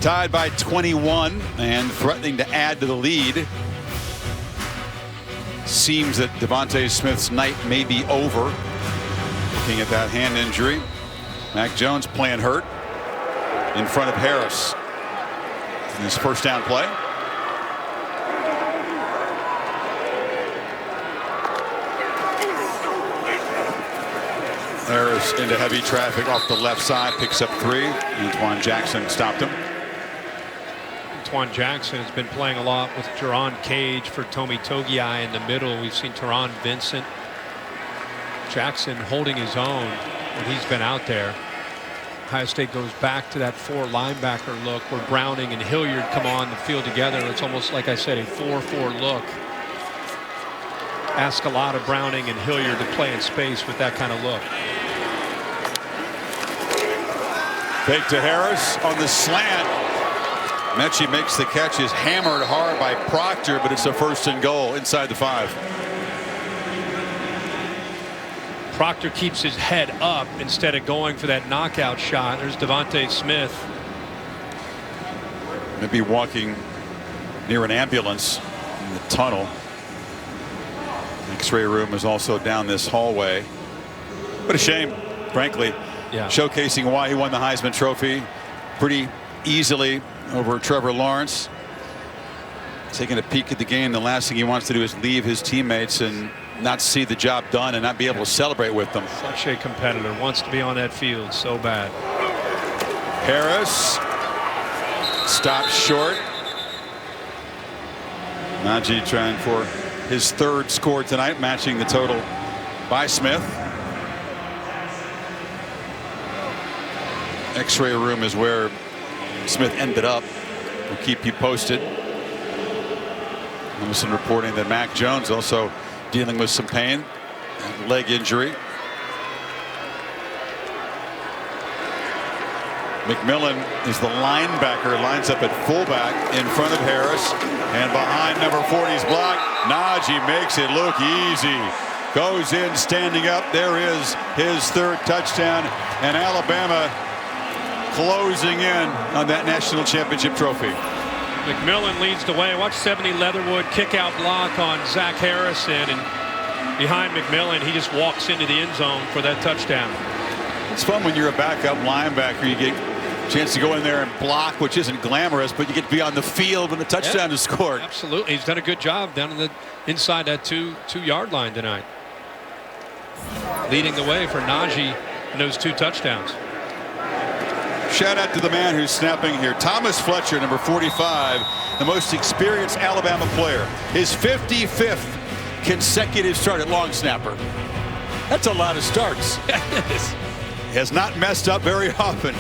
Tied by 21 and threatening to add to the lead. Seems that Devontae Smith's night may be over. Looking at that hand injury. Mac Jones playing hurt in front of Harris in his first down play. Harris into heavy traffic off the left side, picks up 3. Antoine Jackson stopped him. Antoine Jackson has been playing a lot with Jerron Cage for Tomi Togiai in the middle. We've seen Teron Vincent. Jackson holding his own when he's been out there. Ohio State goes back to that 4 linebacker look where Browning and Hilliard come on the field together. It's almost, like I said, a 4-4 look. Ask a lot of Browning and Hilliard to play in space with that kind of look. Fake to Harris on the slant. Mechie makes the catch, is hammered hard by Proctor, but it's a 1st and goal inside the 5. Proctor keeps his head up instead of going for that knockout shot. There's Devontae Smith. Maybe walking near an ambulance in the tunnel. X-ray room is also down this hallway. What a shame, frankly. Yeah. Showcasing why he won the Heisman Trophy pretty easily over Trevor Lawrence. Taking a peek at the game, the last thing he wants to do is leave his teammates and not see the job done and not be able to celebrate with them. Such a competitor, wants to be on that field so bad. Harris stopped short. Najee trying for his 3rd score tonight, matching the total by Smith. X-ray room is where Smith ended up. We'll keep you posted. Wilson reporting that Mac Jones also dealing with some pain and leg injury. McMillan is the linebacker, lines up at fullback in front of Harris, and behind number 40's block. Najee makes it look easy. Goes in standing up. There is his third touchdown, and Alabama closing in on that national championship trophy. McMillan leads the way. Watch 70 Leatherwood kick out block on Zach Harrison, and behind McMillan, he just walks into the end zone for that touchdown. It's fun when you're a backup linebacker. You get a chance to go in there and block, which isn't glamorous, but you get to be on the field when the touchdown is scored. Absolutely. He's done a good job down in the inside that two-yard line tonight. Leading the way for Najee in those 2 touchdowns. Shout out to the man who's snapping here. Thomas Fletcher, number 45, the most experienced Alabama player. His 55th consecutive start at long snapper. That's a lot of starts. He has not messed up very often.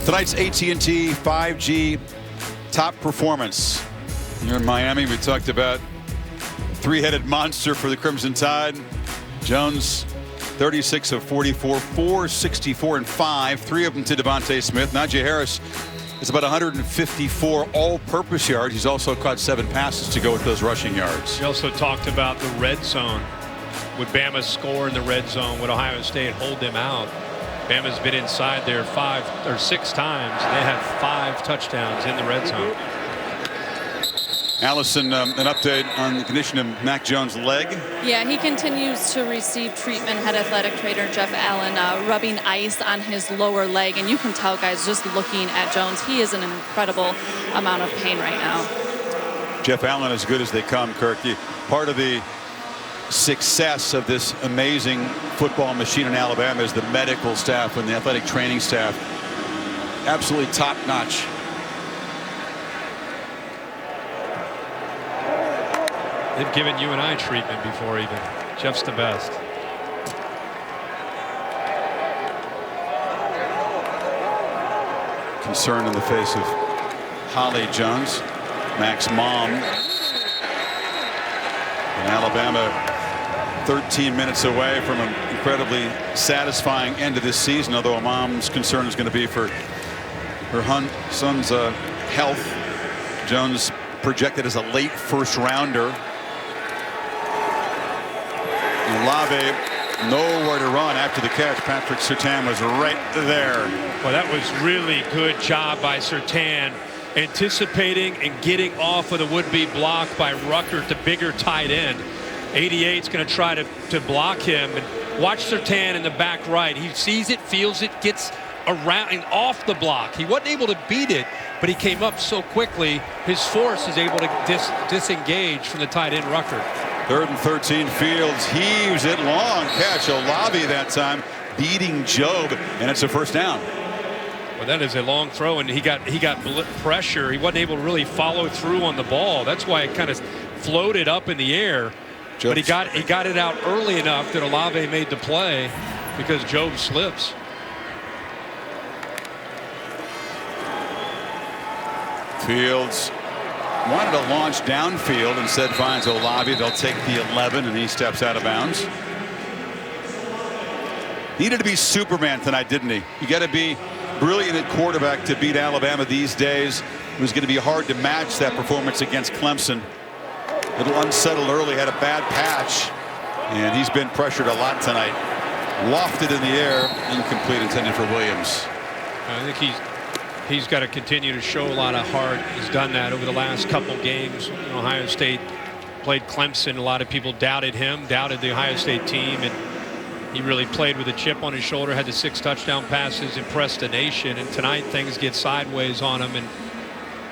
Tonight's AT&T 5G top performance. Here in Miami, we talked about three-headed monster for the Crimson Tide. Jones, 36 of 44, 464 and 5, 3 of them to Devontae Smith. Najee Harris is about 154 all-purpose yards. He's also caught 7 passes to go with those rushing yards. We also talked about the red zone. Would Bama score in the red zone? Would Ohio State hold them out? Bama's been inside there 5 or 6 times. They have 5 touchdowns in the red zone. Allison, an update on the condition of Mac Jones' leg. Yeah, he continues to receive treatment. Head athletic trainer Jeff Allen rubbing ice on his lower leg. And you can tell, guys, just looking at Jones, he is in an incredible amount of pain right now. Jeff Allen, as good as they come, Kirk. Part of the success of this amazing football machine in Alabama is the medical staff and the athletic training staff. Absolutely top-notch. They've given you and I treatment before even. Jeff's the best. Concern in the face of Holly Jones, Mac's mom. And Alabama 13 minutes away from an incredibly satisfying end of this season, although a mom's concern is going to be for her son's health. Jones projected as a late first rounder. Olave nowhere to run after the catch. Patrick Surtain was right there. Well, that was really good job by Surtain, anticipating and getting off of the would-be block by Rucker, the bigger tight end. 88's going to try to block him, and watch Surtain in the back right. He sees it, feels it, gets around and off the block. He wasn't able to beat it, but he came up so quickly. His force is able to disengage from the tight end Rucker. 3rd and 13. Fields heaves it long. Catch Olave that time, beating Job, and it's a first down. Well, that is a long throw, and he got pressure. He wasn't able to really follow through on the ball. That's why it kind of floated up in the air. But he got it out early enough that Olave made the play because Job slips. Fields wanted to launch downfield, instead finds Olave. They'll take the 11, and he steps out of bounds. Needed to be Superman tonight, didn't he? You got to be brilliant at quarterback to beat Alabama these days. It was going to be hard to match that performance against Clemson. A little unsettled early, had a bad patch, and he's been pressured a lot tonight. Lofted in the air, incomplete, intended for Williams. I think he's got to continue to show a lot of heart. He's done that over the last couple games. Ohio State played Clemson. A lot of people doubted him, doubted the Ohio State team, and he really played with a chip on his shoulder, had the 6 touchdown passes, impressed the nation, and tonight things get sideways on him, and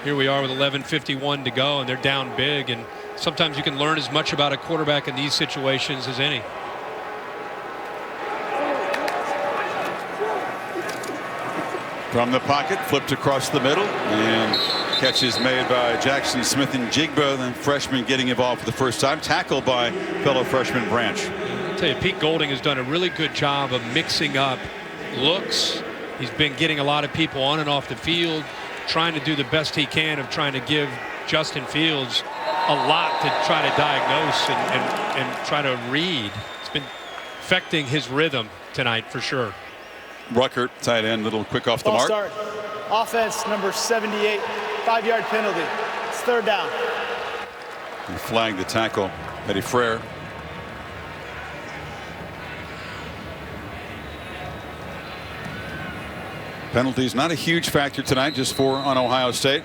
here we are with 11:51 to go, and they're down big, and sometimes you can learn as much about a quarterback in these situations as any. From the pocket, flipped across the middle, and catch is made by Jackson Smith-Njigba, then freshman getting involved for the first time, tackled by fellow freshman Branch. I'll tell you, Pete Golding has done a really good job of mixing up looks. He's been getting a lot of people on and off the field, trying to do the best he can of trying to give Justin Fields a lot to try to diagnose and try to read. It's been affecting his rhythm tonight for sure. Ruckert, tight end, little quick off the Ball mark. Start. Offense number 78, 5-yard penalty. It's third down. He flagged the tackle, Eddie Frere. Penalties not a huge factor tonight, just 4 on Ohio State.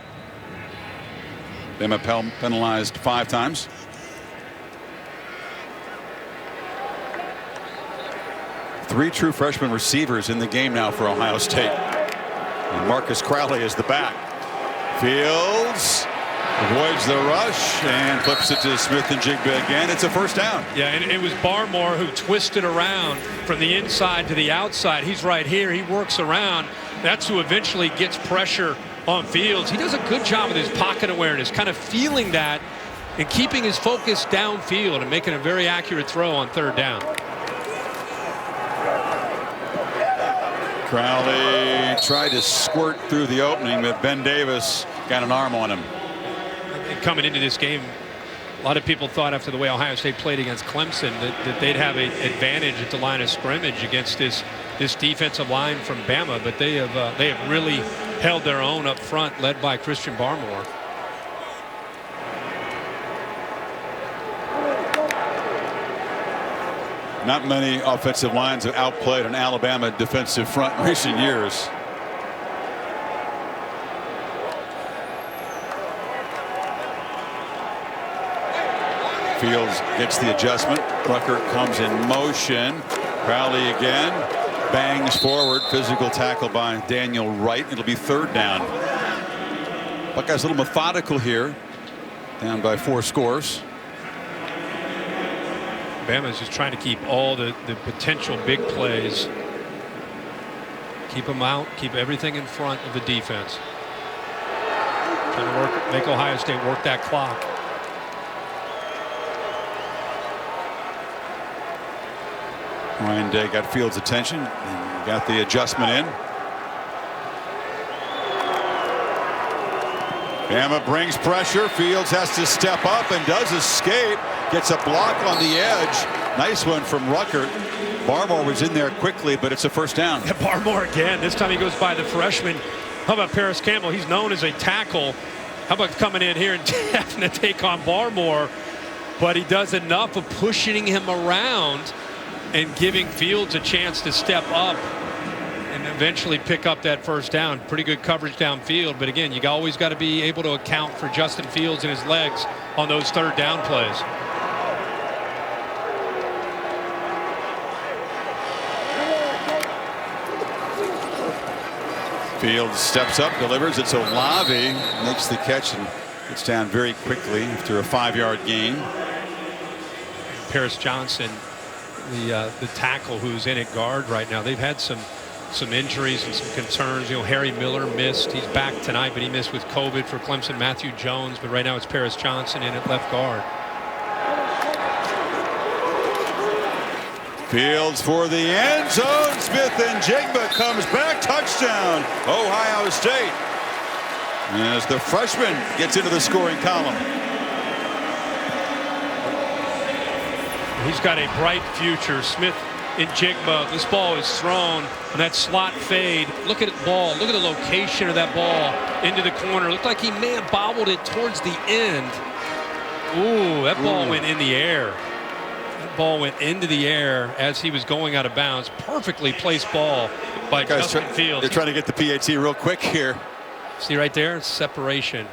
Bama penalized 5 times. Three true freshman receivers in the game now for Ohio State. And Marcus Crowley is the back. Fields avoids the rush and flips it to Smith-Njigba again. It's a first down. Yeah, and it was Barmore who twisted around from the inside to the outside. He's right here. He works around. That's who eventually gets pressure on Fields. He does a good job with his pocket awareness, kind of feeling that and keeping his focus downfield and making a very accurate throw on third down. Crowley tried to squirt through the opening, but Ben Davis got an arm on him. And coming into this game, a lot of people thought after the way Ohio State played against Clemson that they'd have an advantage at the line of scrimmage against this defensive line from Bama, but they have really held their own up front, led by Christian Barmore. Not many offensive lines have outplayed an Alabama defensive front in recent years. Fields gets the adjustment. Ruckert comes in motion. Crowley again bangs forward. Physical tackle by Daniel Wright. It'll be third down. Buckeyes a little methodical here. Down by 4 scores. Bama's just trying to keep all the potential big plays. Keep them out. Keep everything in front of the defense. Trying to make Ohio State work that clock. Ryan Day got Fields' attention and got the adjustment in. Bama brings pressure. Fields has to step up and does escape. Gets a block on the edge. Nice one from Ruckert. Barmore was in there quickly, but it's a first down. Yeah, Barmore again. This time he goes by the freshman. How about Paris Campbell? He's known as a tackle. How about coming in here and having to take on Barmore? But he does enough of pushing him around and giving Fields a chance to step up and eventually pick up that first down. Pretty good coverage downfield, but again, you always got to be able to account for Justin Fields and his legs on those third down plays. Fields steps up, delivers. It's Olave, makes the catch and gets down very quickly after a 5-yard gain. Paris Johnson, the tackle who's in at guard right now, they've had some injuries and some concerns. You know, Harry Miller missed. He's back tonight, but he missed with COVID for Clemson. Matthew Jones, but right now it's Paris Johnson in at left guard. Fields for the end zone. Smith-Njigba comes back. Touchdown, Ohio State. As the freshman gets into the scoring column. He's got a bright future. Smith-Njigba. This ball is thrown on that slot fade. Look at the ball. Look at the location of that ball into the corner. Looked like he may have bobbled it towards the end. Ooh, that ball went in the air. That ball went into the air as he was going out of bounds. Perfectly placed ball by Justin Fields. They're trying to get the PAT real quick here. See right there? It's separation.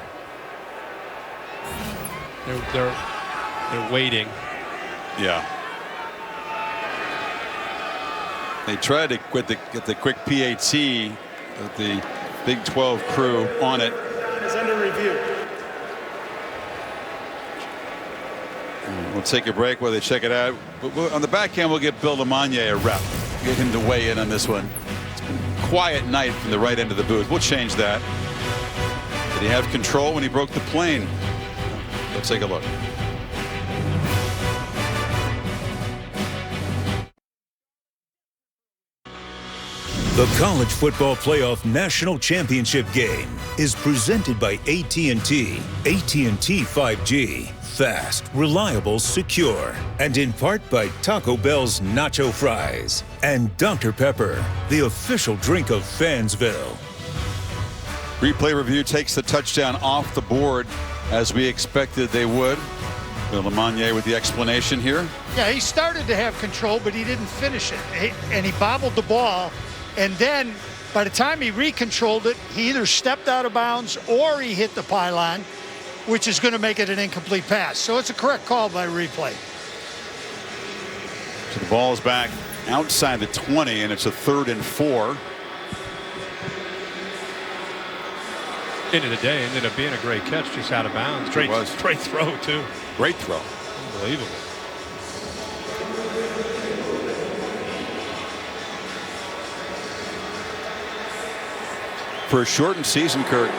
They're waiting. Yeah. They tried to get the quick PAT with the Big 12 crew on it. It's under review. We'll take a break while they check it out. But on the back end, we'll get Bill Lamagna a rep. Get him to weigh in on this one. It's been quiet night from the right end of the booth. We'll change that. Did he have control when he broke the plane? Let's take a look. The College Football Playoff National Championship game is presented by AT&T. AT&T 5G. Fast, reliable, secure. And in part by Taco Bell's Nacho Fries. And Dr. Pepper, the official drink of Fansville. Replay review takes the touchdown off the board as we expected they would. Bill LeMonnier with the explanation here. Yeah, he started to have control, but he didn't finish it. And he bobbled the ball. And then by the time he recontrolled it, he either stepped out of bounds or he hit the pylon, which is going to make it an incomplete pass. So it's a correct call by replay. So the ball is back outside the 20, and it's a 3rd and 4. End of the day, ended up being a great catch, just out of bounds. Great throw, too. Great throw. Unbelievable. For a shortened season, Kurt,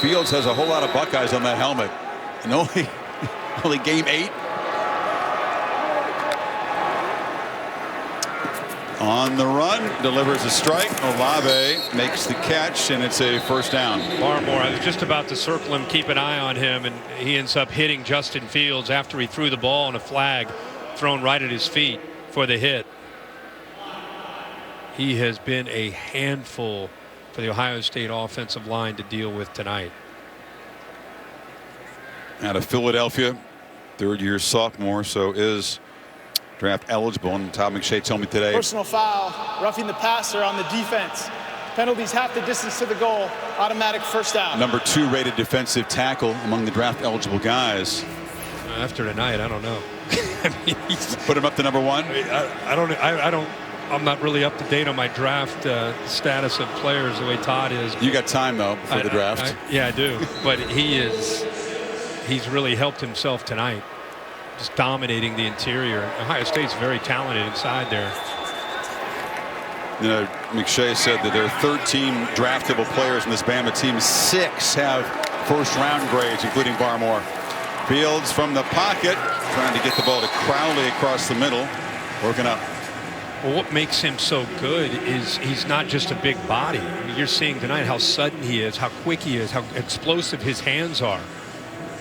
Fields has a whole lot of Buckeyes on that helmet. And only game 8. On the run, delivers a strike. Olave makes the catch, and it's a 1st down. Barmore, I was just about to circle him, keep an eye on him, and he ends up hitting Justin Fields after he threw the ball on a flag thrown right at his feet for the hit. He has been a handful for the Ohio State offensive line to deal with tonight. Out of Philadelphia, 3rd-year sophomore, so is draft eligible. And Todd McShay told me today. Personal foul, roughing the passer on the defense. Penalties half the distance to the goal, automatic 1st down. Number 2 rated defensive tackle among the draft eligible guys. After tonight, I don't know. I mean, put him up to number 1. I'm not really up to date on my draft status of players the way Todd is. You got time though before the draft. Yeah, I do. But he's really helped himself tonight, just dominating the interior. Ohio State's very talented inside there. You know, McShay said that there are 13 draftable players in this Bama team. 6 have 1st-round grades, including Barmore. Fields from the pocket, trying to get the ball to Crowley across the middle, working up. Well, what makes him so good is he's not just a big body. I mean, you're seeing tonight how sudden he is, how quick he is, how explosive his hands are.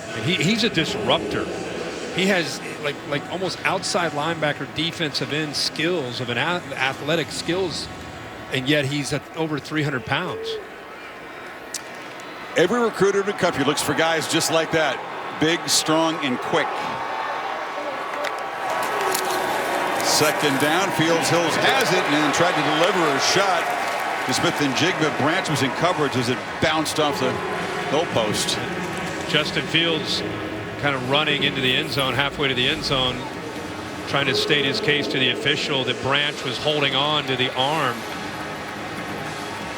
And he's a disruptor. He has like almost outside linebacker defensive end skills of an athletic skills, and yet he's at over 300 pounds. Every recruiter in the country looks for guys just like that, big, strong, and quick. 2nd down, Fields Hills has it and then tried to deliver a shot to Smith-Njigba. Branch was in coverage as it bounced off the goalpost. Justin Fields kind of running into the end zone, halfway to the end zone, trying to state his case to the official that Branch was holding on to the arm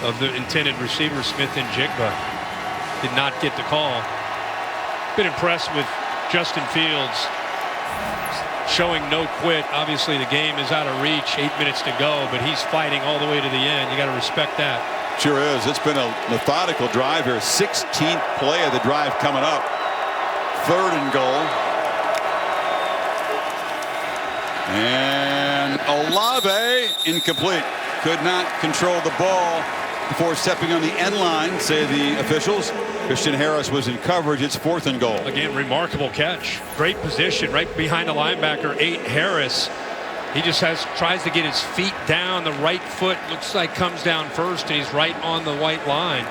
of the intended receiver, Smith-Njigba. Did not get the call. Been impressed with Justin Fields showing no quit. Obviously the game is out of reach, 8 minutes to go, but he's fighting all the way to the end. You got to respect that. Sure is. It's been a methodical drive here. 16th play of the drive coming up. 3rd and goal. And Olave incomplete. Could not control the ball before stepping on the end line, say the officials. Christian Harris was in coverage. It's 4th and goal. Again, remarkable catch. Great position right behind the linebacker, 8 Harris. He just tries to get his feet down. The right foot looks like comes down first, and he's right on the white line.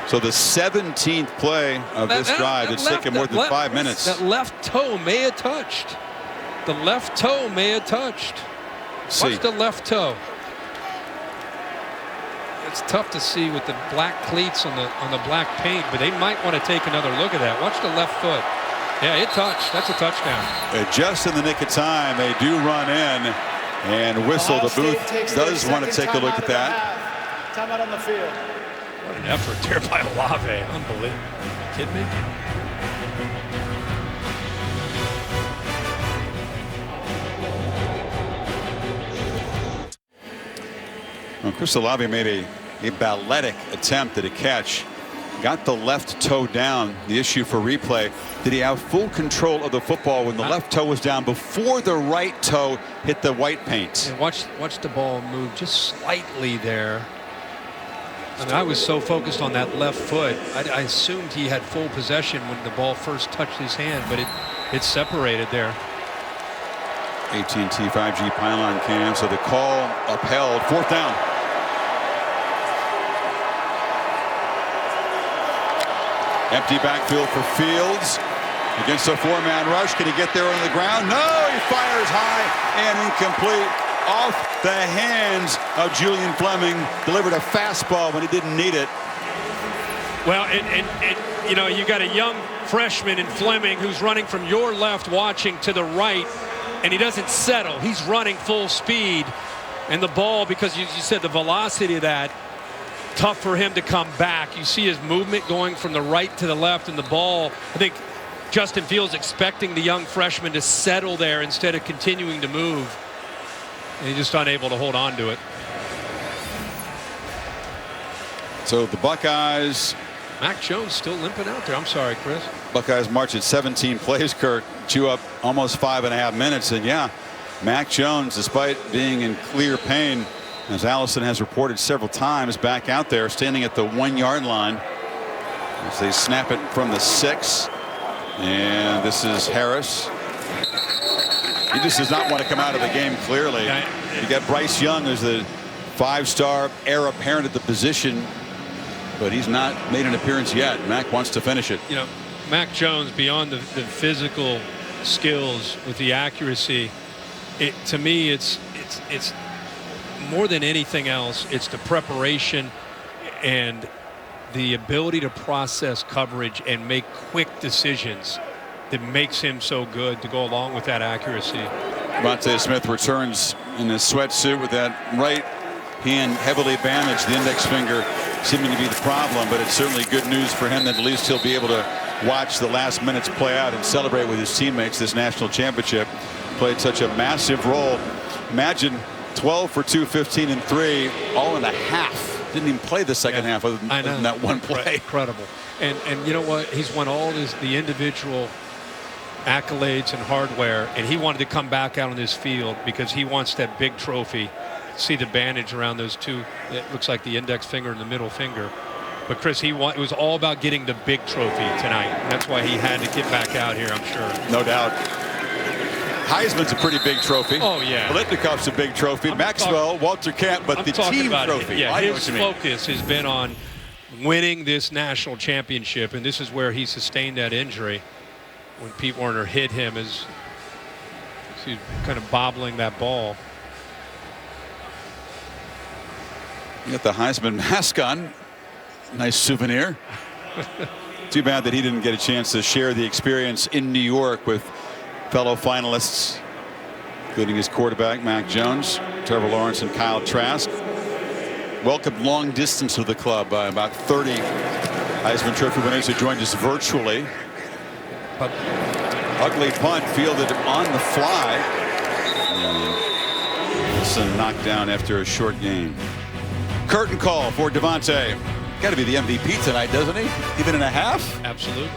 So the 17th play of this drive, it's taken more than 5 minutes. That left toe may have touched. The left toe may have touched. Watch the left toe. It's tough to see with the black cleats on the black paint, but they might want to take another look at that. Watch the left foot. Yeah, it touched. That's a touchdown. Just in the nick of time, they do run in and whistle. The booth does want to take a look at that. Timeout on the field. What an effort there by Olave. Unbelievable. Are you kidding me? Well, Chris Olave made a balletic attempt at a catch. Got the left toe down. The issue for replay, did he have full control of the football when the left toe was down before the right toe hit the white paint? And watch the ball move just slightly there. I mean, I was so focused on that left foot, I assumed he had full possession when the ball first touched his hand, but it separated there. AT&T 5G pylon cam, so the call upheld. 4th down. Empty backfield for Fields against a 4-man rush. Can he get there on the ground? No, he fires high and incomplete. Off the hands of Julian Fleming. Delivered a fastball when he didn't need it. Well, and you know, you got a young freshman in Fleming who's running from your left watching to the right, and he doesn't settle. He's running full speed, and the ball, because you said the velocity of that, tough for him to come back. You see his movement going from the right to the left, and the ball, I think Justin Fields expecting the young freshman to settle there instead of continuing to move, and he's just unable to hold on to it. So the Buckeyes. Mac Jones still limping out there. I'm sorry, Chris. Buckeyes march at 17 plays, Kirk. Chew up almost 5.5 minutes. And yeah, Mac Jones, despite being in clear pain, as Allison has reported several times, back out there standing at the 1-yard line as they snap it from the 6. And this is Harris. He just does not want to come out of the game, clearly. You got Bryce Young, who's the 5-star heir apparent at the position, but he's not made an appearance yet. Mac wants to finish it. You know, Mac Jones, beyond the physical skills with the accuracy, to me it's more than anything else, it's the preparation and the ability to process coverage and make quick decisions that makes him so good to go along with that accuracy. Devontae Smith returns in his sweatsuit with that right hand heavily bandaged, the index finger seeming to be the problem, but it's certainly good news for him that at least he'll be able to watch the last minutes play out and celebrate with his teammates. This national championship played such a massive role. Imagine 12 for 215 and 3 all in a half. Didn't even play the second half other than that one play. Incredible. And you know what, he's won all the individual accolades and hardware, and he wanted to come back out on this field because he wants that big trophy. See the bandage around those two, it looks like the index finger and the middle finger, but Chris, it was all about getting the big trophy tonight. That's why he had to get back out here, I'm sure. No doubt. Heisman's a pretty big trophy. Oh yeah. Biletnikov's a big trophy. Maxwell, Walter Camp, but the team trophy. Yeah, his focus has been on winning this national championship, and this is where he sustained that injury when Pete Werner hit him as he's kind of bobbling that ball. You got the Heisman mask on. Nice souvenir. Too bad that he didn't get a chance to share the experience in New York with fellow finalists, including his quarterback, Mac Jones, Trevor Lawrence, and Kyle Trask. Welcomed long distance to the club by about 30 Heisman Trophy winners who joined us virtually. Ugly punt fielded on the fly. Wilson knocked down after a short game. Curtain call for Devontae. Got to be the MVP tonight, doesn't he? Even in a half? Absolutely.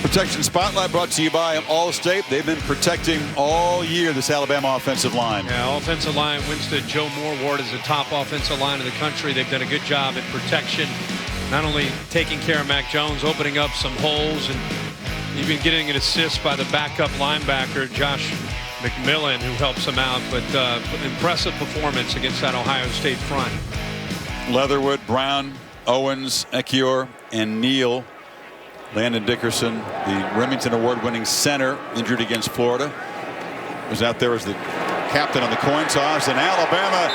Protection Spotlight brought to you by Allstate. They've been protecting all year this Alabama offensive line. Yeah, offensive line wins the Joe Moore Award as the top offensive line in the country. They've done a good job at protection, not only taking care of Mac Jones, opening up some holes, and even getting an assist by the backup linebacker, Josh McMillan, who helps him out. But impressive performance against that Ohio State front. Leatherwood, Brown, Owens, Ekiyor, and Neal. Landon Dickerson, the Remington Award-winning center, injured against Florida, was out there as the captain on the coin toss. And Alabama,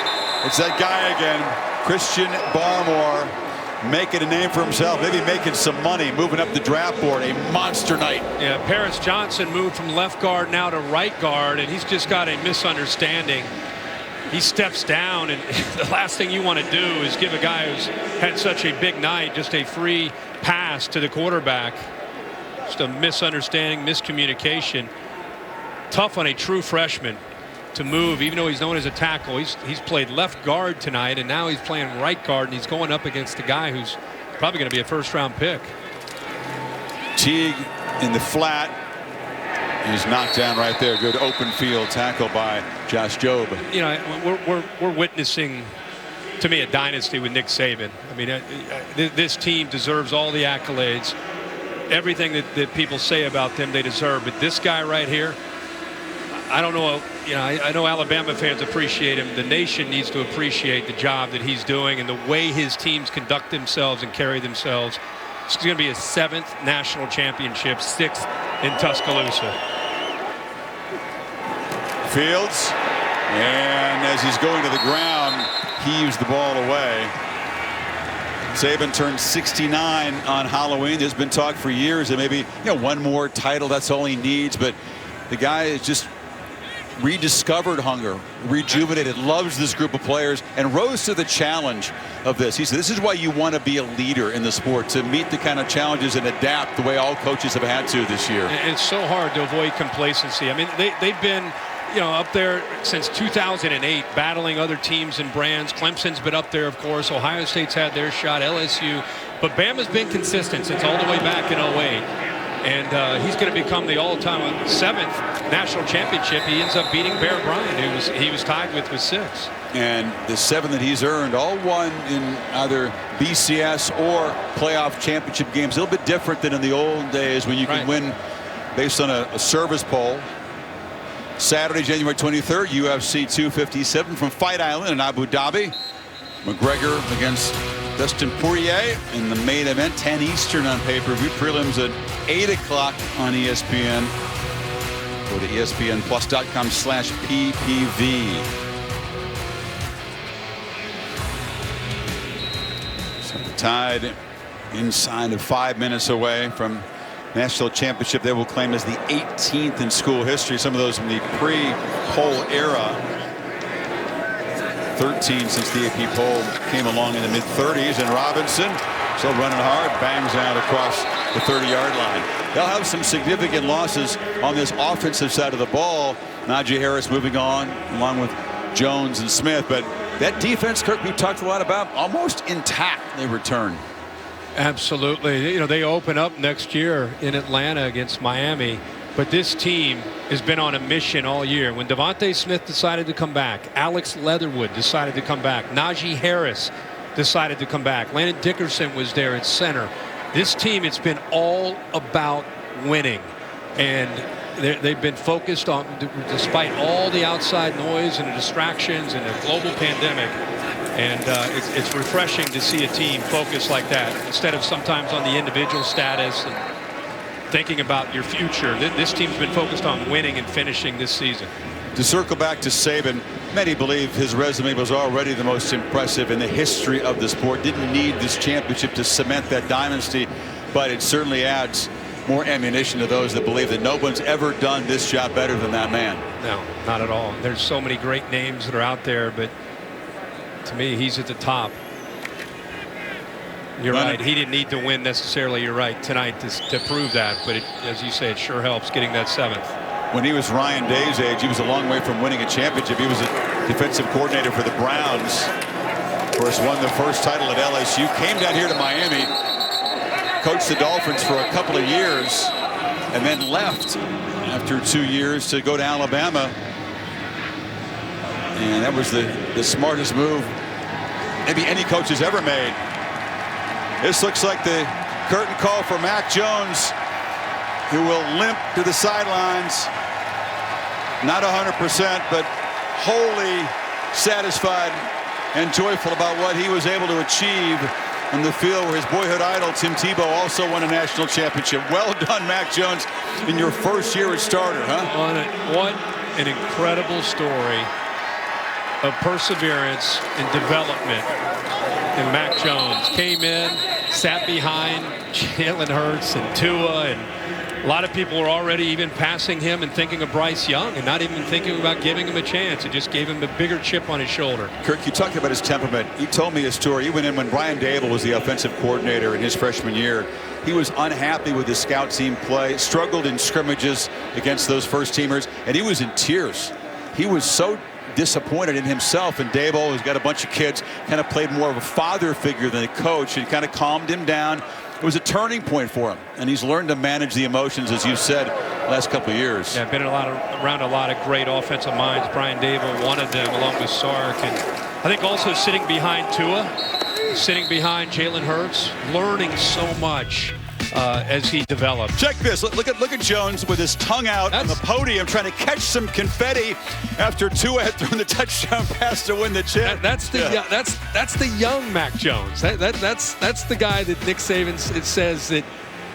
it's that guy again, Christian Barmore, making a name for himself, maybe making some money, moving up the draft board. A monster night. Yeah, Paris Johnson moved from left guard now to right guard, and he's just got a misunderstanding. He steps down, and the last thing you want to do is give a guy who's had such a big night just a free pass to the quarterback. Just a misunderstanding, miscommunication. Tough on a true freshman to move, even though he's known as a tackle. He's played left guard tonight, and now he's playing right guard, and he's going up against a guy who's probably going to be a first-round pick. Teague in the flat. He's knocked down right there. Good open field tackle by Josh Jobe. You know, we're witnessing, to me, a dynasty with Nick Saban. I mean, this team deserves all the accolades. Everything that people say about them, they deserve. But this guy right here, I don't know. You know, I know Alabama fans appreciate him. The nation needs to appreciate the job that he's doing and the way his teams conduct themselves and carry themselves. It's going to be his 7th national championship, 6th in Tuscaloosa. Fields, and as he's going to the ground, he used the ball away. Saban turned 69 on Halloween. There's been talk for years that maybe, one more title, that's all he needs. But the guy is just rediscovered hunger, rejuvenated, loves this group of players, and rose to the challenge of this. He said, this is why you want to be a leader in the sport, to meet the kind of challenges and adapt the way all coaches have had to this year. And it's so hard to avoid complacency. I mean, they've been, up there since 2008, battling other teams and brands. Clemson's been up there, of course. Ohio State's had their shot, LSU. But Bama's been consistent since all the way back in 08. And he's going to become the all-time 7th national championship. He ends up beating Bear Bryant, who he was tied with 6. And the 7 that he's earned, all won in either BCS or playoff championship games. A little bit different than in the old days when you could win based on a service poll. Saturday, January 23rd, UFC 257 from Fight Island in Abu Dhabi. McGregor against Dustin Poirier in the main event, 10 Eastern on pay-per-view. Prelims at 8 o'clock on ESPN. Go to ESPNplus.com/PPV. So the Tide inside of 5 minutes away from national championship they will claim as the 18th in school history. Some of those in the pre-poll era. 13 since the AP poll came along in the mid-30s. And Robinson still running hard, bangs out across the 30-yard line. They'll have some significant losses on this offensive side of the ball. Najee Harris moving on along with Jones and Smith. But that defense, Kirk, we talked a lot about, almost intact. They return. Absolutely. They open up next year in Atlanta against Miami. But this team has been on a mission all year. When Devontae Smith decided to come back, Alex Leatherwood decided to come back, Najee Harris decided to come back, Landon Dickerson was there at center. This team, it's been all about winning. And they've been focused on, despite all the outside noise and the distractions and the global pandemic. And it's refreshing to see a team focus like that instead of sometimes on the individual status and thinking about your future. This team's been focused on winning and finishing this season. To circle back to Saban, many believe his resume was already the most impressive in the history of the sport. Didn't need this championship to cement that dynasty, but it certainly adds more ammunition to those that believe that no one's ever done this job better than that man. No, not at all. There's so many great names that are out there, but to me, he's at the top. You're right. He didn't need to win necessarily. You're right tonight to prove that. But as you say, it sure helps getting that 7th. When he was Ryan Day's age, he was a long way from winning a championship. He was a defensive coordinator for the Browns. Of course, won the first title at LSU. Came down here to Miami, coached the Dolphins for a couple of years, and then left after 2 years to go to Alabama. And that was the smartest move maybe any coach has ever made. This looks like the curtain call for Mac Jones, who will limp to the sidelines. Not 100%, but wholly satisfied and joyful about what he was able to achieve in the field where his boyhood idol, Tim Tebow, also won a national championship. Well done, Mac Jones, in your first year as starter, huh? What an incredible story of perseverance and development. And Mac Jones came in, sat behind Jalen Hurts and Tua, and a lot of people were already even passing him and thinking of Bryce Young and not even thinking about giving him a chance. It just gave him a bigger chip on his shoulder. Kirk, you talked about his temperament. He told me his story. He went in when Brian Dable was the offensive coordinator in his freshman year. He was unhappy with his scout team play, struggled in scrimmages against those first teamers, and he was in tears. He was so disappointed in himself, and Dable, who's got a bunch of kids, kind of played more of a father figure than a coach, and kind of calmed him down. It was a turning point for him, and he's learned to manage the emotions, as you said, last couple of years. Yeah, been around a lot of great offensive minds. Brian Dable, one of them, along with Sark, and I think also sitting behind Tua, sitting behind Jalen Hurts, learning so much as he developed. Check this. Look at Jones with his tongue out on the podium trying to catch some confetti after Tua had thrown the touchdown pass to win the chip. That's the young Mac Jones. That's the guy that Nick Saban says that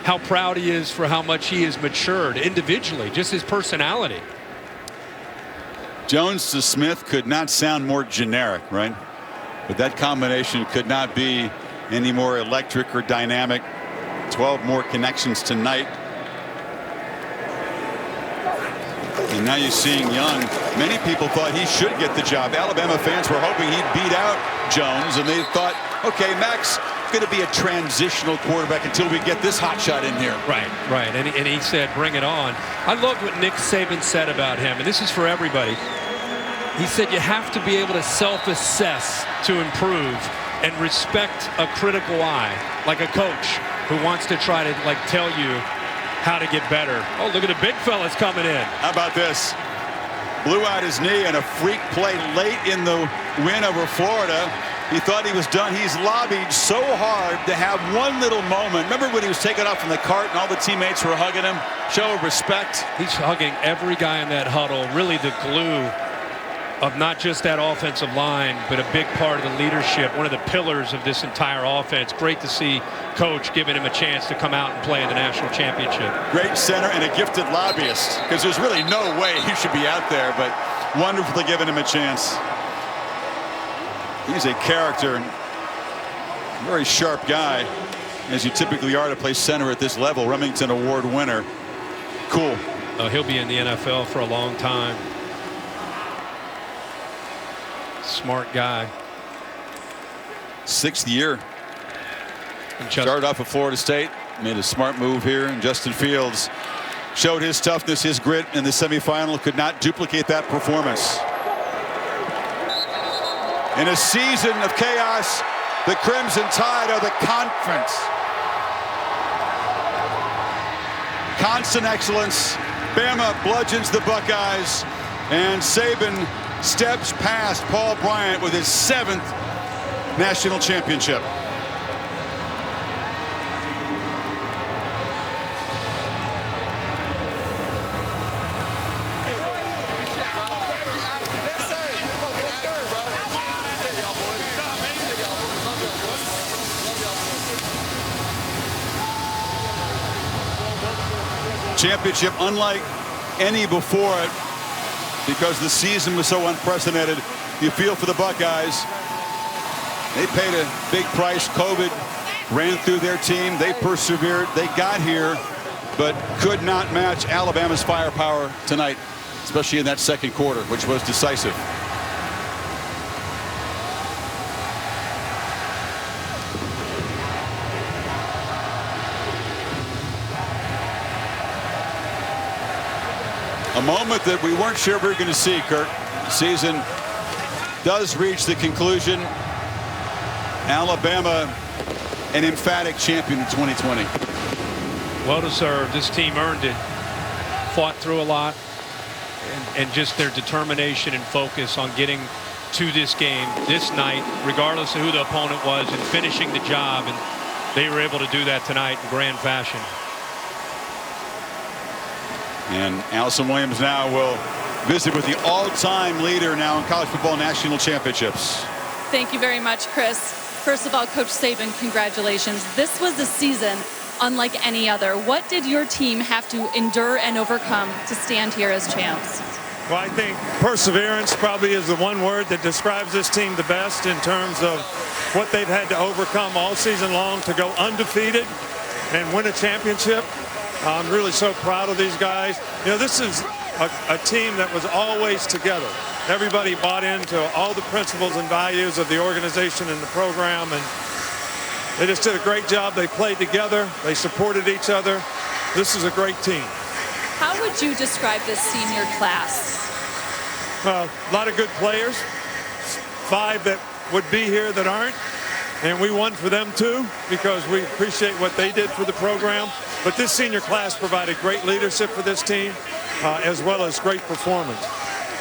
how proud he is for how much he has matured individually, just his personality. Jones to Smith could not sound more generic, right? But that combination could not be any more electric or dynamic. 12 more connections tonight. And now you're seeing Young. Many people thought he should get the job. Alabama fans were hoping he'd beat out Jones, and they thought, okay, Mac's going to be a transitional quarterback until we get this hot shot in here. Right. And he said, bring it on. I loved what Nick Saban said about him, and this is for everybody. He said you have to be able to self-assess to improve and respect a critical eye, like a coach who wants to try to tell you how to get better. Oh, look at the big fellas coming in. How about this? Blew out his knee in a freak play late in the win over Florida. He thought he was done. He's lobbied so hard to have one little moment. Remember when he was taken off from the cart and all the teammates were hugging him? Show of respect. He's hugging every guy in that huddle, really the glue of not just that offensive line, but a big part of the leadership, one of the pillars of this entire offense. Great to see Coach giving him a chance to come out and play in the national championship. Great center and a gifted lobbyist, because there's really no way he should be out there, but wonderfully giving him a chance. He's a character, very sharp guy, as you typically are to play center at this level. Remington Award winner. Cool. He'll be in the NFL for a long time. Smart guy. 6th year. Started off at Florida State. Made a smart move here. And Justin Fields showed his toughness, his grit in the semifinal. Could not duplicate that performance. In a season of chaos, the Crimson Tide are the conference. Constant excellence. Bama bludgeons the Buckeyes. And Saban steps past Paul Bryant with his 7th national championship. Championship unlike any before it, because the season was so unprecedented. You feel for the Buckeyes. They paid a big price. COVID ran through their team. They persevered. They got here, but could not match Alabama's firepower tonight, especially in that second quarter, which was decisive. A moment that we weren't sure we were going to see, Kirk. The season does reach the conclusion. Alabama, an emphatic champion in 2020. Well deserved. This team earned it. Fought through a lot. And just their determination and focus on getting to this game this night, regardless of who the opponent was, and finishing the job. And they were able to do that tonight in grand fashion. And Allison Williams now will visit with the all-time leader now in college football national championships. Thank you very much, Chris. First of all, Coach Saban, congratulations. This was a season unlike any other. What did your team have to endure and overcome to stand here as champs? Well, I think perseverance probably is the one word that describes this team the best in terms of what they've had to overcome all season long to go undefeated and win a championship. I'm really so proud of these guys. You know, this is a team that was always together. Everybody bought into all the principles and values of the organization and the program, and they just did a great job. They played together. They supported each other. This is a great team. How would you describe this senior class? A lot of good players, 5 that would be here that aren't, and we won for them too because we appreciate what they did for the program. But this senior class provided great leadership for this team as well as great performance.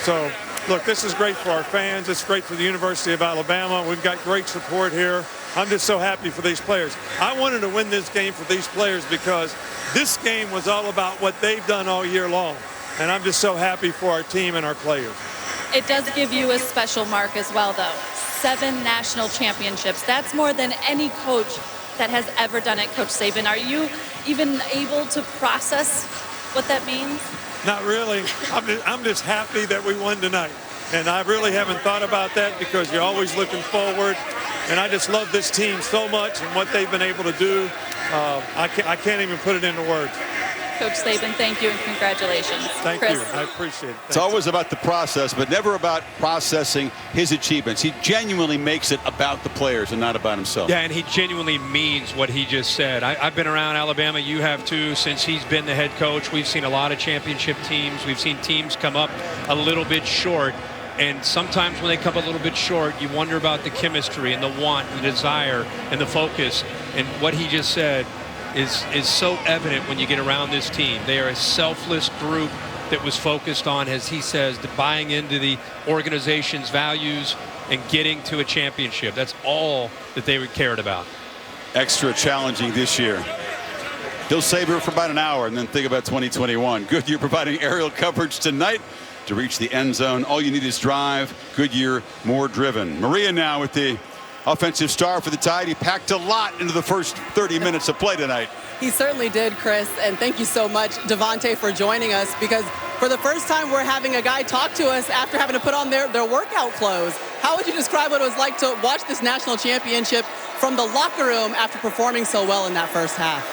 So look, this is great for our fans. It's great for the University of Alabama. We've got great support here. I'm just so happy for these players. I wanted to win this game for these players because this game was all about what they've done all year long. And I'm just so happy for our team and our players. It does give you a special mark as well, though. 7 national championships. That's more than any coach that has ever done it, Coach Saban. Are you even able to process what that means? Not really. I'm just happy that we won tonight. And I really haven't thought about that because you're always looking forward. And I just love this team so much and what they've been able to do. I can't even put it into words. Coach Saban, thank you and congratulations. Thank Chris. you. I appreciate it. It's always about the process, but never about processing his achievements. He genuinely makes it about the players and not about himself. Yeah, and he genuinely means what he just said. I've been around Alabama. You have too. Since he's been the head coach, we've seen a lot of championship teams. We've seen teams come up a little bit short. And sometimes when they come a little bit short, you wonder about the chemistry and the want, the desire, and the focus. And what he just said is so evident when you get around this team. They are a selfless group that was focused on, as he says, buying into the organization's values and getting to a championship. That's all that they cared about. Extra challenging this year. He'll savor for about an hour and then think about 2021. Goodyear providing aerial coverage tonight to reach the end zone. All you need is drive. Goodyear more driven. Maria now with the offensive star for the Tide. He packed a lot into the first 30 minutes of play tonight. He certainly did, Chris, and thank you so much, Devontae, for joining us, because for the first time we're having a guy talk to us after having to put on their workout clothes. How would you describe what it was like to watch this national championship from the locker room after performing so well in that first half?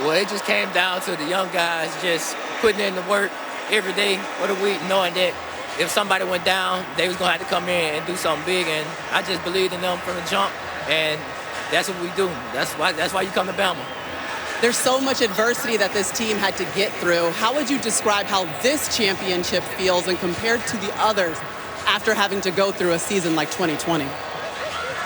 Well, it just came down to the young guys just putting in the work every day for the week, knowing that if somebody went down, they was going to have to come in and do something big, and I just believed in them from the jump, and that's what we do. That's why you come to Bama. There's so much adversity that this team had to get through. How would you describe how this championship feels and compared to the others after having to go through a season like 2020?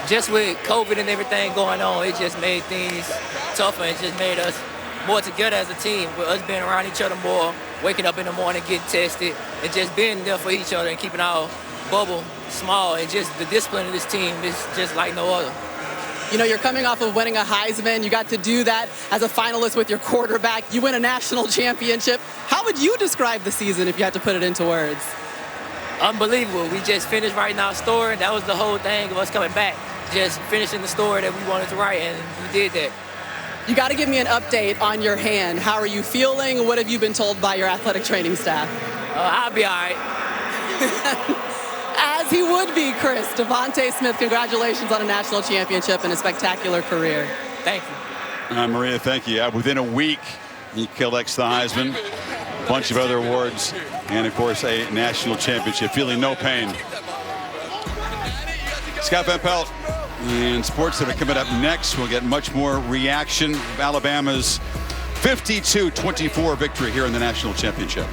Just with COVID and everything going on, it just made things tougher and just made us more together as a team, with us being around each other more, waking up in the morning, getting tested, and just being there for each other and keeping our bubble small. And just the discipline of this team is just like no other. You know, you're coming off of winning a Heisman. You got to do that as a finalist with your quarterback. You win a national championship. How would you describe the season if you had to put it into words? Unbelievable. We just finished writing our story. That was the whole thing of us coming back, just finishing the story that we wanted to write, and we did that. You got to give me an update on your hand. How are you feeling? What have you been told by your athletic training staff? I'll be all right. As he would be, Chris. Devontae Smith, congratulations on a national championship and a spectacular career. Thank you. Maria, thank you. within a week, he collects the Heisman, a bunch of other awards, and, of course, a national championship. Feeling no pain. Scott Van Pelt. And sports that are coming up next, we'll get much more reaction of Alabama's 52-24 victory here in the national championship.